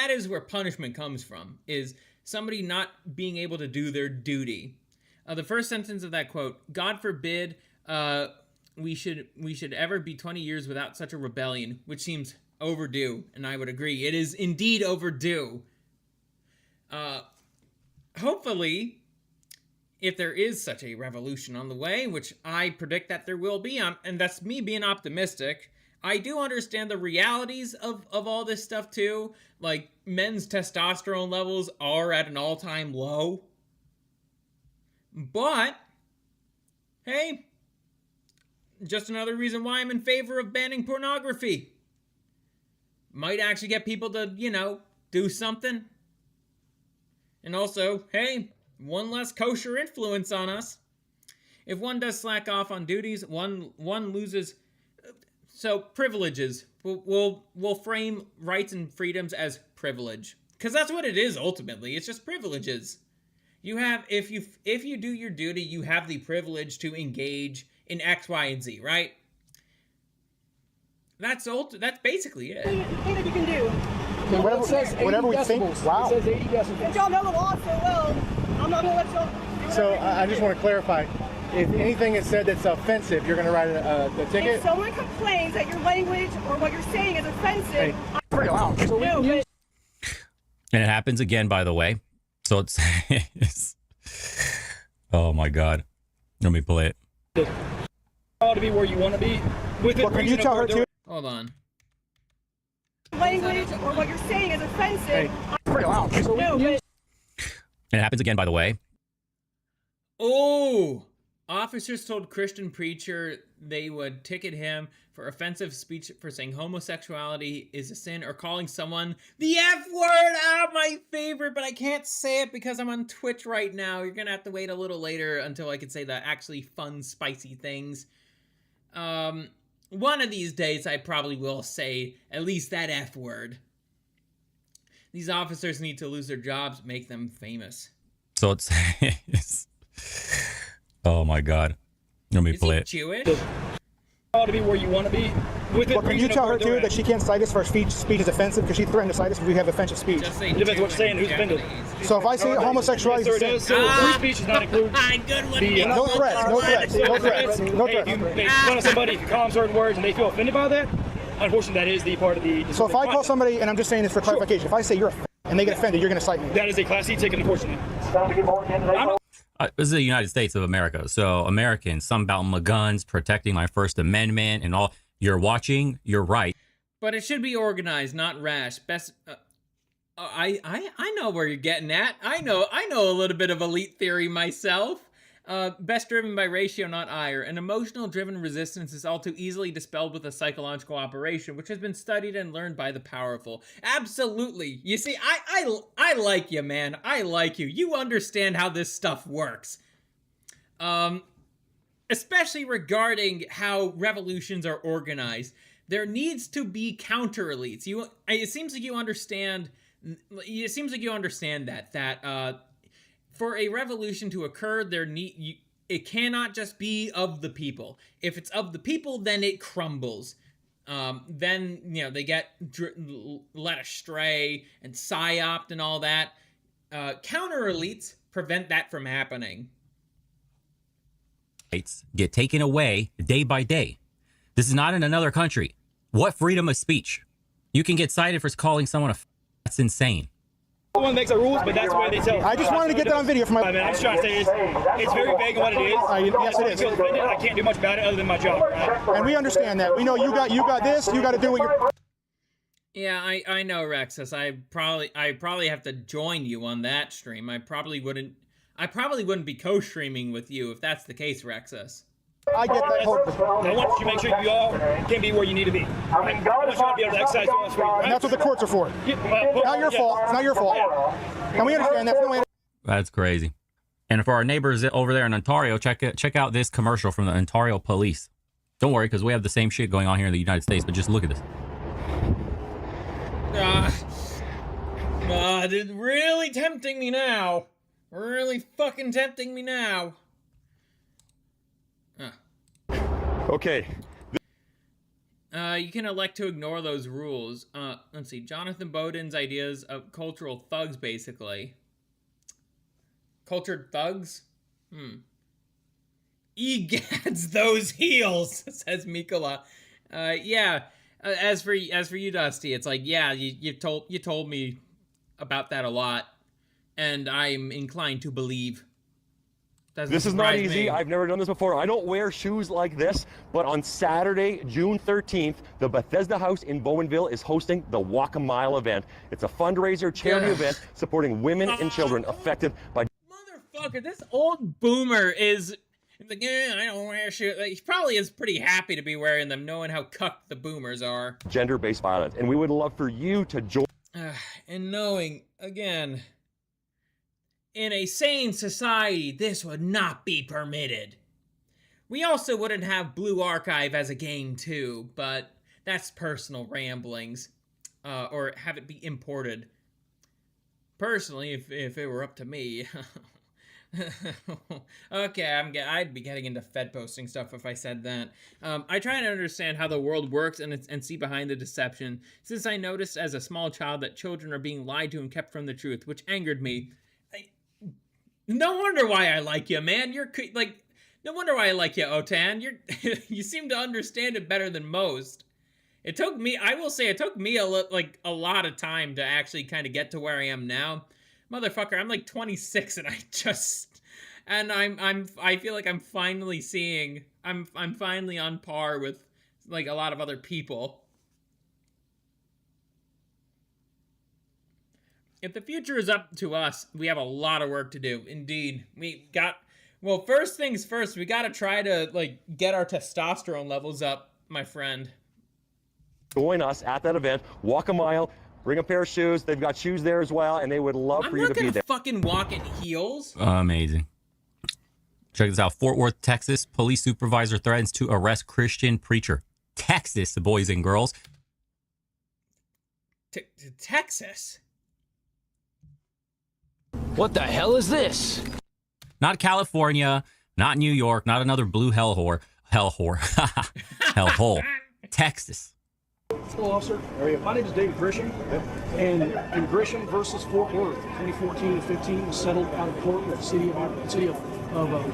S1: is where punishment comes from, is somebody not being able to do their duty. The first sentence of that quote, God forbid we should ever be 20 years without such a rebellion, which seems overdue, and I would agree. It is indeed overdue. Hopefully, if there is such a revolution on the way, which I predict that there will be, and that's me being optimistic, I do understand the realities of all this stuff too. Like, men's testosterone levels are at an all-time low. But, hey, just another reason why I'm in favor of banning pornography. Might actually get people to, you know, do something. And also, hey, one less kosher influence on us. If one does slack off on duties, one loses. So privileges. We'll frame rights and freedoms as privilege, because that's what it is ultimately. It's just privileges. You have, if you do your duty, you have the privilege to engage in X, Y, and Z, right? That's basically it.
S10: Anything that you can do.
S3: Whatever we think. Wow.
S11: It says 80 decibels.
S10: But y'all know the law so well, I'm not gonna let y'all do
S3: So I just want to clarify. If anything is said that's offensive, you're going to write a ticket?
S10: If someone complains that your language or what you're saying is offensive,
S3: Hey, pretty loud.
S10: but
S9: And it happens again, by the way. So it's oh my God. Let me play it.
S11: To be where you want to be.
S3: Well, can you tell her too?
S1: Hold on.
S10: language or what you're saying is offensive.
S3: Hey, pretty loud.
S9: And it happens again, by the way.
S1: Oh! Officers told Christian preacher they would ticket him for offensive speech for saying homosexuality is a sin, or calling someone the F word. Ah, my favorite, but I can't say it because I'm on Twitch right now. You're gonna have to wait a little later until I can say the actually fun, spicy things. One of these days I probably will say at least that F word. These officers need to lose their jobs, make them famous.
S9: So it's oh my God. Let me play it.
S1: Jewish?
S11: To be where you want to be.
S3: Well, can you tell her too that she can't cite us for speech is offensive, because she threatened to cite us if we have offensive speech?
S1: Just say
S11: Depends what you're saying, who's offended.
S3: So if I say homosexuality is a sin,
S11: free speech does not include
S1: good one.
S3: no threats, no threats, no threats, no
S11: Hey, if you
S3: threats.
S11: make fun of somebody, if you call them certain words and they feel offended by that, unfortunately that is the part of the...
S3: So if I call somebody, and I'm just saying this for clarification, if I say you're offended and they get offended, you're going to cite me.
S11: That is a Class C ticket, unfortunately.
S9: This is the United States of America. So Americans, something about my guns, protecting my First Amendment and all. You're watching, you're right.
S1: But it should be organized, not rash. Best. I know where you're getting at. I know a little bit of elite theory myself. Best driven by ratio, not ire. An emotional-driven resistance is all too easily dispelled with a psychological operation, which has been studied and learned by the powerful. Absolutely. You see, I like you, man. I like you. You understand how this stuff works. Especially regarding how revolutions are organized. There needs to be counter-elites. It seems like you understand that for a revolution to occur, it cannot just be of the people. If it's of the people, then it crumbles. Then, they get led astray and psyoped and all that. Counter-elites prevent that from happening.
S9: Get taken away day by day. This is not in another country. What freedom of speech? You can get cited for calling someone a that's insane.
S11: No one makes the rules, but that's the way they tell.
S3: I just wanted to get that on video for my...
S11: I mean, I'm just trying to say it's very vague on what it is.
S3: Yes, it is.
S11: I can't do much about it other than my job. Right?
S3: And we understand that. We know you got this. You got to do what you're...
S1: Yeah, I know, Rexus. I probably have to join you on that stream. I probably wouldn't be co-streaming with you if that's the case, Rexus.
S3: I get that whole.
S11: I want you to make sure you all can be where you need to be. I want you to be able to exercise your free rights.
S3: And that's what the courts are for. Not your fault. It's not your fault. And we understand that's the way.
S9: That's crazy. And for our neighbors over there in Ontario, check out this commercial from the Ontario police. Don't worry, because we have the same shit going on here in the United States, but just look at this.
S1: It's really tempting me now. Really fucking tempting me now.
S12: Okay.
S1: You can elect to ignore those rules. Let's see. Jonathan Bowden's ideas of cultural thugs, basically. Cultured thugs? Egads those heels, says Mikola. Yeah. As for you, Dusty, it's like, yeah, you told me about that a lot, and I'm inclined to believe.
S12: This is not easy. I've never done this before. I don't wear shoes like this, but on Saturday, June 13th, the Bethesda House in Bowmanville is hosting the Walk a Mile event. It's a fundraiser charity event supporting women and children affected by...
S1: Motherfucker, this old boomer is like, yeah, I don't wear shoes. Like, he probably is pretty happy to be wearing them, knowing how cucked the boomers are.
S12: Gender-based violence, and we would love for you to join...
S1: And knowing, again... In a sane society, this would not be permitted. We also wouldn't have Blue Archive as a game too, but that's personal ramblings. Or have it be imported. Personally, if it were up to me. Okay, I'd be getting into Fed posting stuff if I said that. I try to understand how the world works and see behind the deception, since I noticed as a small child that children are being lied to and kept from the truth, which angered me. No wonder why I like you, man. You're like, no wonder why I like you, Otan. You seem to understand it better than most. It took me, I will say, a lot of time to actually kind of get to where I am now. Motherfucker, I'm like 26 and I feel like I'm finally seeing, I'm finally on par with like a lot of other people. If the future is up to us, we have a lot of work to do. Indeed. Well, first things first, we gotta try to, like, get our testosterone levels up, my friend.
S12: Join us at that event, walk a mile, bring a pair of shoes. They've got shoes there as well, and they would love for you to be there.
S1: I'm not gonna fucking walk in heels.
S9: Amazing. Check this out. Fort Worth, Texas. Police supervisor threatens to arrest Christian preacher. Texas, boys and girls.
S1: Texas?
S11: What the hell is this?
S9: Not California, not New York, not another blue hellhole. Hellhole. Texas.
S11: Hello, officer. My name is David Grisham, and in Grisham versus Fort Worth, 2014 to 15 was settled out of court with the city of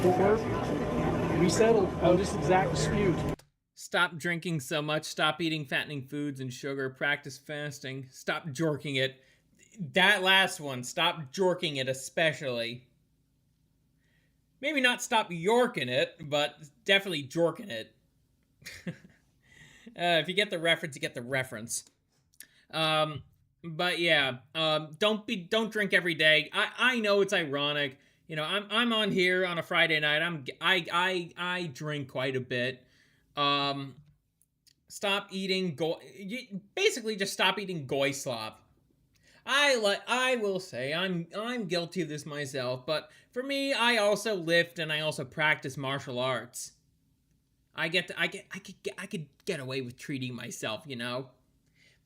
S11: Fort Worth. We settled on this exact dispute.
S1: Stop drinking so much. Stop eating fattening foods and sugar. Practice fasting. Stop jorking it. That last one, stop jorking it especially. Maybe not stop yorking it, but definitely jorking it. If you get the reference, you get the reference. But yeah, don't drink every day. I know it's ironic. You know, I'm on here on a Friday night. I drink quite a bit. Stop eating basically just stop eating goy slop. I will say I'm guilty of this myself, but for me, I also lift and I also practice martial arts. I could get away with treating myself, you know.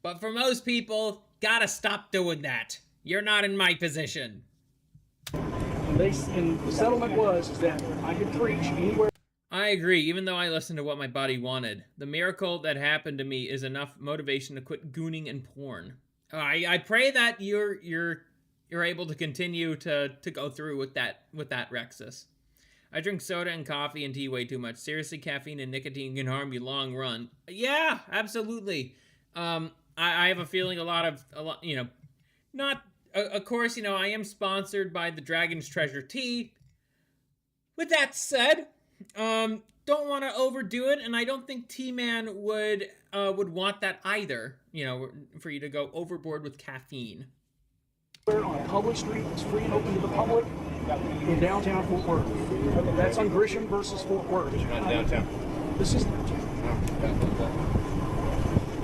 S1: But for most people, gotta stop doing that. You're not in my position.
S11: And the settlement is that I could preach anywhere.
S1: I agree, even though I listened to what my body wanted. The miracle that happened to me is enough motivation to quit gooning and porn. I pray that you're able to continue to go through with that Rexus. I drink soda and coffee and tea way too much. Seriously, caffeine and nicotine can harm you long run. Yeah, absolutely. I have a feeling a lot, you know, not, of course, you know, I am sponsored by the Dragon's Treasure Tea. With that said, don't want to overdo it, and I don't think T-Man would want that either. You know, for you to go overboard with caffeine.
S11: On a public street that's free and open to the public in downtown Fort Worth. That's on Grisham versus Fort Worth.
S13: It's not downtown.
S11: This is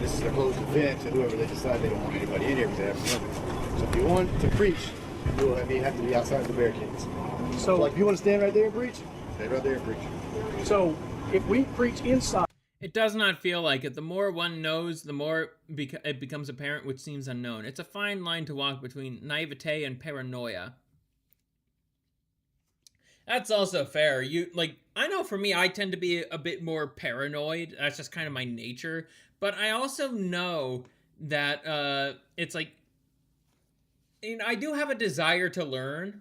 S13: This is a closed event to whoever they decide they don't want anybody in here because they have permits. So if you want to preach, you'll have to be outside the barricades. So like if you want to stand right there and preach, stay right there and preach.
S11: So if we preach inside.
S1: It does not feel like it. The more one knows, the more it becomes apparent which seems unknown. It's a fine line to walk between naivete and paranoia. That's also fair. I know for me, I tend to be a bit more paranoid. That's just kind of my nature. But I also know that it's like, I do have a desire to learn.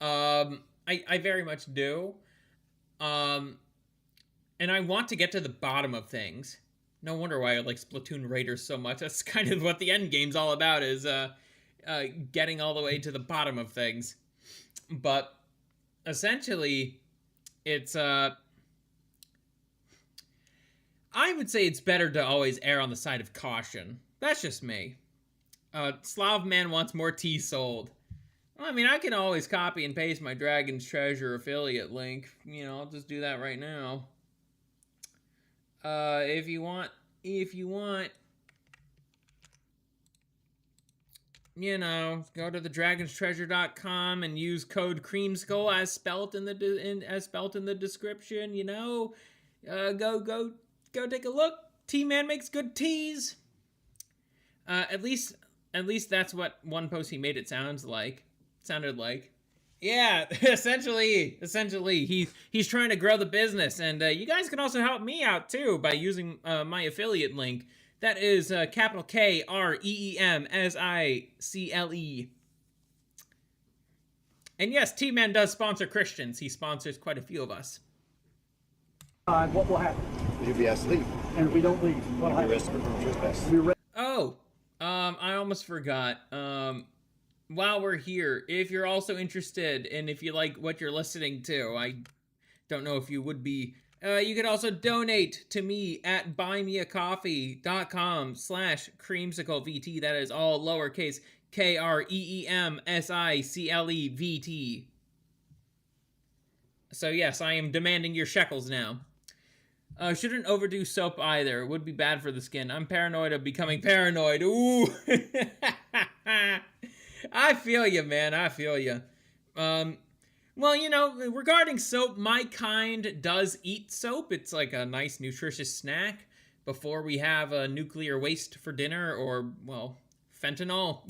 S1: I very much do. And I want to get to the bottom of things. No wonder why I like Splatoon Raiders so much. That's kind of what the end game's all about, is getting all the way to the bottom of things. But essentially, it's I would say it's better to always err on the side of caution. That's just me. Slavman wants more tea sold. Well, I mean, I can always copy and paste my Dragon's Treasure affiliate link. You know, I'll just do that right now. If you want, you know, go to the dragonstreasure.com and use code Kreemsicle as spelt in the description. You know, go take a look. T-Man makes good teas. At least that's what one post he made it sounded like. Yeah, essentially, he's trying to grow the business, and you guys can also help me out too by using my affiliate link. That is capital KREEMSICLE. And yes, T-Man does sponsor Christians. He sponsors quite a few of us.
S11: What will happen?
S13: You'll be asleep.
S11: And if we don't leave, what'll happen?
S13: Arrested for trespass.
S1: Oh, I almost forgot. While we're here, if you're also interested and if you like what you're listening to, I don't know if you would be, you could also donate to me at buymeacoffee.com/creamsiclevt. That is all lowercase KREEMSICLEVT. So yes, I am demanding your shekels now. Shouldn't overdo soap either. It would be bad for the skin. I'm paranoid of becoming paranoid. Ooh. I feel you, man. I feel you. Well, you know, regarding soap, my kind does eat soap. It's like a nice, nutritious snack before we have a nuclear waste for dinner or, well, fentanyl.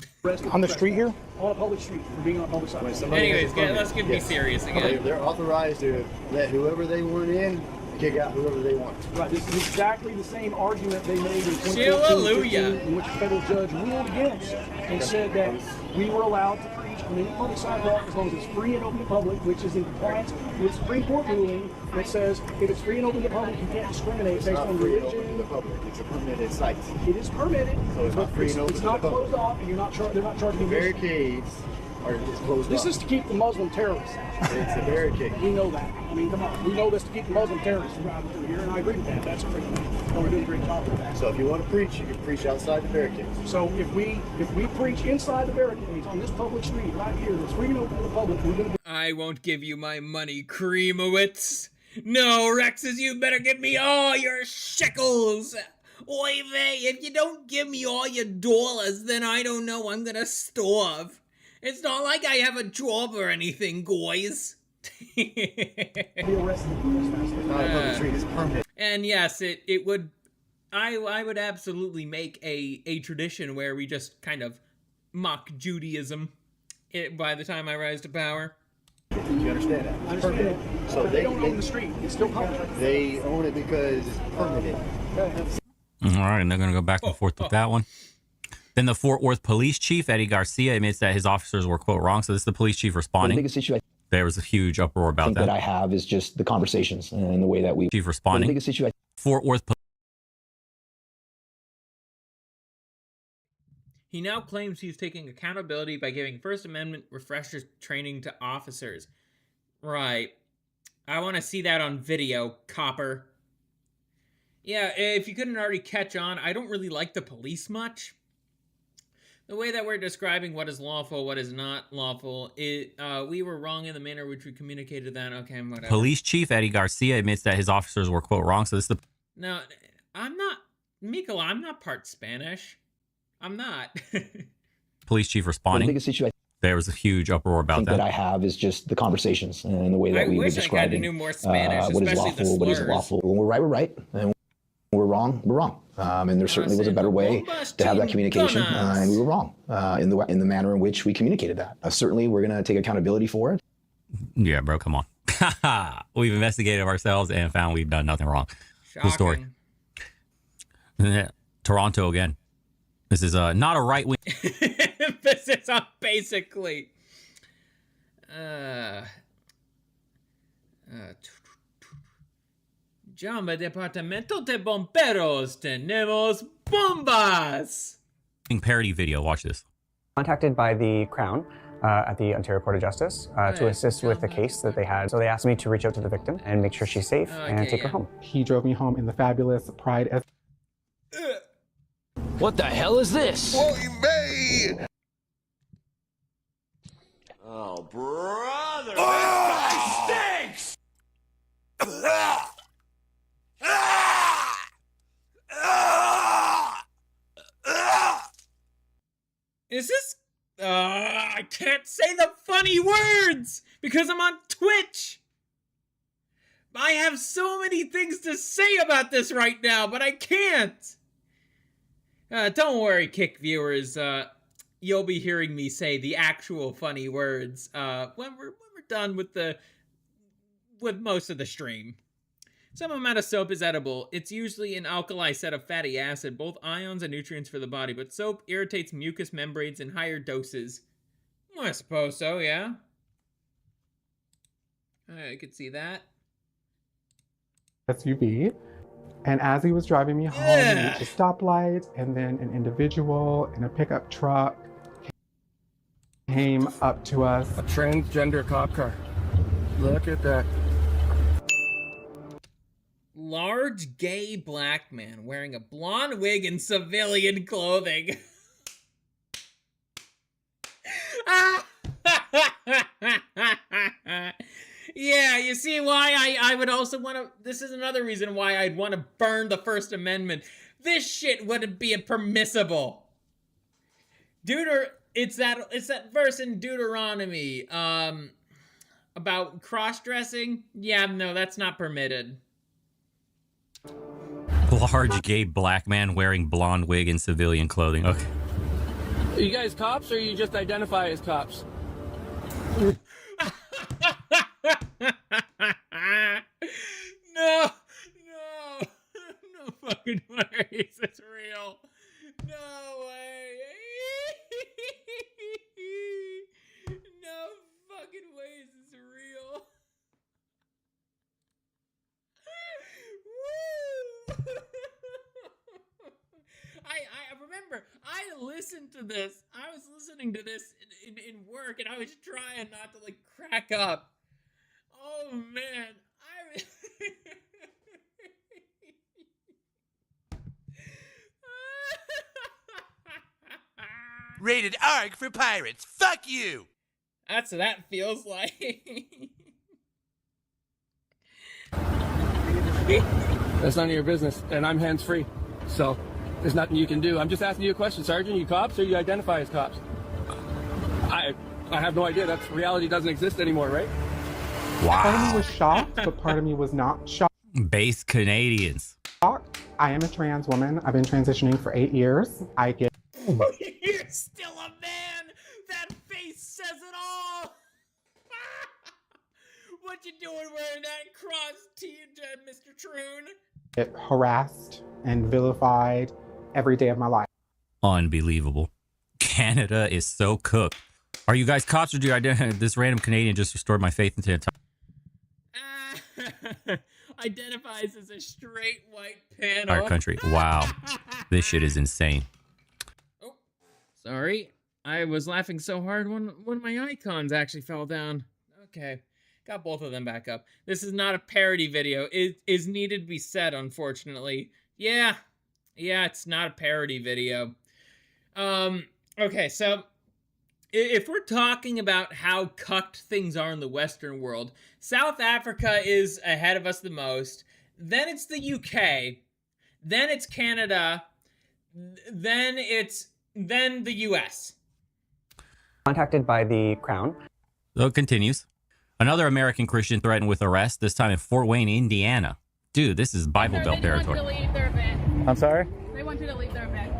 S3: On the street here?
S11: On a public street, for being on a public side.
S1: Anyways, let's get me serious again.
S13: They're authorized to let whoever they want in, kick out whoever they want.
S11: Right, this is exactly the same argument they made in
S1: 2014,
S11: in which a federal judge ruled against and said that we were allowed to preach on any public sidewalk as long as it's free and open to public, which is in compliance with Supreme Court ruling that says if it's free and open to public, you can't discriminate based on religion.
S13: The public. It's a permitted site.
S11: It is permitted,
S13: so it's not free and open.
S11: It's not closed off, and they're not charging you.
S13: Barricades are closed off.
S11: This is to keep the Muslim terrorists.
S13: It's a barricade.
S11: We know that. I mean, come on. We know this to keep the Muslim terrorists from driving through here, and I agree with that. That's great. We're doing a great job with that.
S13: So if you want to preach, you can preach outside the barricades.
S11: So if we preach inside the barricades on this public street right here, that's free and open to the public, we're going to.
S1: I won't give you my money, Creamowitz. No, Rexes, you better give me all your shekels. Oy vey, if you don't give me all your dollars, then I don't know, I'm gonna starve. It's not like I have a job or anything, guys. And yes, it would. I would absolutely make a tradition where we just kind of mock Judaism by the time I rise to power.
S13: You understand that?
S11: I understand it. So they don't own the street. It's still public.
S13: They own it because it's permitted.
S9: All right, and they're going to go back and forth with that one. Then the Fort Worth police chief, Eddie Garcia, admits that his officers were, quote, wrong. So this is the police chief responding.
S14: The biggest issue
S9: there was a huge uproar about that.
S14: I have is just the conversations and the way that we...
S9: Chief responding.
S14: The biggest issue
S9: Fort Worth...
S1: He now claims he's taking accountability by giving First Amendment refresher training to officers. Right. I want to see that on video, copper. Yeah, if you couldn't already catch on, I don't really like the police much. The way that we're describing what is lawful, what is not lawful, we were wrong in the manner which we communicated that. Okay, whatever.
S9: Police Chief Eddie Garcia admits that his officers were, quote, wrong. So this is the...
S1: No, I'm not... Mikola, I'm not part Spanish. I'm not.
S9: Police Chief responding.
S14: The biggest issue
S9: there was a huge uproar about
S14: that I have is just the conversations and the way that we were describing.
S1: I knew more Spanish,
S14: what is lawful, what isn't lawful. When we're right, we're right. And when we're wrong, we're wrong. And there certainly was a better way to have that communication, and we were wrong in the manner in which we communicated that. Certainly, we're going to take accountability for it.
S9: Yeah, bro, come on. We've investigated ourselves and found we've done nothing wrong.
S1: Shocking.
S9: Cool story. Toronto again. This is not a right wing.
S1: This is basically. Llama Departamento de Bomberos. Tenemos bombas.
S9: Parody video. Watch this.
S15: Contacted by the Crown at the Ontario Court of Justice to assist with the case that they had. So they asked me to reach out to the victim and make sure she's safe and take her home.
S11: He drove me home in the fabulous Pride S.
S8: What the hell is this? Oh, brother, this guy stinks!
S1: Is this... I can't say the funny words because I'm on Twitch. I have so many things to say about this right now, but I can't. Don't worry, Kick viewers. You'll be hearing me say the actual funny words when we're done with most of the stream. Some amount of soap is edible. It's usually an alkali set of fatty acid, both ions and nutrients for the body, but soap irritates mucous membranes in higher doses. Well, I suppose so, yeah. I could see that.
S11: SUV. And as he was driving me home, we reached a stoplight, and then an individual in a pickup truck came up to us.
S8: A transgender cop car. Look at that.
S1: Large gay black man wearing a blonde wig and civilian clothing. Yeah, you see why I would also want to... This is another reason why I'd want to burn the First Amendment. This shit wouldn't be permissible. It's that verse in Deuteronomy about cross-dressing. Yeah, no, that's not permitted.
S9: Large gay black man wearing blonde wig and civilian clothing. Okay.
S8: Are you guys cops or you just identify as cops?
S1: No fucking way is this real. No way. No fucking way is this real. Woo! I remember I listened to this. I was listening to this in work, and I was trying not to like crack up. Oh man,
S8: Rated ARG for pirates. Fuck you.
S1: That's what that feels like.
S8: That's none of your business, and I'm hands-free. So, there's nothing you can do. I'm just asking you a question, Sergeant. You cops or you identify as cops? I have no idea. That's reality doesn't exist anymore, right?
S11: Wow. Part of me was shocked, but part of me was not shocked.
S9: Base Canadians.
S11: I am a trans woman. I've been transitioning for 8 years. I get...
S1: You're still a man! That face says it all! What you doing wearing that cross T-shirt, Mr. Troon?
S11: Get harassed and vilified every day of my life.
S9: Unbelievable. Canada is so cooked. Are you guys cops or do you identify? This random Canadian just restored my faith into
S1: Identifies as a straight white panel.
S9: our country. Wow. This shit is insane.
S1: Oh, sorry. I was laughing so hard when my icons actually fell down. Okay. Got both of them back up. This is not a parody video. It is needed to be said, unfortunately. Yeah, it's not a parody video. Okay, so if we're talking about how cucked things are in the Western world, South Africa is ahead of us the most. Then it's the UK. Then it's Canada. Then the US.
S15: Contacted by the Crown.
S9: So it continues. Another American Christian threatened with arrest, this time in Fort Wayne, Indiana. Dude, this is Bible Belt territory.
S16: They want you to leave their event.
S17: I'm sorry?
S16: They want you to leave their event.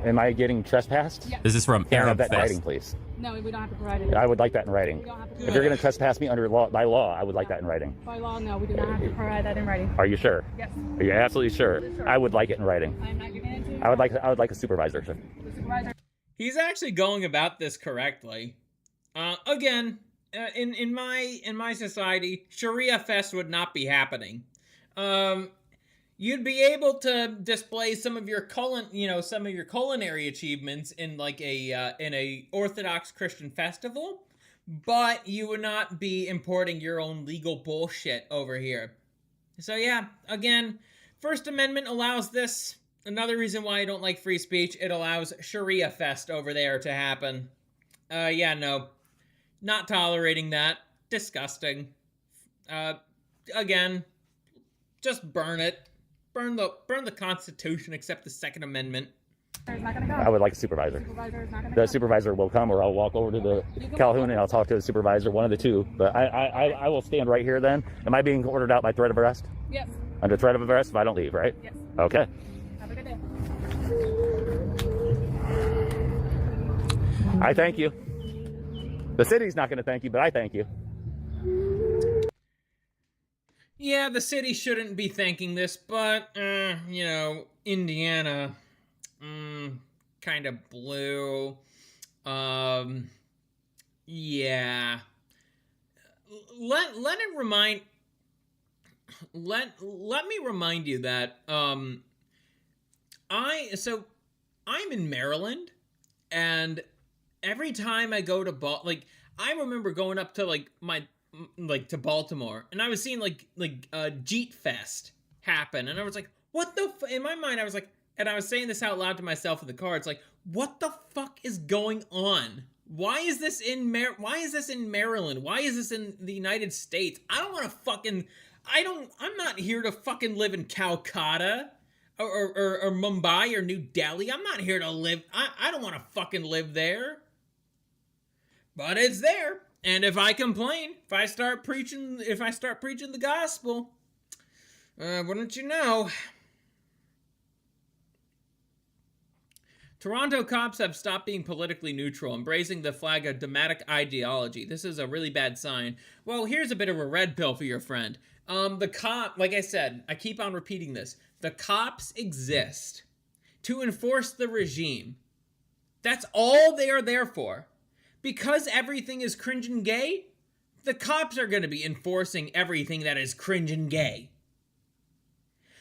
S17: Am I getting trespassed?
S16: Yes.
S9: This is from
S17: Can I have
S9: Arab
S17: that in
S9: Fest.
S17: writing, please?
S16: No, we don't have to provide it.
S17: I would like that in writing. If you're going to trespass me by law, I would like that in writing.
S16: By law, no, we do not have to provide that in writing.
S17: Are you sure?
S16: Yes.
S17: Are you absolutely sure? I would like it in writing.
S16: I'm not giving it to you.
S17: I would like a supervisor, sir.
S16: The supervisor.
S1: He's actually going about this correctly. Again, in my society, Sharia Fest would not be happening. You'd be able to display some of your culinary achievements in like a Orthodox Christian festival, but you would not be importing your own legal bullshit over here. So yeah, again, First Amendment allows this. Another reason why I don't like free speech, it allows Sharia Fest over there to happen. Yeah, no. Not tolerating that. Disgusting. Again, just burn it. Burn the Constitution, except the Second Amendment.
S17: I would like a supervisor. The supervisor will come, or I'll walk over to the Calhoun and I'll talk to the supervisor, one of the two. But I will stand right here then. Am I being ordered out by threat of arrest?
S16: Yes.
S17: Under threat of arrest if I don't leave, right?
S16: Yes.
S17: Okay.
S16: Have a good day.
S17: I thank you. The city's not going to thank you, but I thank you.
S1: Yeah, the city shouldn't be thanking this, but, Indiana, kind of blue. Yeah. Let me remind you that, I'm in Maryland, and every time I go to I remember going up to to Baltimore, and I was seeing Jeet Fest happen, and I was like, what the in my mind I was like, and I was saying this out loud to myself in the car, it's like, what the fuck is going on? Why is this in Maryland? Why is this in the United States? I'm not here to fucking live in Calcutta or Mumbai or New Delhi. I'm not here to live. I don't want to fucking live there. But it's there. And if I complain, if I start preaching the gospel, wouldn't you know? Toronto cops have stopped being politically neutral, embracing the flag of dogmatic ideology. This is a really bad sign. Well, here's a bit of a red pill for your friend. Like I said, I keep on repeating this. The cops exist to enforce the regime. That's all they are there for. Because everything is cringe and gay, the cops are going to be enforcing everything that is cringe and gay.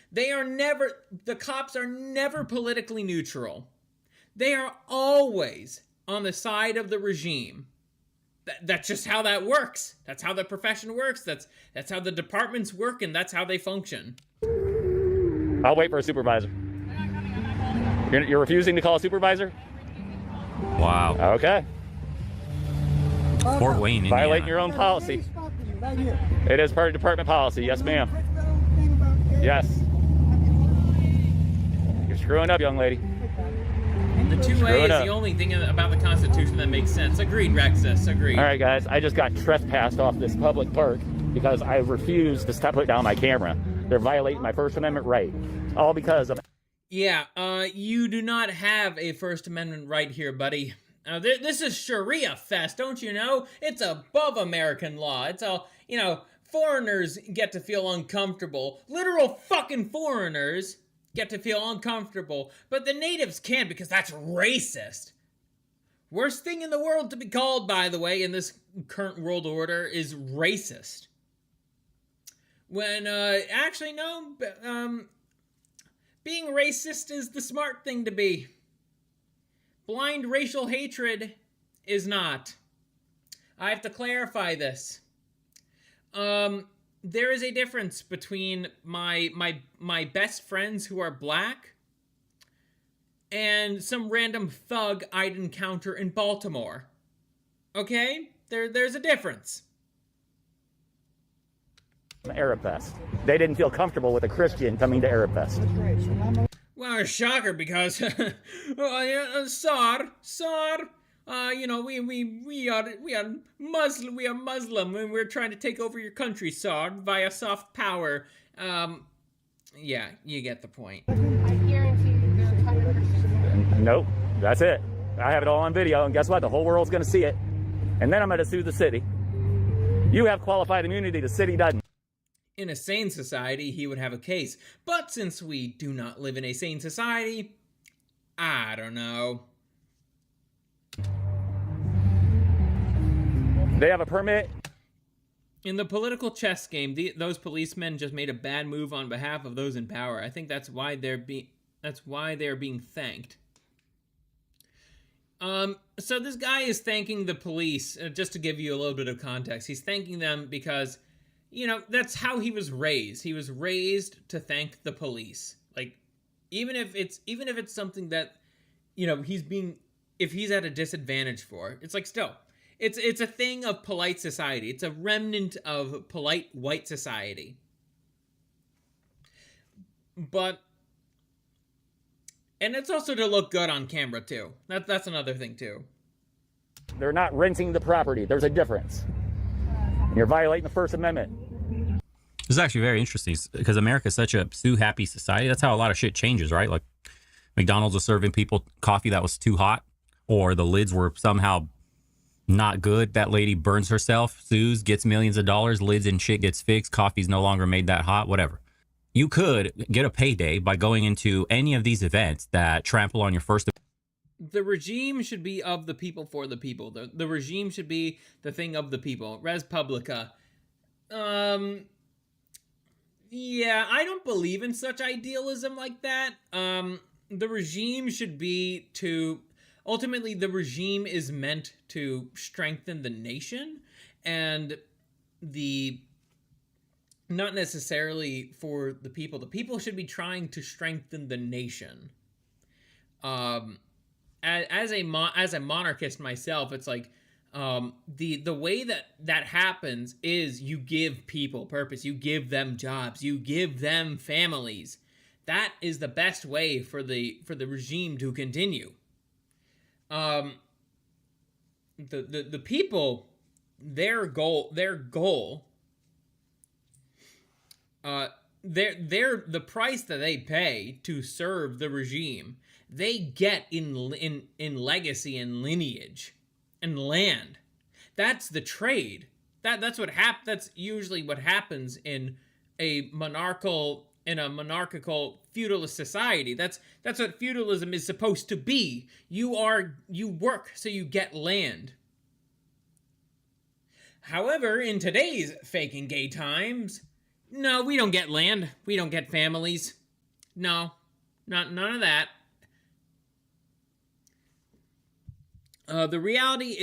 S1: The cops are never politically neutral. They are always on the side of the regime. That's just how that works. That's how the profession works. That's how the departments work, and that's how they function.
S17: I'll wait for a supervisor. You're refusing to call a supervisor?
S9: Wow.
S17: Okay.
S9: Fort Wayne, Indiana.
S17: Violating your own policy. It is part of department policy. Yes, ma'am. Yes. You're screwing up, young lady.
S1: The 2A is the only thing about the Constitution that makes sense. Agreed, Rexus. Agreed.
S17: All right, guys. I just got trespassed off this public park because I refused to put down my camera. They're violating my First Amendment right. All because of...
S1: Yeah, you do not have a First Amendment right here, buddy. This is Sharia Fest, don't you know? It's above American law. It's all, foreigners get to feel uncomfortable. Literal fucking foreigners get to feel uncomfortable. But the natives can't because that's racist. Worst thing in the world to be called, by the way, in this current world order is racist. When, actually, no, being racist is the smart thing to be. Blind racial hatred is not. I have to clarify this. There is a difference between my best friends who are black and some random thug I'd encounter in Baltimore. Okay? There's a difference.
S17: Arab Fest. They didn't feel comfortable with a Christian coming to Arab Fest.
S1: Well, a shocker because Sar, you know, we are Muslim and we're trying to take over your country, Sar, via soft power. Yeah, you get the point.
S17: Nope, that's it. I have it all on video, and guess what? The whole world's going to see it. And then I'm going to sue the city. You have qualified immunity, the city doesn't.
S1: In a sane society, he would have a case. But since we do not live in a sane society, I don't know.
S17: They have a permit.
S1: In the political chess game, those policemen just made a bad move on behalf of those in power. I think that's why they're being thanked. So this guy is thanking the police, just to give you a little bit of context. He's thanking them because, you know, that's how he was raised. He was raised to thank the police. Like, even if it's something that, you know, if he's at a disadvantage for, it's like, still, it's a thing of polite society. It's a remnant of polite white society. And it's also to look good on camera, too. That's another thing, too.
S17: They're not renting the property. There's a difference. You're violating the First Amendment.
S9: This is actually very interesting because America is such a sue-happy society. That's how a lot of shit changes, right? Like McDonald's was serving people coffee that was too hot, or the lids were somehow not good. That lady burns herself, sues, gets millions of dollars, lids and shit gets fixed, coffee's no longer made that hot, whatever. You could get a payday by going into any of these events that trample on your First.
S1: The regime should be of the people for the people. The regime should be the thing of the people. Res publica. Yeah, I don't believe in such idealism like that. The regime should be to... Ultimately, the regime is meant to strengthen the nation, and not necessarily for the people. The people should be trying to strengthen the nation. As a monarchist myself, it's like the way that happens is you give people purpose, you give them jobs, you give them families. That is the best way for the regime to continue. The people, their goal, the price that they pay to serve the regime, they get in legacy and lineage and land. That's the trade. That's usually what happens in a monarchical feudalist society. That's what feudalism is supposed to be. You work so you get land. However, in today's fake and gay times, no, we don't get land. We don't get families. No, none of that. The reality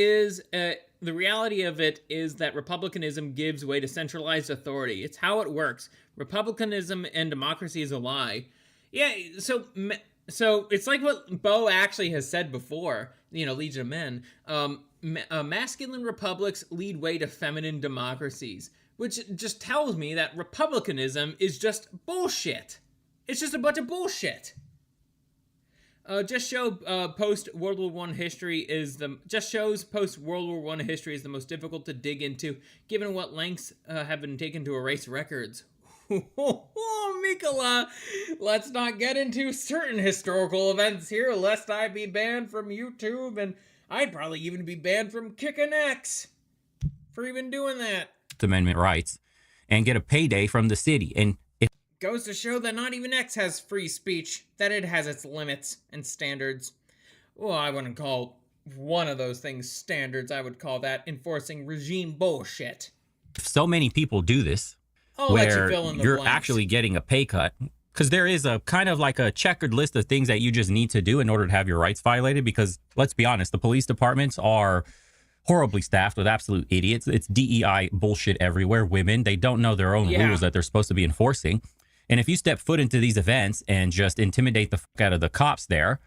S1: of it is that republicanism gives way to centralized authority. It's how it works. Republicanism and democracy is a lie. Yeah, so it's like what Bo actually has said before, you know, Legion of Men. Masculine republics lead way to feminine democracies, which just tells me that republicanism is just bullshit. It's just a bunch of bullshit. Just shows post World War I history is the most difficult to dig into, given what lengths have been taken to erase records. Oh, Mikola, let's not get into certain historical events here, lest I be banned from YouTube, and I'd probably even be banned from Kickin' X for even doing that.
S9: Amendment rights and get a payday from the city. And it
S1: goes to show that not even X has free speech, that it has its limits and standards. Well, I wouldn't call one of those things standards. I would call that enforcing regime bullshit.
S9: If so many people do this, where you're actually getting a pay cut, because there is a kind of like a checkered list of things that you just need to do in order to have your rights violated. Because let's be honest, the police departments are horribly staffed with absolute idiots. It's DEI bullshit everywhere. Women, they don't know their own rules that they're supposed to be enforcing. And if you step foot into these events and just intimidate the fuck out of the cops there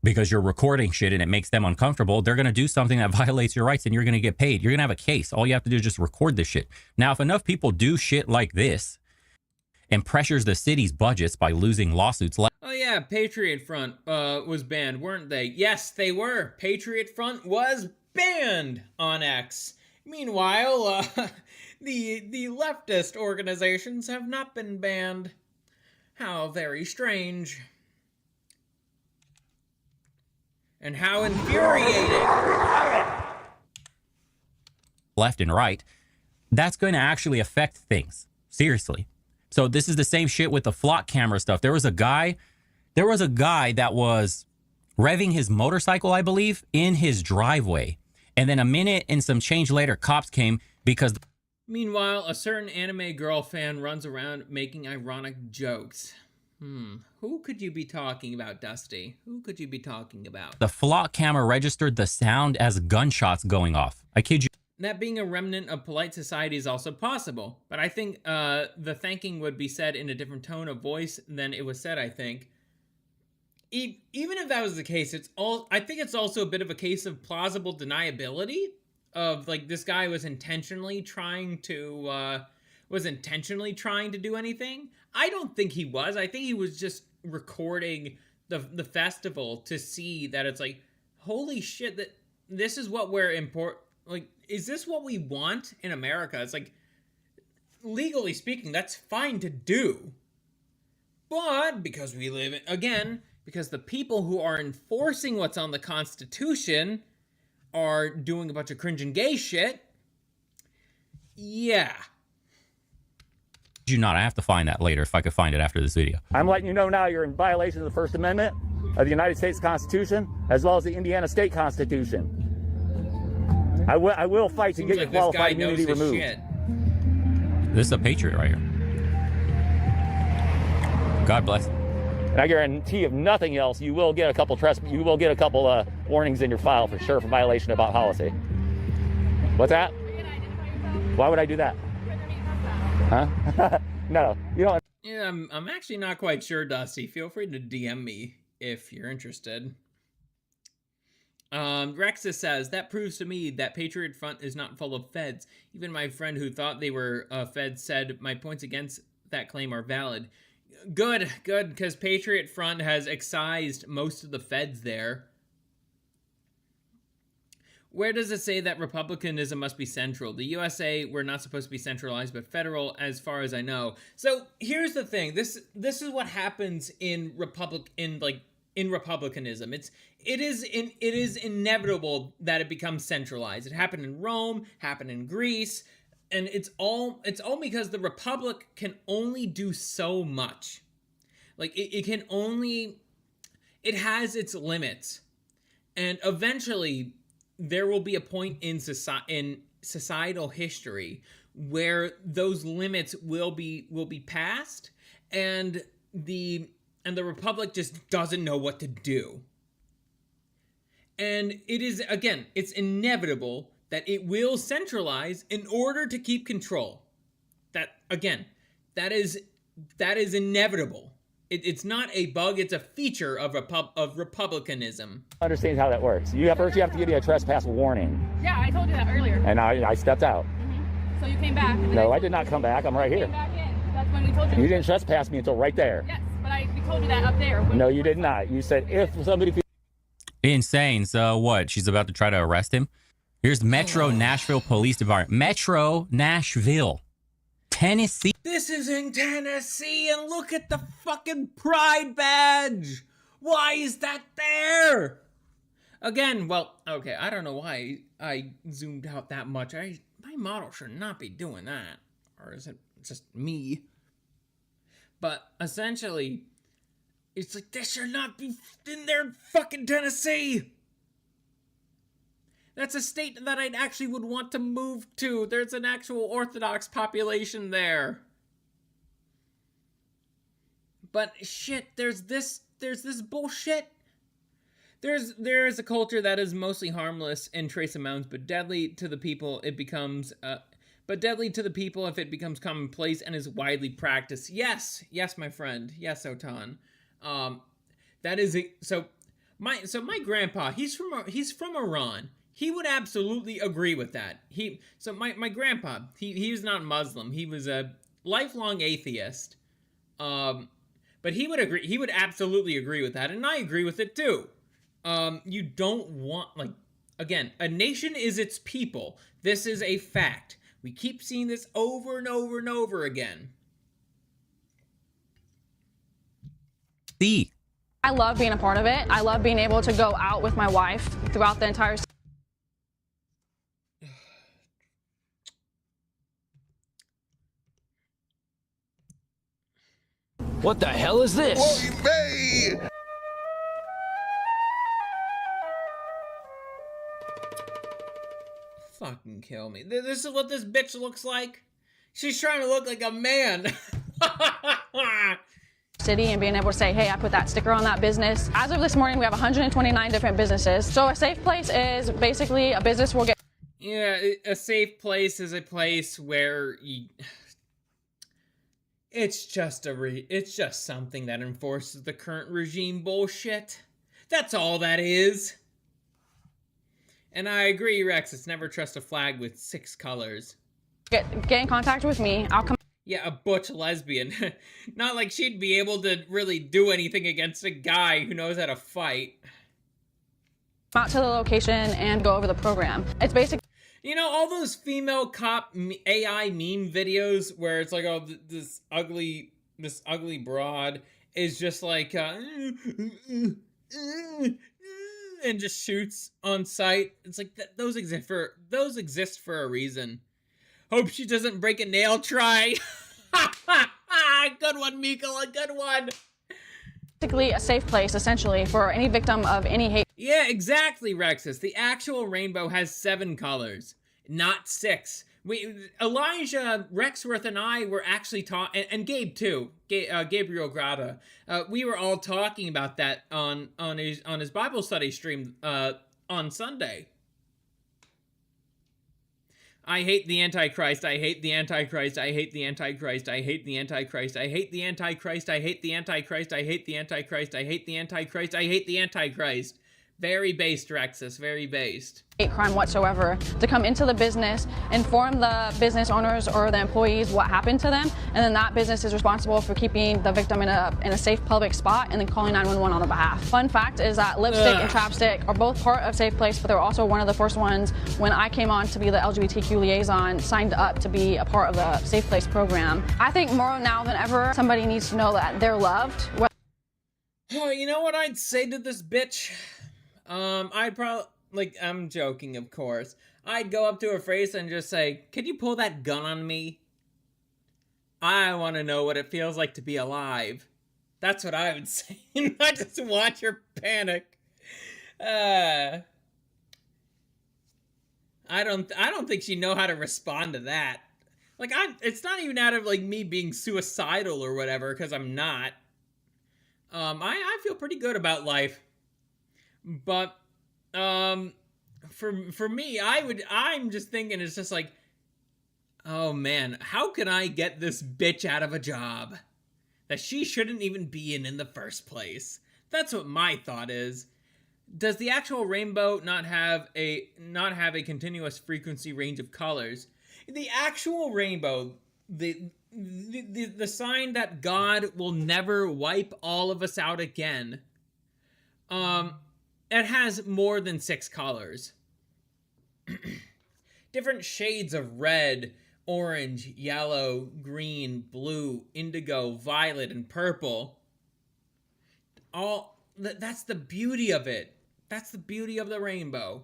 S9: because you're recording shit and it makes them uncomfortable, they're going to do something that violates your rights and you're going to get paid. You're going to have a case. All you have to do is just record this shit. Now, if enough people do shit like this and pressures the city's budgets by losing lawsuits like...
S1: Oh yeah, Patriot Front was banned, weren't they? Yes, they were. Patriot Front was banned on X. Meanwhile, the leftist organizations have not been banned. How very strange. And how infuriating.
S9: Left and right, that's going to actually affect things. Seriously. So this is the same shit with the flock camera stuff. There was a guy that was revving his motorcycle, I believe, in his driveway. And then a minute and some change later, cops came because...
S1: Meanwhile, a certain anime girl fan runs around making ironic jokes. Who could you be talking about, Dusty? Who could you be talking about?
S9: The flock camera registered the sound as gunshots going off. I kid you.
S1: That being a remnant of polite society is also possible, but I think the thanking would be said in a different tone of voice than it was said, I think. Even if that was the case, I think it's also a bit of a case of plausible deniability of, like, this guy was intentionally trying to do anything. I don't think he was. I think he was just recording the festival to see that it's like, holy shit, that this is what we're like, is this what we want in America? It's like, legally speaking, that's fine to do. But because we live in, again, because the people who are enforcing what's on the Constitution are doing a bunch of cringe and gay shit, yeah.
S9: Do not. I have to find that later if I could find it after this video.
S17: I'm letting you know now you're in violation of the First Amendment of the United States Constitution, as well as the Indiana State Constitution. I will fight to get your qualified immunity removed.
S9: This is a patriot right here. God bless.
S17: And I guarantee, if nothing else, you will get a couple warnings in your file for sure for violation of policy. What's that? Why would I do that? Huh? No, you don't.
S1: Yeah, I'm actually not quite sure, Dusty. Feel free to DM me if you're interested. Rexus says, that proves to me that Patriot Front is not full of feds. Even my friend who thought they were feds said my points against that claim are valid. Good, because Patriot Front has excised most of the feds there. Where does it say that republicanism must be central? The USA, we're not supposed to be centralized, but federal, as far as I know. So here's the thing. This is what happens in republicanism. It is inevitable that it becomes centralized. It happened in Rome, happened in Greece, and it's all because the republic can only do so much. Like it has its limits, and eventually there will be a point in societal history where those limits will be passed, and the republic just doesn't know what to do. And it is, again, it's inevitable that it will centralize in order to keep control. That is inevitable. It's not a bug, it's a feature of republicanism.
S17: Understand how that works. First you have to give you a trespass warning.
S16: Yeah, I told you that earlier.
S17: And I stepped out.
S16: So you came back.
S17: No, I did not come back. I'm right here.
S16: Came back in. That's when we told you.
S17: You didn't trespass me until right there.
S16: Yes, but we told you that up there.
S17: No, you did not. You said if somebody...
S9: Insane. So what? She's about to try to arrest him? Here's Metro Nashville Police Department. Metro Nashville, Tennessee.
S1: This is in Tennessee, and look at the fucking pride badge. Why is that there? Again, well, okay, I don't know why I zoomed out that much. My model should not be doing that. Or is it just me? But essentially, it's like, this should not be in there, fucking Tennessee. That's a state that I actually would want to move to. There's an actual Orthodox population there. But shit, there's this bullshit. There's a culture that is mostly harmless in trace amounts, but deadly to the people if it becomes commonplace and is widely practiced. Yes, my friend. Yes, Otan. That is my grandpa. He's from Iran. He would absolutely agree with that. My grandpa. He was not Muslim. He was a lifelong atheist. But he would agree. He would absolutely agree with that, and I agree with it too. You don't want, again, a nation is its people. This is a fact. We keep seeing this over and over and over again.
S18: I love being a part of it. I love being able to go out with my wife throughout the entire.
S19: What the hell is this?
S1: Fucking kill me. This is what this bitch looks like. She's trying to look like a man.
S18: City and being able to say, hey, I put that sticker on that business. As of this morning, we have 129 different businesses. So a safe place is basically a business will get.
S1: Yeah, a safe place is a place where it's just something that enforces the current regime bullshit. That's all that is. And I agree, Rexus, never trust a flag with 6 colors.
S18: Get in contact with me. I'll come.
S1: Yeah, a butch lesbian. Not like she'd be able to really do anything against a guy who knows how to fight.
S18: Out to the location and go over the program. It's basically.
S1: You know, all those female cop AI meme videos where it's like, oh, this ugly broad is just like, and just shoots on sight. It's like those exist for a reason. Hope she doesn't break a nail. Try. Good one, Miko. A good one.
S18: Basically, a safe place essentially for any victim of any hate.
S1: Yeah, exactly, Rexus. The actual rainbow has 7 colors, not 6. Elijah, Rexworth, and I were actually talking, and Gabe too, Gabriel Grata. We were all talking about that on his Bible study stream on Sunday. I hate the Antichrist. I hate the Antichrist. I hate the Antichrist. I hate the Antichrist. I hate the Antichrist. I hate the Antichrist. I hate the Antichrist. I hate the Antichrist. I hate the Antichrist. Very based, Rexus. Very based.
S18: Hate crime whatsoever. To come into the business, inform the business owners or the employees what happened to them, and then that business is responsible for keeping the victim in a safe public spot and then calling 911 on the behalf. Fun fact is that lipstick and chapstick are both part of Safe Place, but they're also one of the first ones when I came on to be the LGBTQ liaison, signed up to be a part of the Safe Place program. I think more now than ever, somebody needs to know that they're loved.
S1: Oh, you know what I'd say to this bitch? I'd probably, I'm joking, of course. I'd go up to her face and just say, could you pull that gun on me? I want to know what it feels like to be alive. That's what I would say. Not just watch her panic. I don't think she'd know how to respond to that. It's not even out of, me being suicidal or whatever, because I'm not. I feel pretty good about life. But, for me, I'm just thinking it's just like, oh man, how can I get this bitch out of a job that she shouldn't even be in the first place? That's what my thought is. Does the actual rainbow not have a continuous frequency range of colors? The actual rainbow, the sign that God will never wipe all of us out again, it has more than 6 colors. Different shades of red, orange, yellow, green, blue, indigo, violet, and purple. That's the beauty of it. That's the beauty of the rainbow.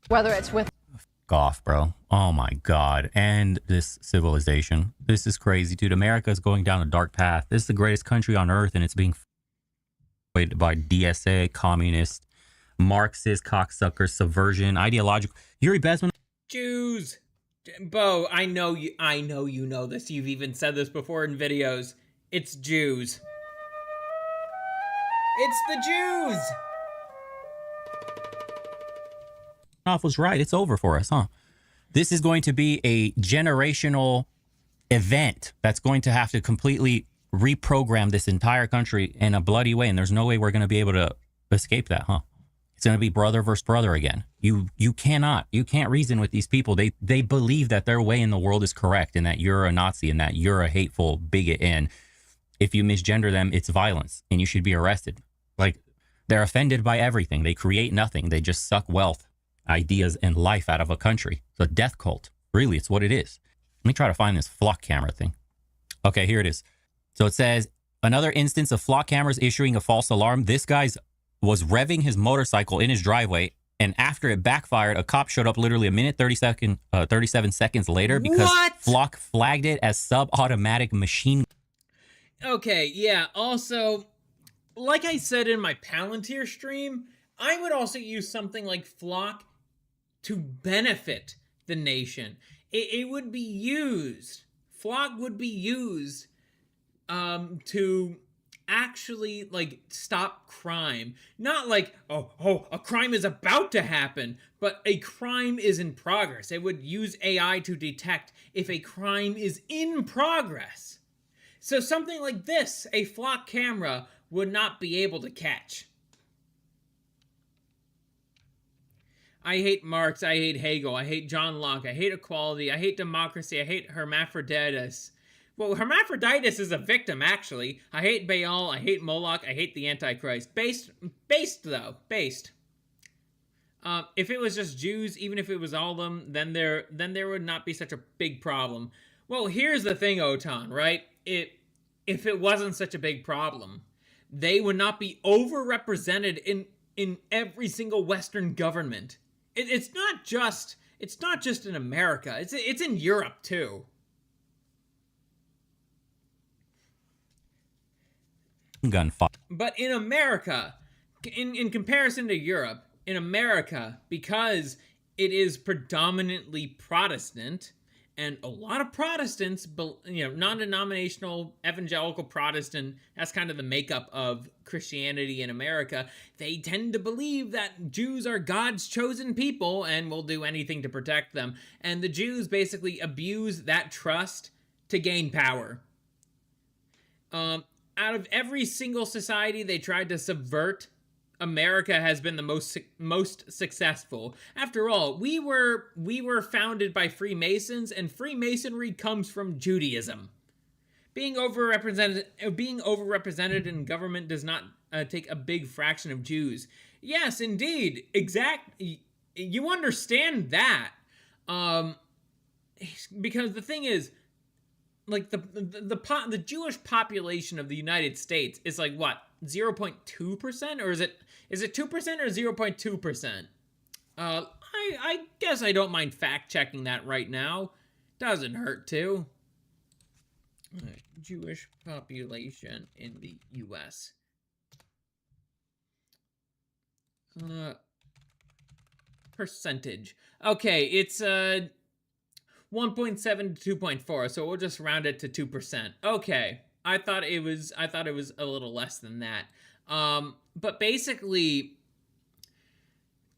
S18: Whether it's with...
S9: F off, bro. Oh my God. And this civilization. This is crazy, dude. America is going down a dark path. This is the greatest country on earth, and it's being by DSA, communist, Marxist, cocksucker, subversion, ideological. Yuri Bezman.
S1: Jews. Bo, I know you know this. You've even said this before in videos. It's Jews. It's the Jews!
S9: Was right. It's over for us, huh? This is going to be a generational event that's going to have to completely reprogram this entire country in a bloody way, and there's no way we're going to be able to escape that, huh? It's going to be brother versus brother again. You can't reason with these people. They believe that their way in the world is correct and that you're a Nazi and that you're a hateful bigot, and if you misgender them, it's violence and you should be arrested. Like, they're offended by everything. They create nothing. They just suck wealth, ideas, and life out of a country. It's a death cult. Really, it's what it is. Let me try to find this flock camera thing. Okay, here it is. So it says, another instance of flock cameras issuing a false alarm. This guy's was revving his motorcycle in his driveway, and after it backfired, a cop showed up literally a minute 37 seconds later because Flock flagged it as sub-automatic machine.
S1: Okay, yeah, also, like I said in my Palantir stream, I would also use something like Flock to benefit the nation. It would be used, Flock would be used to actually, like, stop crime. Not like, oh, a crime is about to happen, but a crime is in progress. It would use AI to detect if a crime is in progress. So something like this, a Flock camera would not be able to catch. I hate Marx, I hate Hegel, I hate John Locke, I hate equality, I hate democracy, I hate hermaphroditus. Well, hermaphroditus is a victim, actually. I hate Baal, I hate Moloch, I hate the Antichrist. Based. If it was just Jews, even if it was all of them, then there would not be such a big problem. Well, here's the thing, Otan, right? If it wasn't such a big problem, they would not be overrepresented in every single Western government. It's not just in America. It's in Europe too. But in America, in comparison to Europe, in America, because it is predominantly Protestant, and a lot of Protestants, non-denominational evangelical Protestant, that's kind of the makeup of Christianity in America, they tend to believe that Jews are God's chosen people and will do anything to protect them. And the Jews basically abuse that trust to gain power. Out of every single society they tried to subvert, America has been the most successful. After all, we were founded by Freemasons, and Freemasonry comes from Judaism. Being overrepresented in government does not take a big fraction of Jews. Yes, indeed, you understand that, because the thing is, like, the Jewish population of the United States is like, what, 0.2%? Or is it 2% or 0.2%? I guess I don't mind fact-checking that right now. Doesn't hurt to. Jewish population in the U.S. Percentage. Okay, it's 1.7 to 2.4, so we'll just round it to 2%. Okay, I thought it was a little less than that. But basically,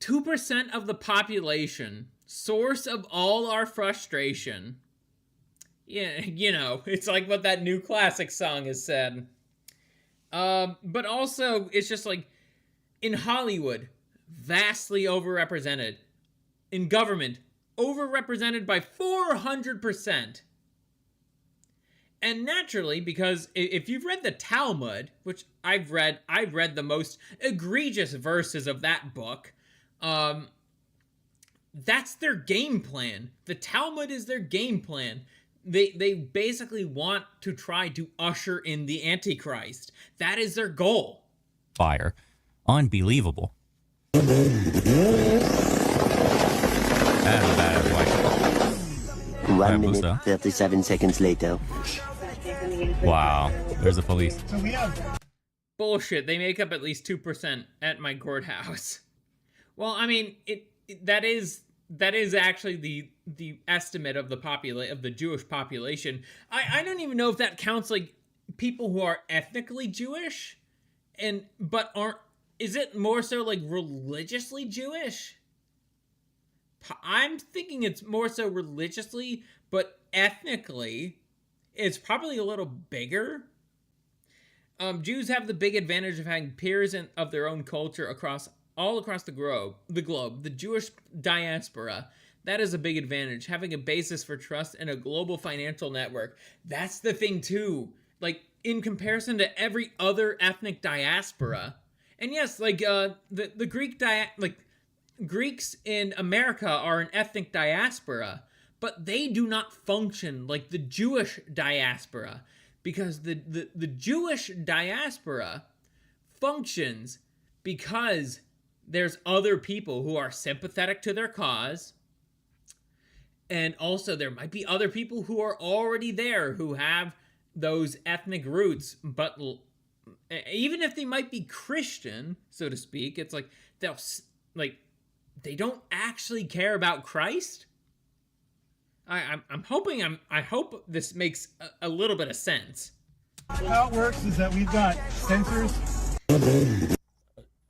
S1: 2% of the population, source of all our frustration. Yeah, it's like what that new classic song has said. But also, it's just like, in Hollywood, vastly overrepresented. In government, overrepresented by 400%. And naturally, because if you've read the Talmud, which I've read the most egregious verses of that book, that's their game plan. The Talmud is their game plan. They basically want to try to usher in the Antichrist. That is their goal.
S9: Fire. Unbelievable.
S20: 1 minute, 37 seconds later.
S9: Wow. There's the police.
S1: Bullshit. They make up at least 2% at my courthouse. Well, I mean, that is actually the estimate of the Jewish population. I don't even know if that counts, like, people who are ethnically Jewish. is it more so like religiously Jewish? I'm thinking it's more so religiously, but ethnically, it's probably a little bigger. Jews have the big advantage of having peers of their own culture all across the globe. The Jewish diaspora, that is a big advantage. Having a basis for trust in a global financial network. That's the thing too. Like, in comparison to every other ethnic diaspora. And yes, like the Greeks in America are an ethnic diaspora, but they do not function like the Jewish diaspora, because the Jewish diaspora functions because there's other people who are sympathetic to their cause, and also there might be other people who are already there who have those ethnic roots, but even if they might be Christian, so to speak, it's like they don't actually care about Christ. I hope this makes a little bit of sense.
S3: How it works is that we've got sensors.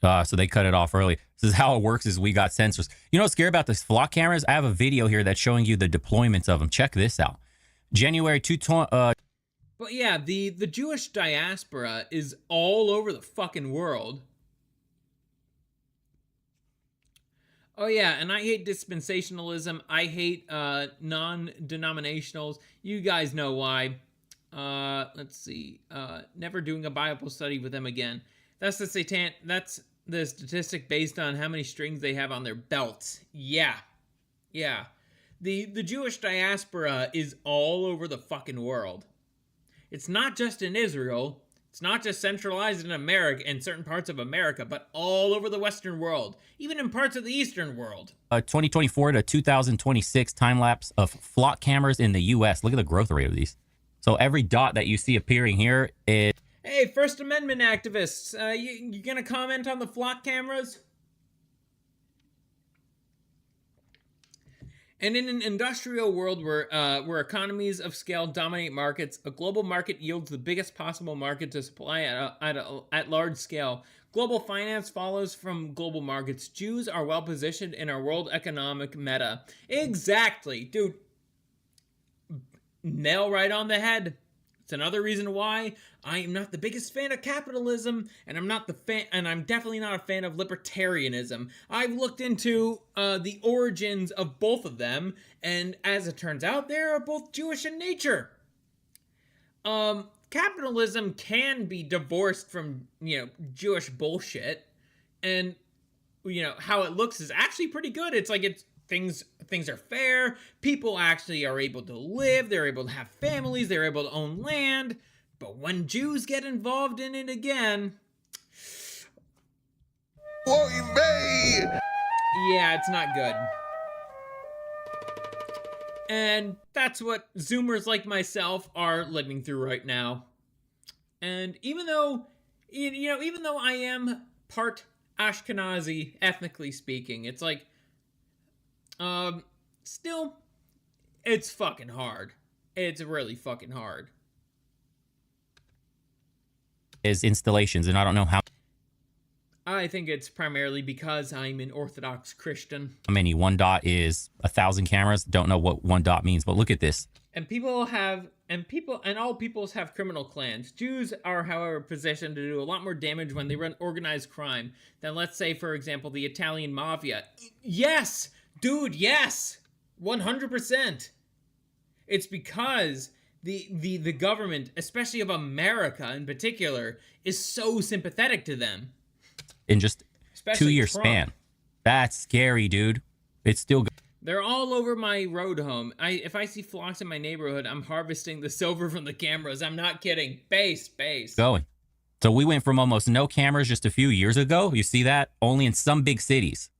S9: So they cut it off early. This is how it works is we got sensors. You know what's scary about these flock cameras? I have a video here that's showing you the deployments of them. Check this out. January 2020.
S1: But yeah, the Jewish diaspora is all over the fucking world. Oh yeah, and I hate dispensationalism. I hate non-denominationals. You guys know why. Let's see. Never doing a Bible study with them again. That's the statistic based on how many strings they have on their belts. Yeah. The Jewish diaspora is all over the fucking world. It's not just in Israel. It's not just centralized in America, in certain parts of America, but all over the Western world, even in parts of the Eastern world.
S9: 2024 to 2026 time lapse of flock cameras in the U.S. Look at the growth rate of these. So every dot that you see appearing here is...
S1: Hey, First Amendment activists, you gonna comment on the flock cameras? And in an industrial world where economies of scale dominate markets, a global market yields the biggest possible market to supply at large scale. Global finance follows from global markets. Jews are well positioned in our world economic meta. Exactly, dude. Nail right on the head. It's another reason why I am not the biggest fan of capitalism, and I'm definitely not a fan of libertarianism. I've looked into the origins of both of them, and as it turns out, they are both Jewish in nature. Capitalism can be divorced from, Jewish bullshit, and how it looks is actually pretty good. It's like things are fair. People actually are able to live. They're able to have families. They're able to own land. But when Jews get involved in it again, yeah, it's not good. And that's what Zoomers like myself are living through right now. And even though I am part Ashkenazi, ethnically speaking, it's like, still, it's fucking hard. It's really fucking hard.
S9: Is installations, and I don't know how
S1: I think it's primarily because I'm an Orthodox Christian.
S9: many. One dot is 1,000 cameras. Don't know what one dot means, but look at this.
S1: And all peoples have criminal clans. Jews are, however, positioned to do a lot more damage when they run organized crime than, let's say, for example, the Italian mafia. Yes! Dude, yes! 100%. It's because the government, especially of America in particular, is so sympathetic to them.
S9: In just
S1: Especially
S9: 2-year
S1: Trump.
S9: span. That's scary, dude. It's still good.
S1: They're all over my road home. If I see flocks in my neighborhood, I'm harvesting the silver from the cameras. I'm not kidding. Base.
S9: Going. So we went from almost no cameras just a few years ago. You see that? Only in some big cities.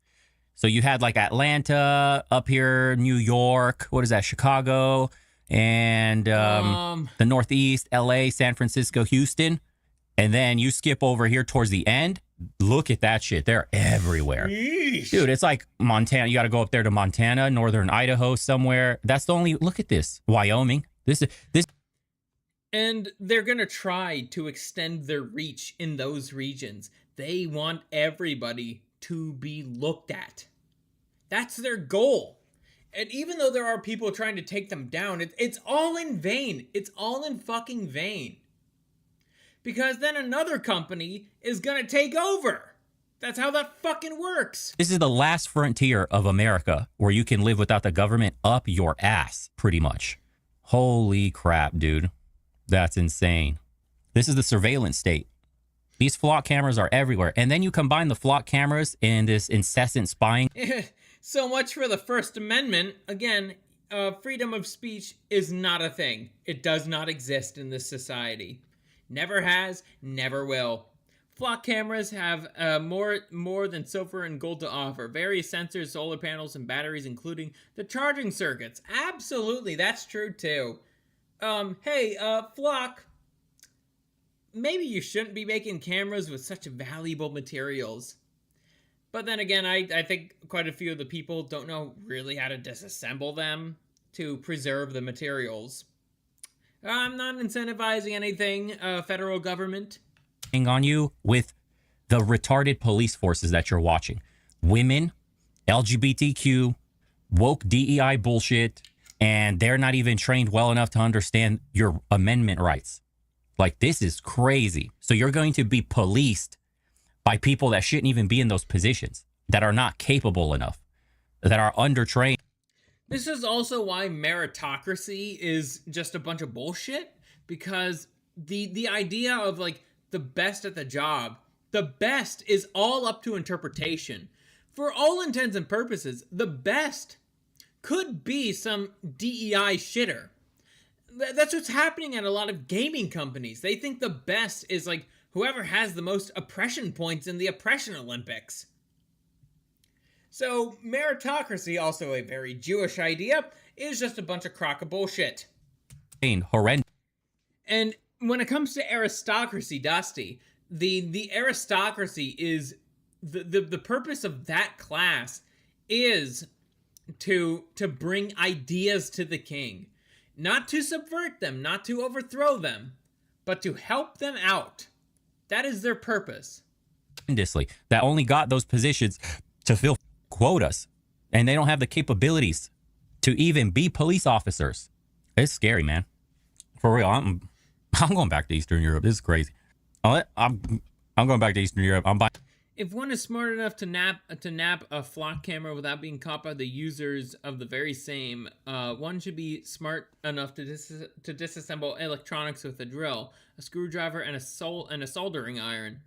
S9: So you had like Atlanta, up here, New York, what is that, Chicago, and the Northeast, LA, San Francisco, Houston. And then you skip over here towards the end. Look at that shit. They're everywhere.
S1: Yeesh.
S9: Dude, it's like Montana. You got to go up there to Montana, northern Idaho somewhere. That's the only, look at this. Wyoming. This.
S1: And they're going to try to extend their reach in those regions. They want everybody to be looked at. That's their goal. And even though there are people trying to take them down, it's all in vain. It's all in fucking vain. Because then another company is going to take over. That's how that fucking works.
S9: This is the last frontier of America where you can live without the government up your ass, pretty much. Holy crap, dude. That's insane. This is the surveillance state. These flock cameras are everywhere. And then you combine the flock cameras and this incessant spying.
S1: So much for the First Amendment. Again, freedom of speech is not a thing. It does not exist in this society. Never has, never will. Flock cameras have more than silver and gold to offer. Various sensors, solar panels, and batteries, including the charging circuits. Absolutely, that's true too. Hey, Flock, maybe you shouldn't be making cameras with such valuable materials. But then again, I think quite a few of the people don't know really how to disassemble them to preserve the materials. I'm not incentivizing anything, federal government.
S9: On you with the retarded police forces that you're watching. Women, LGBTQ, woke DEI bullshit, and they're not even trained well enough to understand your amendment rights. Like, this is crazy. So you're going to be policed by people that shouldn't even be in those positions, that are not capable enough, that are undertrained.
S1: This is also why meritocracy is just a bunch of bullshit, because the idea of, like, the best at the job, the best is all up to interpretation. For all intents and purposes, the best could be some DEI shitter. That's what's happening at a lot of gaming companies. They think the best is like whoever has the most oppression points in the oppression Olympics. So meritocracy, also a very Jewish idea, is just a bunch of crock of bullshit.
S9: Horrendous.
S1: And when it comes to aristocracy, Dusty, the aristocracy is the purpose of that class is to bring ideas to the king, not to subvert them, not to overthrow them, but to help them out. That is their purpose.
S9: That only got those positions to fill quotas, and they don't have the capabilities to even be police officers. It's scary, man. For real, I'm going back to Eastern Europe. This is crazy. I'm going back to Eastern Europe. I'm buying.
S1: If one is smart enough to nab a flock camera without being caught by the users of the very same, one should be smart enough to disassemble electronics with a drill, a screwdriver, and a soldering iron.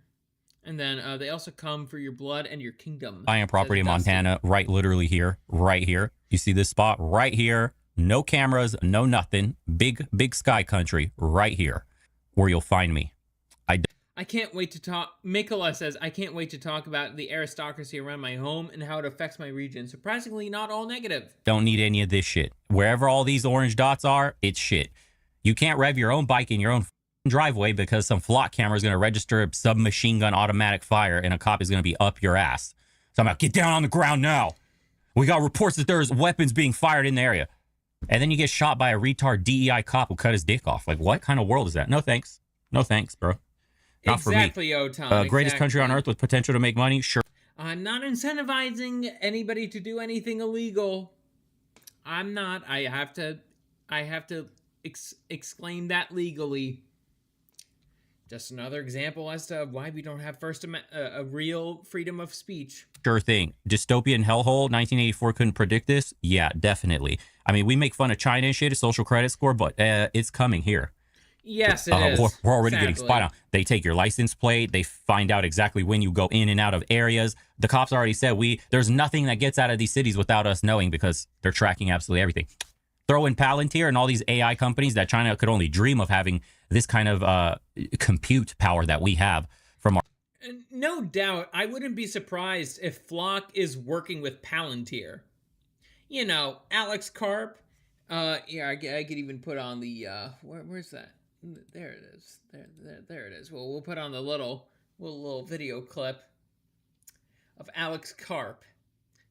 S1: And then they also come for your blood and your kingdom.
S9: Buying property in Montana, right, literally here, right here. You see this spot right here. No cameras, no nothing. Big sky country right here, where you'll find me.
S1: I can't wait to talk. Mikola says, I can't wait to talk about the aristocracy around my home and how it affects my region. Surprisingly, not all negative.
S9: Don't need any of this shit. Wherever all these orange dots are, it's shit. You can't rev your own bike in your own driveway because some flock camera is going to register a submachine gun automatic fire and a cop is going to be up your ass. So I'm like, get down on the ground now. We got reports that there's weapons being fired in the area. And then you get shot by a retard DEI cop who cut his dick off. Like, what kind of world is that? No thanks. No thanks, bro. Not
S1: exactly,
S9: for me.
S1: Tom.
S9: Greatest country on earth with potential to make money? Sure.
S1: I'm not incentivizing anybody to do anything illegal. I'm not. I have to exclaim that legally. Just another example as to why we don't have a real freedom of speech.
S9: Sure thing. Dystopian hellhole, 1984 couldn't predict this? Yeah, definitely. I mean, we make fun of China and shit, a social credit score, but it's coming here.
S1: Yes, it is.
S9: We're already
S1: sadly.
S9: getting spied on. They take your license plate. They find out exactly when you go in and out of areas. The cops already said there's nothing that gets out of these cities without us knowing because they're tracking absolutely everything. Throw in Palantir and all these AI companies that China could only dream of having this kind of compute power that we have from our...
S1: No doubt, I wouldn't be surprised if Flock is working with Palantir. You know, Alex Karp. Yeah, I could even put on the... where's that? There it is. There it is. Well, we'll put on the little video clip of Alex Karp,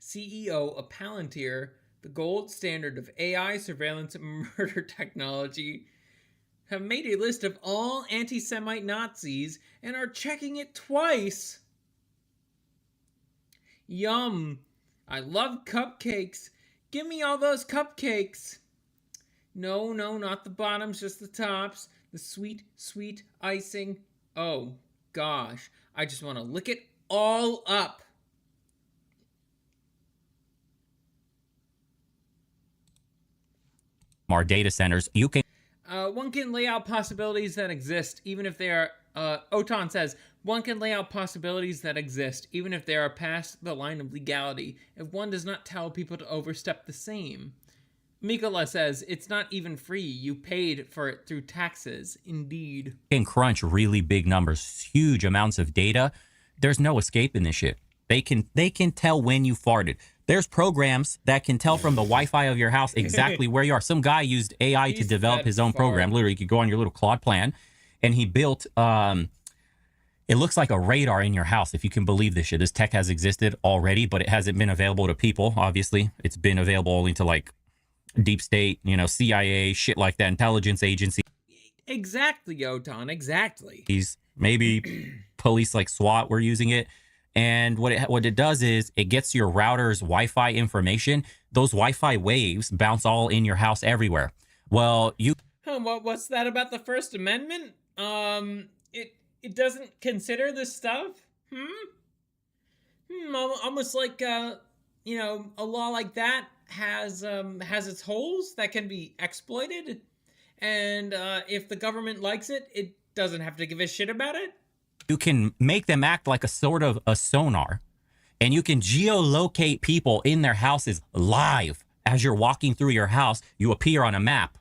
S1: CEO of Palantir, the gold standard of AI surveillance and murder technology, have made a list of all anti-Semite Nazis and are checking it twice. Yum. I love cupcakes. Give me all those cupcakes. No, not the bottoms, just the tops. The sweet, sweet icing. Oh, gosh. I just want to lick it all up.
S9: Our data centers, you can...
S1: One can lay out possibilities that exist, even if they are... Otan says, one can lay out possibilities that exist, even if they are past the line of legality, if one does not tell people to overstep the same. Mikola says, it's not even free. You paid for it through taxes. Indeed.
S9: Can crunch really big numbers, huge amounts of data. There's no escaping this shit. They can tell when you farted. There's programs that can tell from the Wi-Fi of your house exactly where you are. Some guy used AI to develop his own program. Literally, you could go on your little Claude plan, and he built, it looks like a radar in your house, if you can believe this shit. This tech has existed already, but it hasn't been available to people, obviously. It's been available only to, like, deep state, CIA, shit like that, intelligence agency.
S1: Exactly, Otan, exactly.
S9: Maybe police like SWAT were using it. And what it does is it gets your router's Wi-Fi information. Those Wi-Fi waves bounce all in your house everywhere. Well,
S1: what's that about the First Amendment? It doesn't consider this stuff? Almost like a law like that has its holes that can be exploited, and if the government likes it, it doesn't have to give a shit about it.
S9: You can make them act like a sort of a sonar, and you can geolocate people in their houses live. As you're walking through your house, you appear on a map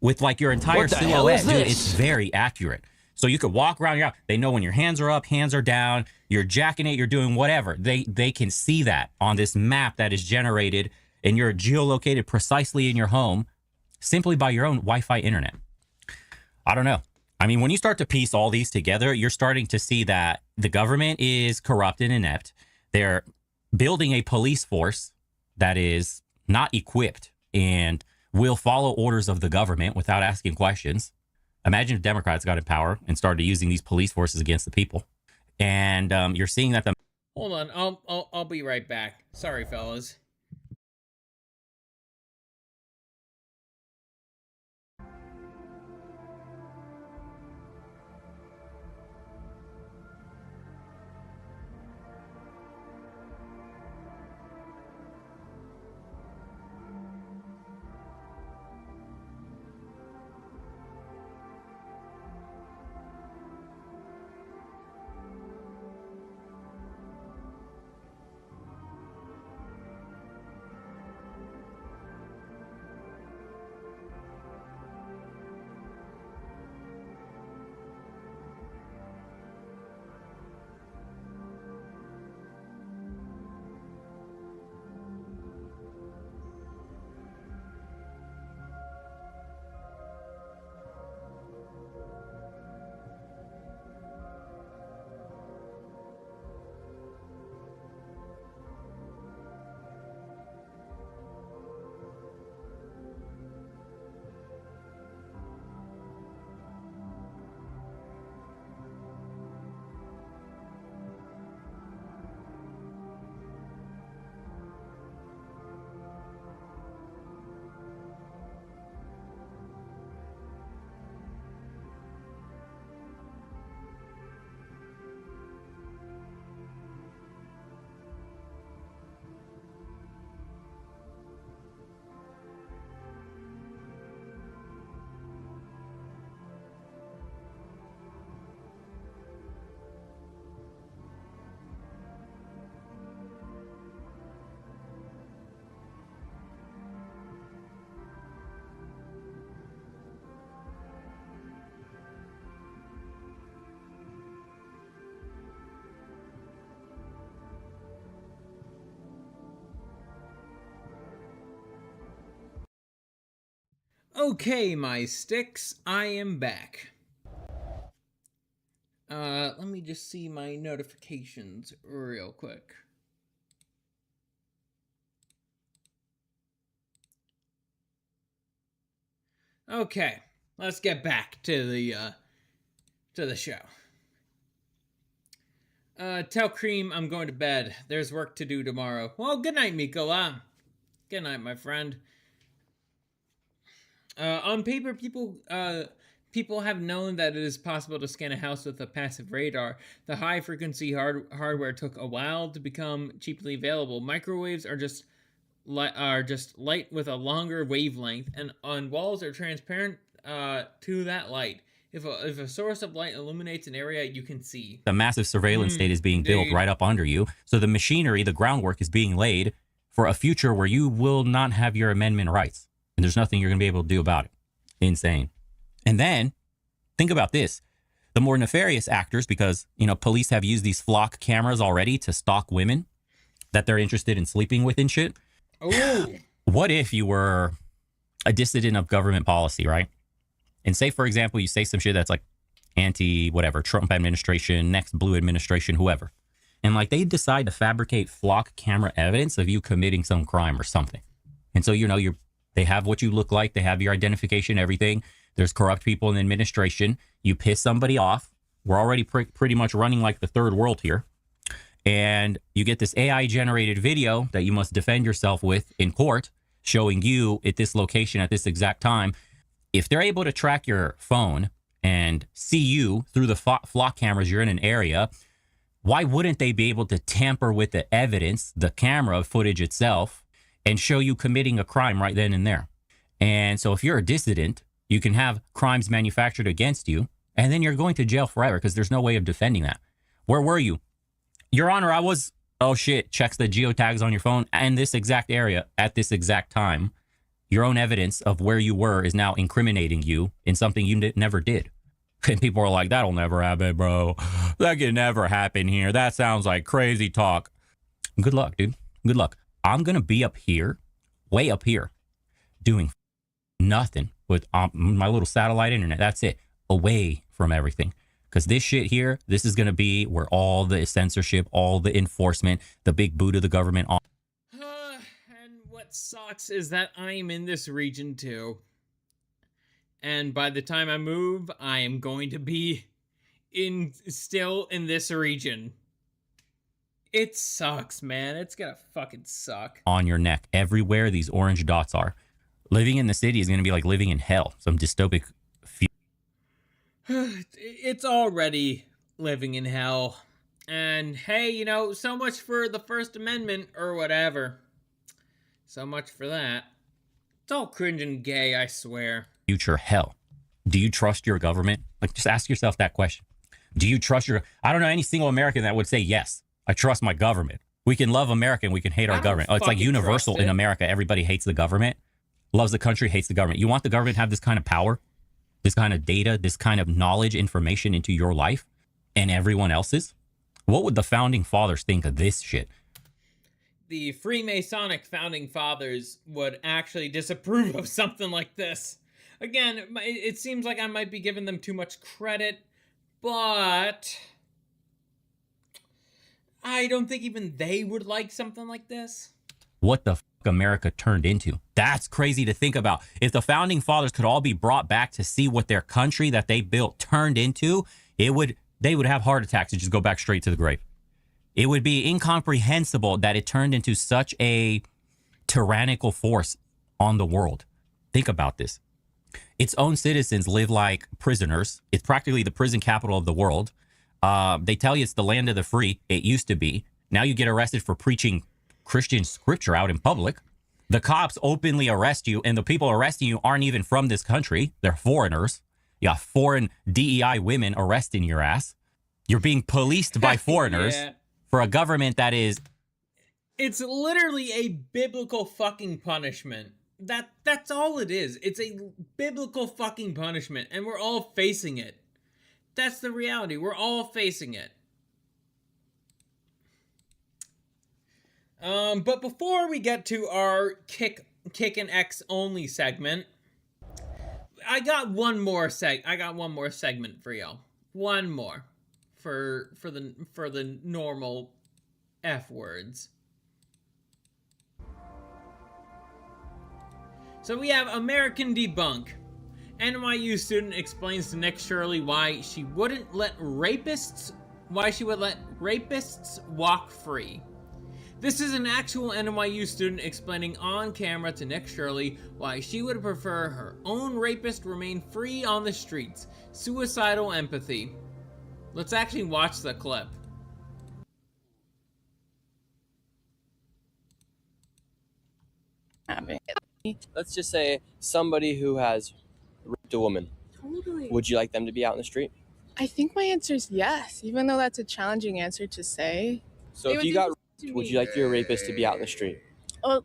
S9: with like your entire silhouette. Dude, it's very accurate. So you could walk around your house. They know when your hands are up, hands are down, you're jacking it, you're doing whatever. They can see that on this map that is generated, and you're geolocated precisely in your home simply by your own Wi-Fi internet. I don't know. I mean, when you start to piece all these together, you're starting to see that the government is corrupt and inept. They're building a police force that is not equipped and will follow orders of the government without asking questions. Imagine if Democrats got in power and started using these police forces against the people. And you're seeing that the...
S1: Hold on, I'll be right back. Sorry, fellas. Okay, my sticks, I am back. Let me just see my notifications real quick. Okay, let's get back to the show. Tell Cream I'm going to bed. There's work to do tomorrow. Well, good night, Mikola. Good night, my friend. On paper, people have known that it is possible to scan a house with a passive radar. The high-frequency hardware took a while to become cheaply available. Microwaves are just light with a longer wavelength, and walls are transparent to that light. If a source of light illuminates an area, you can see.
S9: The massive surveillance state is being built right up under you. So the machinery, the groundwork is being laid for a future where you will not have your amendment rights. And there's nothing you're going to be able to do about it. Insane. And then, think about this. The more nefarious actors, because, police have used these flock cameras already to stalk women that they're interested in sleeping with and shit.
S1: Oh.
S9: What if you were a dissident of government policy, right? And say, for example, you say some shit that's like anti-whatever, Trump administration, next blue administration, whoever. And like they decide to fabricate flock camera evidence of you committing some crime or something. And so, they have what you look like. They have your identification, everything. There's corrupt people in the administration. You piss somebody off. We're already pretty much running like the third world here. And you get this AI-generated video that you must defend yourself with in court, showing you at this location at this exact time. If they're able to track your phone and see you through the flock cameras, you're in an area, why wouldn't they be able to tamper with the evidence, the camera footage itself, and show you committing a crime right then and there? And so if you're a dissident, you can have crimes manufactured against you, and then you're going to jail forever because there's no way of defending that. Where were you? Your Honor, I was, oh shit, checks the geotags on your phone and this exact area at this exact time. Your own evidence of where you were is now incriminating you in something you never did. And people are like, that'll never happen, bro. That can never happen here. That sounds like crazy talk. Good luck, dude. Good luck. I'm going to be up here, way up here, doing nothing with my little satellite internet. That's it. Away from everything. Because this shit here, this is going to be where all the censorship, all the enforcement, the big boot of the government.
S1: And what sucks is that I'm in this region too. And by the time I move, I am going to be still in this region. It sucks, man. It's gonna fucking suck.
S9: On your neck, everywhere these orange dots are. Living in the city is going to be like living in hell. Some dystopic
S1: It's already living in hell. And hey, so much for the First Amendment or whatever. So much for that. It's all cringe and gay, I swear.
S9: Future hell. Do you trust your government? Like, just ask yourself that question. Do you trust I don't know any single American that would say, yes, I trust my government. We can love America and we can hate our government. It's like universal in America. Everybody hates the government, loves the country, hates the government. You want the government to have this kind of power, this kind of data, this kind of knowledge, information into your life and everyone else's? What would the founding fathers think of this shit?
S1: The Freemasonic founding fathers would actually disapprove of something like this. Again, it seems like I might be giving them too much credit, but I don't think even they would like something like this.
S9: What the fuck America turned into. That's crazy to think about. If the founding fathers could all be brought back to see what their country that they built turned into, they would have heart attacks and just go back straight to the grave. It would be incomprehensible that it turned into such a tyrannical force on the world. Think about this. Its own citizens live like prisoners. It's practically the prison capital of the world. They tell you it's the land of the free. It used to be. Now you get arrested for preaching Christian scripture out in public. The cops openly arrest you, and the people arresting you aren't even from this country. They're foreigners. You got foreign DEI women arresting your ass. You're being policed by foreigners for a government that is...
S1: It's literally a biblical fucking punishment. That's all it is. It's a biblical fucking punishment, and we're all facing it. That's the reality. We're all facing it. But before we get to our kick and X only segment, I got one more segment for y'all. One more for the normal F words. So we have American Debunk. NYU student explains to Nick Shirley why she would let rapists walk free. This is an actual NYU student explaining on camera to Nick Shirley why she would prefer her own rapist remain free on the streets. Suicidal empathy. Let's actually watch the clip.
S21: Let's just say somebody who has raped a woman.
S22: Totally.
S21: Would you like them to be out in the street?
S22: I think my answer is yes, even though that's a challenging answer to say.
S21: So if you got raped, would you like your rapist to be out in the street?
S22: Well,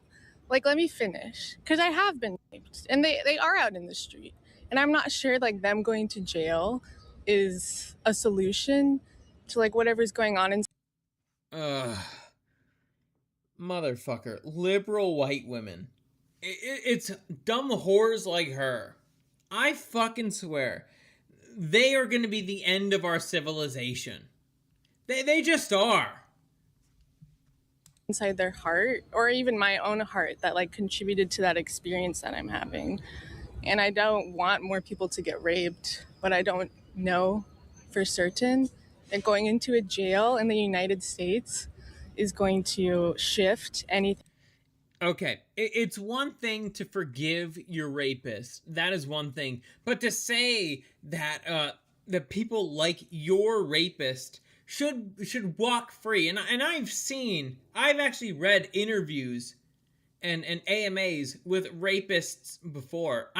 S22: like, let me finish. Because I have been raped, and they are out in the street. And I'm not sure, like, them going to jail is a solution to, like, whatever's going on in.
S1: Motherfucker. Liberal white women. It's dumb whores like her. I fucking swear. They are going to be the end of our civilization. They just are.
S22: Inside their heart, or even my own heart, that, like, contributed to that experience that I'm having. And I don't want more people to get raped, but I don't know for certain that going into a jail in the United States is going to shift anything.
S1: Okay, it's one thing to forgive your rapist. That is one thing. But to say that that people like your rapist should walk free. And I've actually read interviews and AMAs with rapists before.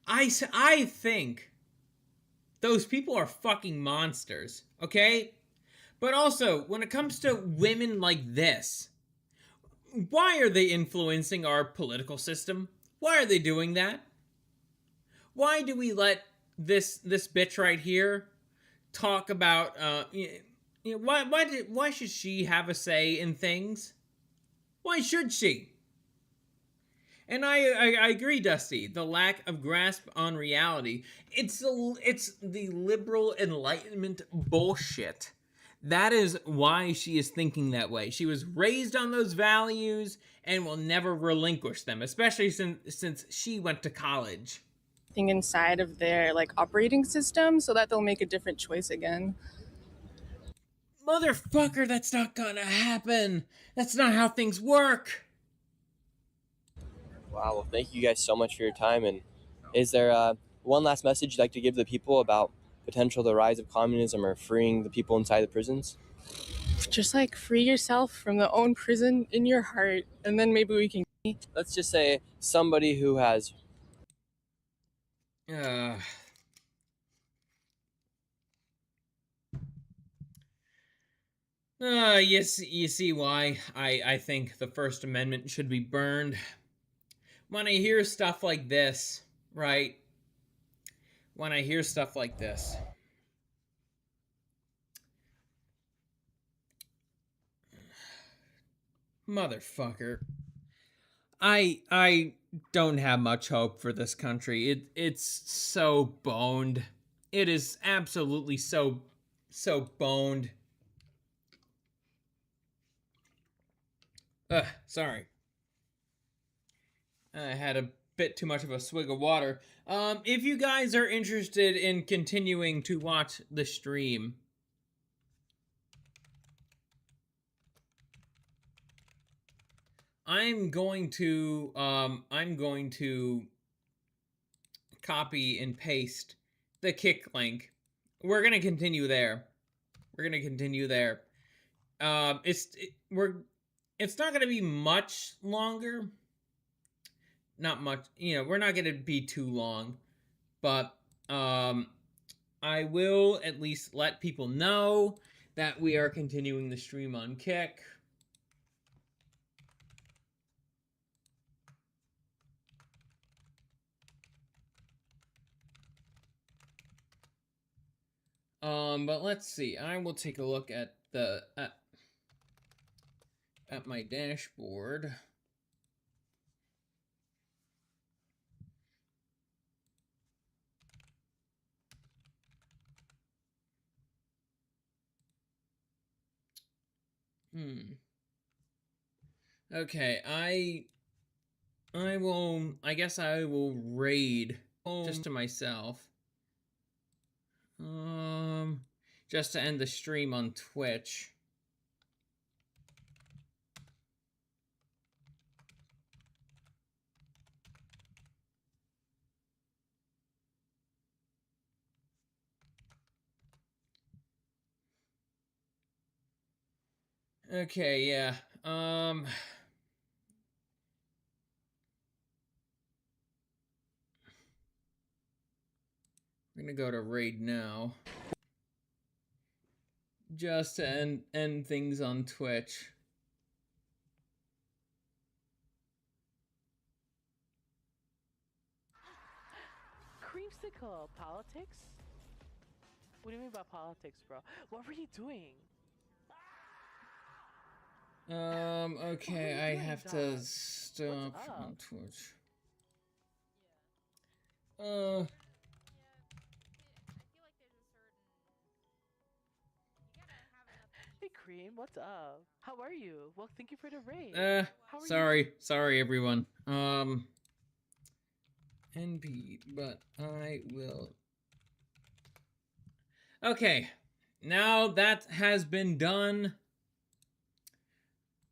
S1: I think those people are fucking monsters, okay? But also, when it comes to women like this, why are they influencing our political system? Why are they doing that? Why do we let this bitch right here talk about why should she have a say in things? Why should she? And I agree, Dusty. The lack of grasp on reality. It's the liberal enlightenment bullshit. That is why she is thinking that way. She was raised on those values and will never relinquish them, especially since she went to college.
S22: Thing inside of their, like, operating system so that they'll make a different choice again.
S1: Motherfucker, that's not gonna happen. That's not how things work.
S21: Wow, well, thank you guys so much for your time. And is there one last message you'd like to give the people about the rise of communism or freeing the people inside the prisons?
S22: Just, like, free yourself from the own prison in your heart, and then maybe we can.
S21: Let's just say somebody who has.
S1: You see why I think the First Amendment should be burned. When I hear stuff like this, right? When I hear stuff like this. Motherfucker. I don't have much hope for this country. It's so boned. It is absolutely so boned. Sorry. I had a bit too much of a swig of water. If you guys are interested in continuing to watch the stream, I'm going to copy and paste the Kick link. We're gonna continue there. It's not gonna be much longer. Not much, we're not going to be too long, but I will at least let people know that we are continuing the stream on Kick. But let's see. I will take a look at at my dashboard. Okay, I guess I will raid just to myself. Just to end the stream on Twitch. Okay, yeah. I'm gonna go to raid now. Just to end things on Twitch.
S6: Creemsicle, politics? What do you mean by politics, bro? What were you doing?
S1: Okay, I have to stop on Twitch.
S6: Hey Cream, what's up? How are you? Well, thank you for the raid.
S1: Sorry everyone. NP, but I will. Okay, now that has been done.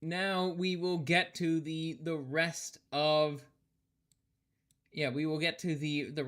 S1: Now we will get to the rest of. Yeah, we will get to the rest.